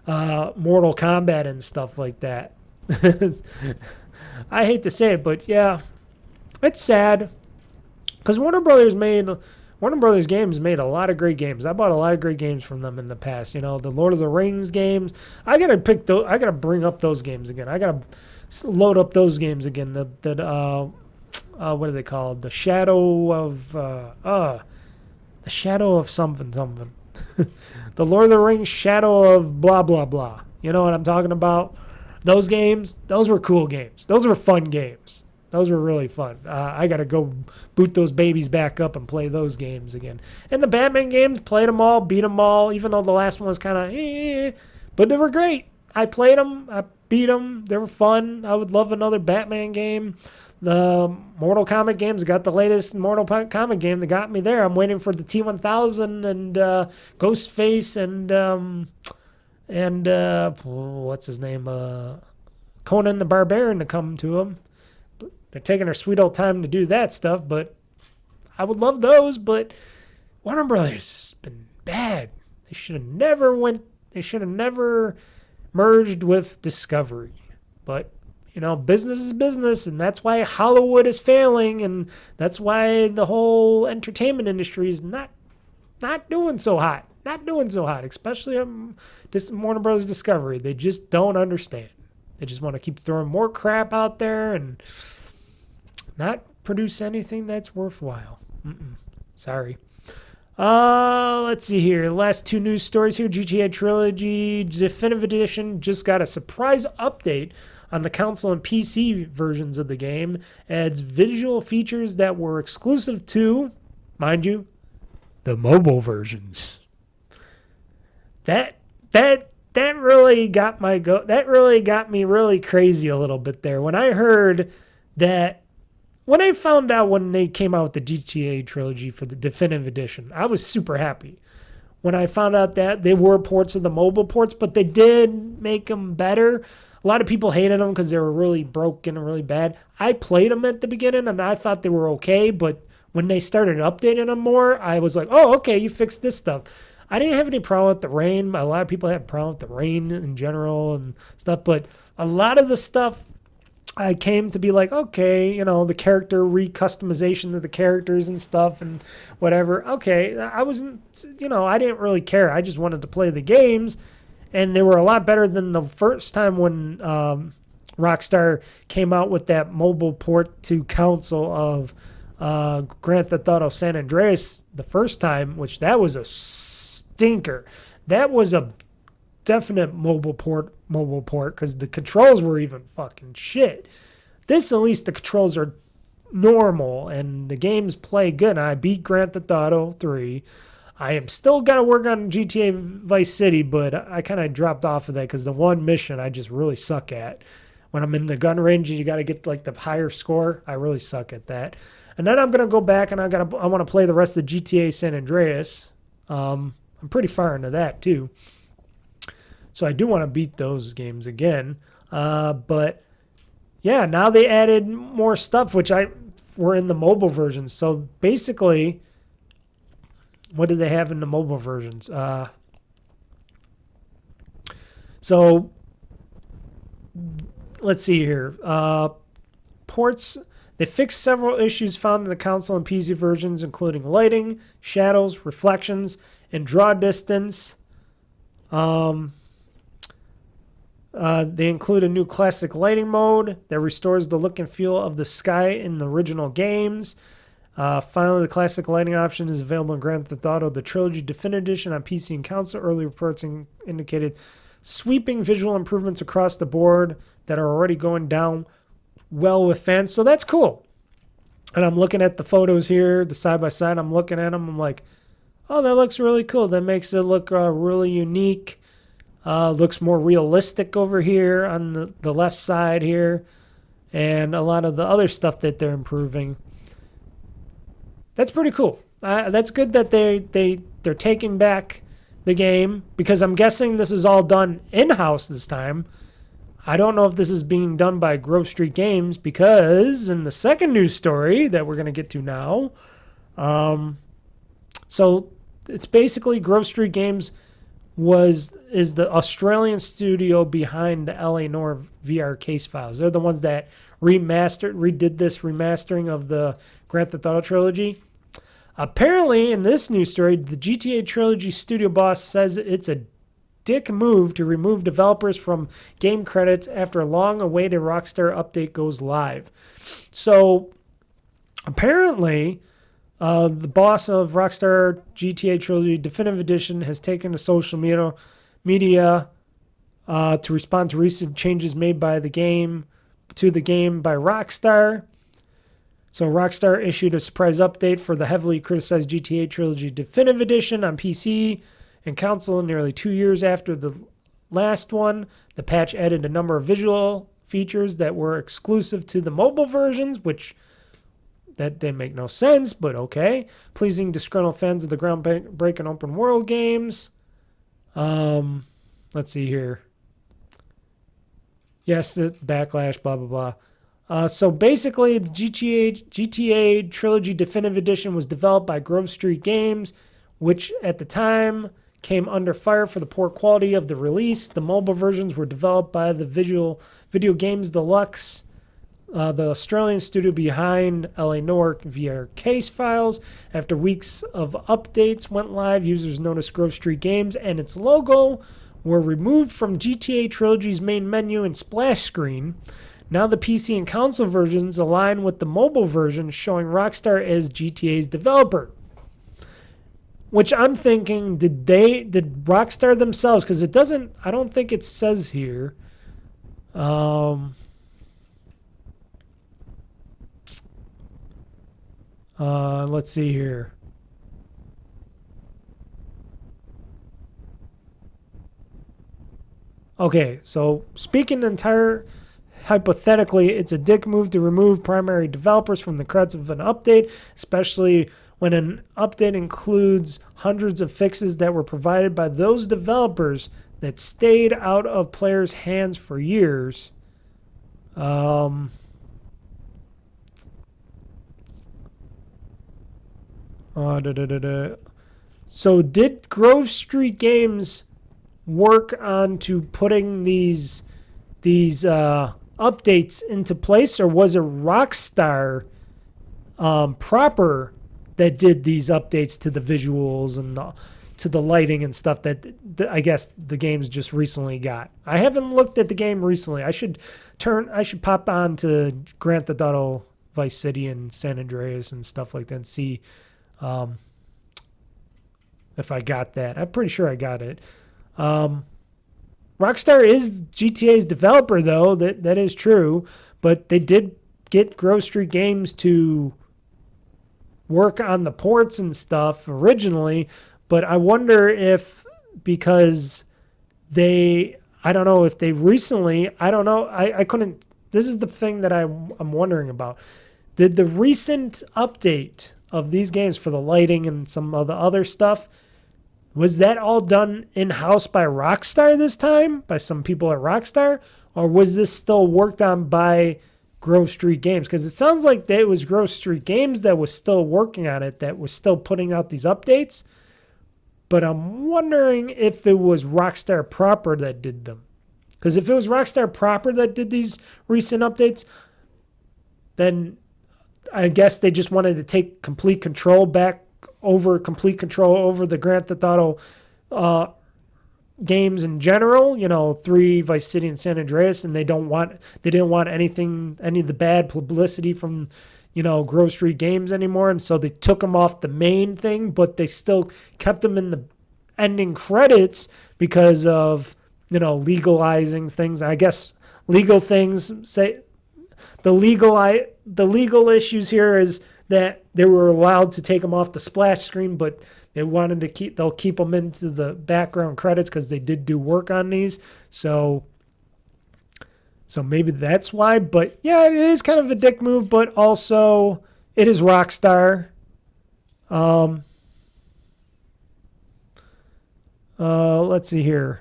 Mortal Kombat and stuff like that. I hate to say it, but yeah, it's sad, because Warner Brothers Games made a lot of great games. I bought a lot of great games from them in the past. The Lord of the Rings games. I gotta bring up those games again. I gotta load up those games again. What are they called? The Shadow of something. The Lord of the Rings Shadow of blah blah blah. You know what I'm talking about? Those games. Those were cool games. Those were fun games. Those were really fun. I got to go boot those babies back up and play those games again. And the Batman games, played them all, beat them all, even though the last one was kind of but they were great. I played them. I beat them. They were fun. I would love another Batman game. The Mortal Kombat games, got the latest Mortal Kombat game that got me there. I'm waiting for the T-1000 and Ghostface and what's his name? Conan the Barbarian to come to him. They're taking their sweet old time to do that stuff, but I would love those. But Warner Brothers has been bad. They should have never merged with Discovery. But business is business, and that's why Hollywood is failing, and that's why the whole entertainment industry is not doing so hot. Not doing so hot, especially this Warner Brothers Discovery. They just don't understand. They just want to keep throwing more crap out there and not produce anything that's worthwhile. Sorry. Let's see here. Last 2 news stories here. GTA Trilogy Definitive Edition just got a surprise update on the console and PC versions of the game. Adds visual features that were exclusive to, mind you, the mobile versions. That really got me really crazy a little bit there. When I found out when they came out with the GTA Trilogy for the Definitive Edition, I was super happy. When I found out that they were ports of the mobile ports, but they did make them better. A lot of people hated them because they were really broken and really bad. I played them at the beginning and I thought they were okay, but when they started updating them more, I was like, oh, okay, you fixed this stuff. I didn't have any problem with the rain. A lot of people had a problem with the rain in general and stuff, but a lot of the stuff I came to be like, okay, the character recustomization of the characters and stuff and whatever. Okay, I wasn't, I didn't really care. I just wanted to play the games, and they were a lot better than the first time when Rockstar came out with that mobile port to console of Grand Theft Auto San Andreas the first time, which that was a stinker. That was a definite mobile port because the controls were even fucking shit. This, at least the controls are normal and the games play good. I beat Grand Theft Auto 3. I am still got to work on GTA Vice City, but I kind of dropped off of that because the one mission I just really suck at when I'm in the gun range, you got to get like the higher score. I really suck at that. And then I'm gonna go back and I want to play the rest of GTA San Andreas. I'm pretty far into that too. So I do want to beat those games again. But yeah, now they added more stuff, which were in the mobile versions. So basically, what did they have in the mobile versions? So let's see here. Ports. They fixed several issues found in the console and PC versions, including lighting, shadows, reflections, and draw distance. They include a new classic lighting mode that restores the look and feel of the sky in the original games. Finally, the classic lighting option is available in Grand Theft Auto, the Trilogy Definitive Edition on PC and console. Early reports indicated sweeping visual improvements across the board that are already going down well with fans. So that's cool. And I'm looking at the photos here, the side-by-side. I'm looking at them. I'm like, oh, that looks really cool. That makes it look really unique. Looks more realistic over here on the left side here. And a lot of the other stuff that they're improving. That's pretty cool. That's good that they're taking back the game, because I'm guessing this is all done in-house this time. I don't know if this is being done by Grove Street Games, because in the second news story that we're going to get to now, so it's basically Grove Street Games is the Australian studio behind the LA Noire VR case files. They're the ones that redid this remastering of the Grand Theft Auto trilogy. Apparently, in this news story, the GTA trilogy studio boss says it's a dick move to remove developers from game credits after a long-awaited Rockstar update goes live. So, apparently, the boss of Rockstar GTA Trilogy Definitive Edition has taken to social media to respond to recent changes made by the game by Rockstar. So Rockstar issued a surprise update for the heavily criticized GTA Trilogy Definitive Edition on PC and console nearly 2 years after the last one. The patch added a number of visual features that were exclusive to the mobile versions, which that didn't make no sense, but okay. Pleasing disgruntled fans of the groundbreaking open world games. Let's see here. Yes, the backlash, blah, blah, blah. So basically, the GTA Trilogy Definitive Edition was developed by Grove Street Games, which at the time came under fire for the poor quality of the release. The mobile versions were developed by the Video Games Deluxe, the Australian studio behind LA Noire VR case files. After weeks of updates went live, users noticed Grove Street Games and its logo were removed from GTA Trilogy's main menu and splash screen. Now the PC and console versions align with the mobile version, showing Rockstar as GTA's developer. Which I'm thinking, did Rockstar themselves, because I don't think it says here. Let's see here. Okay, so speaking hypothetically, it's a dick move to remove primary developers from the credits of an update, especially when an update includes hundreds of fixes that were provided by those developers that stayed out of players' hands for years. So did Grove Street Games work on to putting these updates into place, or was it Rockstar proper that did these updates to the visuals and to the lighting and stuff that I guess the games just recently got? I haven't looked at the game recently. I should pop on to Grand Theft Auto Vice City and San Andreas and stuff like that and see if I got that. I'm pretty sure I got it. Rockstar is GTA's developer, though. That is true. But they did get Grove Street Games to work on the ports and stuff originally. But I wonder if because I don't know if they recently, I don't know. I couldn't, this is the thing that I'm wondering about. Did the recent update of these games for the lighting and some of the other stuff, was that all done in-house by Rockstar this time? By some people at Rockstar? Or was this still worked on by Grove Street Games? Because it sounds like it was Grove Street Games that was still working on it, that was still putting out these updates. But I'm wondering if it was Rockstar proper that did them. Because if it was Rockstar proper that did these recent updates, then I guess they just wanted to take complete control over the Grand Theft Auto games in general, 3, Vice City, and San Andreas, and they didn't want any of the bad publicity from, Grove Street Games anymore, and so they took them off the main thing, but they still kept them in the ending credits because of, legalizing things. I guess legal things say the legal issues here is that they were allowed to take them off the splash screen, but they'll keep them into the background credits because they did do work on these. So maybe that's why. But yeah, it is kind of a dick move, but also it is Rockstar. Let's see here.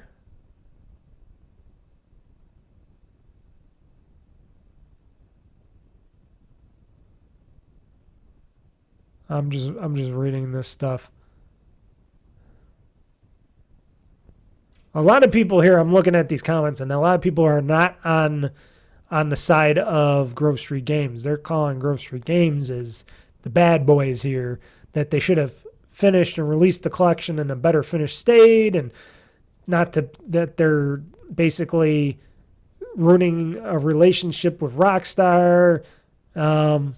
I'm just reading this stuff. A lot of people here, I'm looking at these comments, and a lot of people are not on the side of Grove Street Games. They're calling Grove Street Games as the bad boys here, that they should have finished and released the collection in a better finished state, and that they're basically ruining a relationship with Rockstar. And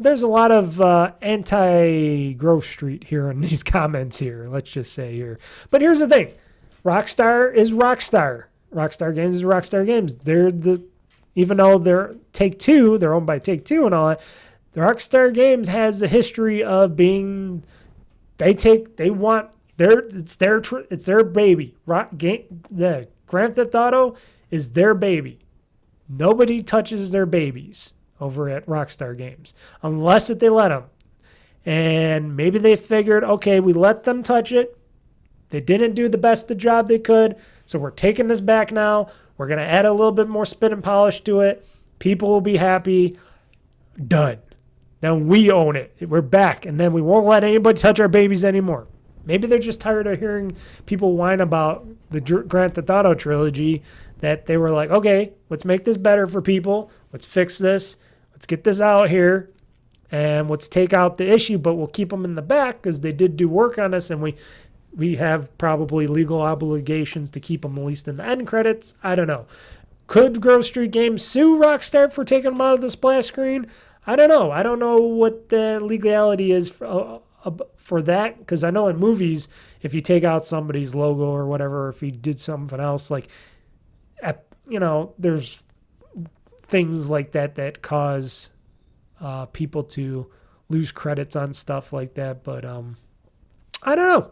there's a lot of anti-Grove Street here in these comments here, let's just say here. But here's the thing. Rockstar is Rockstar. Rockstar Games is Rockstar Games. Even though they're Take-Two, they're owned by Take-Two and all that, the Rockstar Games has a history of being, it's their baby. The Grand Theft Auto is their baby. Nobody touches their babies over at Rockstar Games, unless they let them. And maybe they figured, okay, we let them touch it. They didn't do the best the job they could, so we're taking this back now. We're going to add a little bit more spin and polish to it. People will be happy. Done. Then we own it. We're back, and then we won't let anybody touch our babies anymore. Maybe they're just tired of hearing people whine about the Grand Theft Auto trilogy, that they were like, okay, let's make this better for people. Let's fix this. Let's get this out here, and let's take out the issue, but we'll keep them in the back because they did do work on us, and we have probably legal obligations to keep them at least in the end credits. I don't know. Could Grove Street Games sue Rockstar for taking them out of the splash screen? I don't know. I don't know what the legality is for that, because I know in movies, if you take out somebody's logo or whatever, if you did something else, like, there's things like that cause people to lose credits on stuff like that. But I don't know.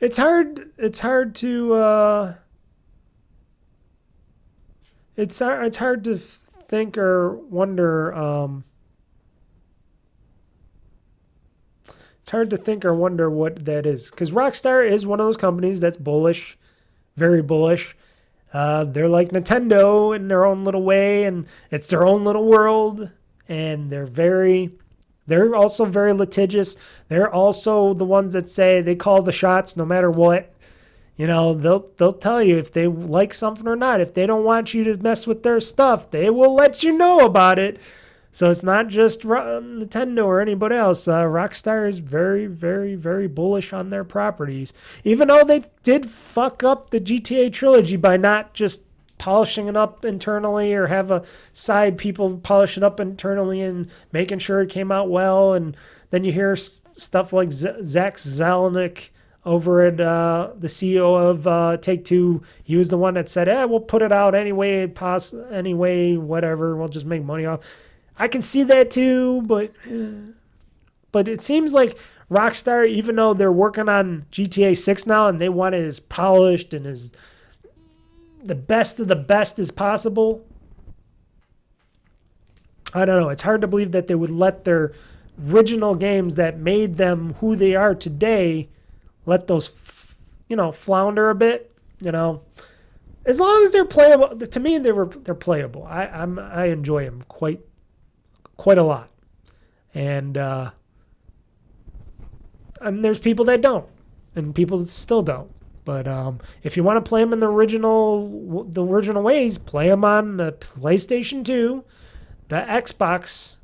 It's hard to it's hard to think or wonder. It's hard to think or wonder what that is, because Rockstar is one of those companies that's bullish, very bullish. They're like Nintendo in their own little way, and it's their own little world, and they're also very litigious. They're also the ones that say they call the shots no matter what. They'll tell you if they like something or not. If they don't want you to mess with their stuff, they will let you know about it. So it's not just Nintendo or anybody else. Rockstar is very, very, very bullish on their properties. Even though they did fuck up the GTA trilogy by not just polishing it up internally, or have a side people polish it up internally and making sure it came out well. And then you hear stuff like Zach Zelenik over at the CEO of Take-Two. He was the one that said, we'll put it out anyway, whatever. We'll just make money off. I can see that too, but But it seems like Rockstar, even though they're working on GTA 6 now and they want it as polished and as the best of the best as possible, I don't know. It's hard to believe that they would let their original games that made them who they are today, let those, flounder a bit, As long as they're playable, to me, they're playable. I enjoy them quite a lot. And there's people that don't, and people that still don't. But if you want to play them in the original ways, play them on the PlayStation 2, the Xbox,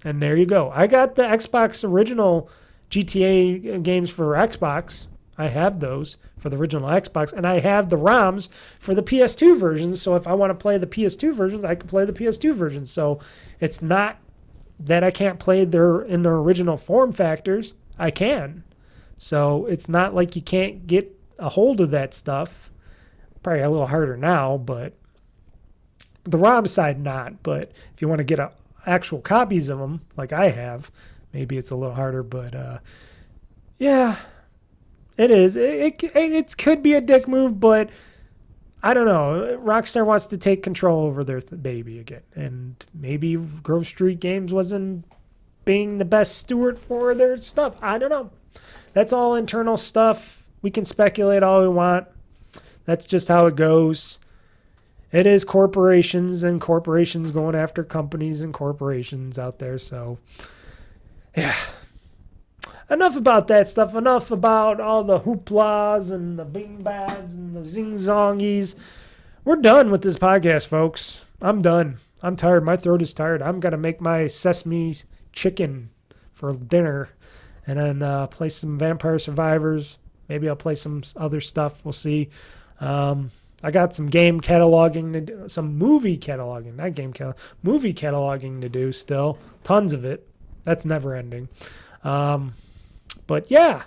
and there you go. I got the Xbox original GTA games for Xbox. I have those for the original Xbox, and I have the ROMs for the PS2 versions. So if I want to play the PS2 versions, I can play the PS2 versions. So it's not that I can't play in their original form factors. I can. So it's not like you can't get a hold of that stuff. Probably a little harder now, but the ROM side not. But if you want to get actual copies of them, like I have, maybe it's a little harder. But yeah, it is. It could be a dick move, but I don't know. Rockstar wants to take control over their baby again, and maybe Grove Street Games wasn't being the best steward for their stuff. I don't know. That's all internal stuff. We can speculate all we want. That's just how it goes. It is corporations and corporations going after companies and corporations out there. So, yeah. Enough about that stuff. Enough about all the hooplas and the bing bads and the zing zongies. We're done with this podcast, folks. I'm done. I'm tired. My throat is tired. I'm going to make my sesame chicken for dinner and then play some Vampire Survivors. Maybe I'll play some other stuff. We'll see. I got some game cataloging to do, some movie cataloging, not game catalog, movie cataloging to do still. Tons of it. That's never ending. But yeah,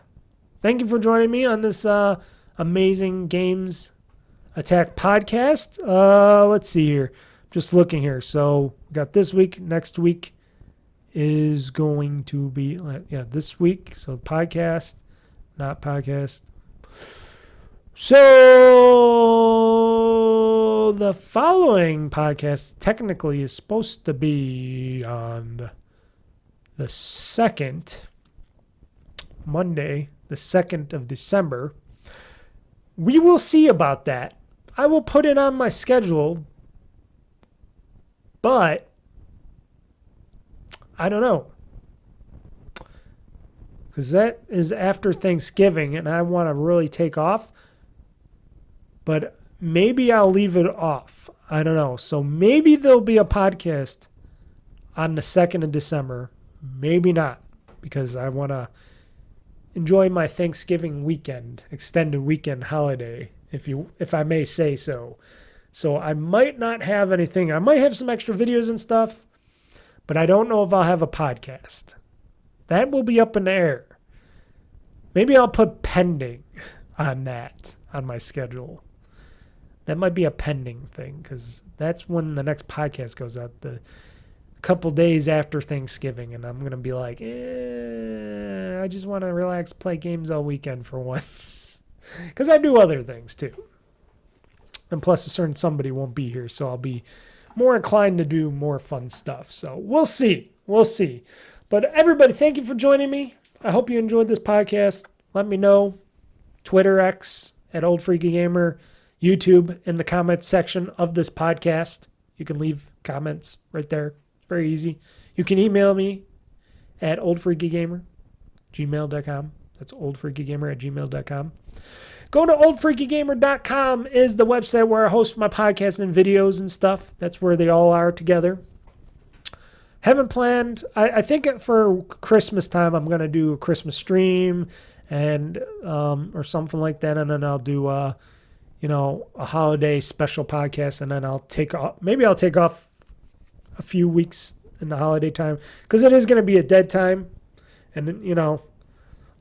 thank you for joining me on this amazing Games Attack podcast. Let's see here. Just looking here. So we got this week. Next week is going to be, this week. So podcast, not podcast. So the following podcast technically is supposed to be on the 2nd, Monday, the 2nd of December. We will see about that. I will put it on my schedule, but I don't know. Because that is after Thanksgiving, and I want to really take off. But maybe I'll leave it off. I don't know. So maybe there'll be a podcast on the 2nd of December. Maybe not. Because I want to enjoy my Thanksgiving weekend, extended weekend holiday, if I may say so. So I might not have anything. I might have some extra videos and stuff, but I don't know if I'll have a podcast. That will be up in the air. Maybe I'll put pending on that, on my schedule. That might be a pending thing, because that's when the next podcast goes out, the couple days after Thanksgiving, and I'm going to be like, I just want to relax, play games all weekend for once. Because I do other things, too. And plus, a certain somebody won't be here, so I'll be more inclined to do more fun stuff. So we'll see. We'll see. But everybody, thank you for joining me. I hope you enjoyed this podcast. Let me know. Twitter, X, at OldFreakyGamer. YouTube, in the comments section of this podcast. You can leave comments right there. Very easy. You can email me at oldfreakygamer@gmail.com. That's oldfreakygamer@gmail.com. Go to oldfreakygamer.com is the website where I host my podcasts and videos and stuff. That's where they all are together. Haven't planned. I think for Christmas time I'm going to do a Christmas stream and or something like that, and then I'll do a holiday special podcast, and then I'll take off. Maybe I'll take off a few weeks in the holiday time, because it is going to be a dead time. And,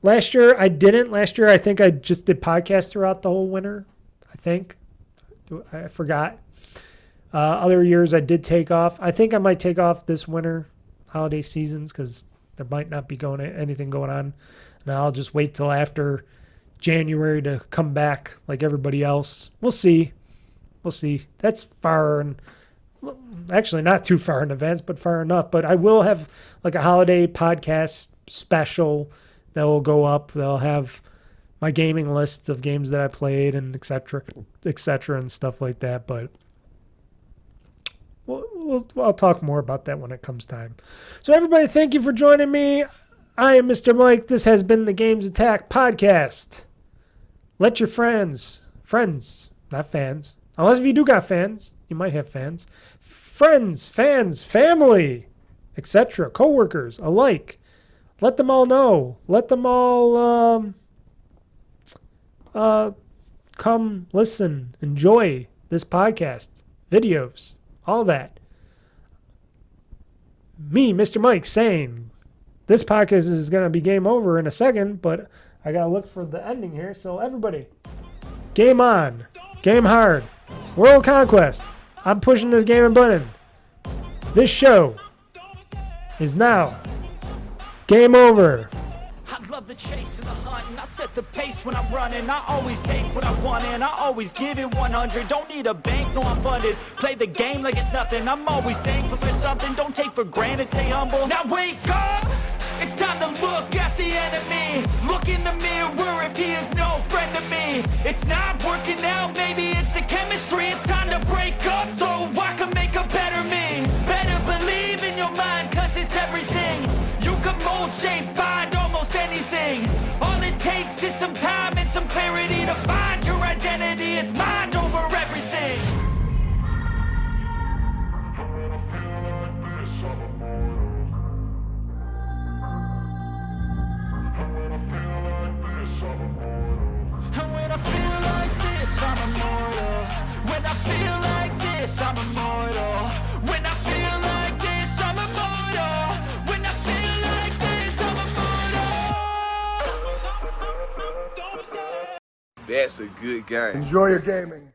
last year I didn't. Last year I think I just did podcasts throughout the whole winter. I think. I forgot. Other years I did take off. I think I might take off this winter holiday seasons, because There might not be anything going on. And I'll just wait till after January to come back like everybody else. We'll see. We'll see. That's far, and actually not too far in advance, but far enough. But I will have like a holiday podcast special that will go up. They'll have my gaming lists of games that I played and et cetera, and stuff like that. But I'll talk more about that when it comes time. So everybody, thank you for joining me. I am Mr. Mike. This has been the GamezAttack podcast. Let your friends, not fans, unless if you do got fans, you might have fans, friends, fans, family, etc., coworkers alike. Let them all know. Let them all come listen, enjoy this podcast, videos, all that. Me, Mr. Mike, saying this podcast is going to be game over in a second, but I got to look for the ending here. So everybody, game on, game hard, world conquest. I'm pushing this gaming button. This show is now game over. I love the chase and the hunt, and I set the pace when I'm running. I always take what I want and I always give it 100. Don't need a bank, no I'm funded. Play the game like it's nothing. I'm always thankful for something. Don't take for granted, stay humble. Now wake up! It's time to look at the enemy. Look in the mirror if he is no friend to me. It's not working out, maybe it's the chemistry. It's time to break up so I can make a better me. Better believe in your mind, cause it's everything. You can mold, shape, find almost anything. All it takes is some time and some clarity to find your identity. It's mind over everything. And when I feel like this, I'm immortal. When I feel like this, I'm immortal. When I feel like this, I'm immortal. When I feel like this, I'm immortal. That's a good game. Enjoy your gaming.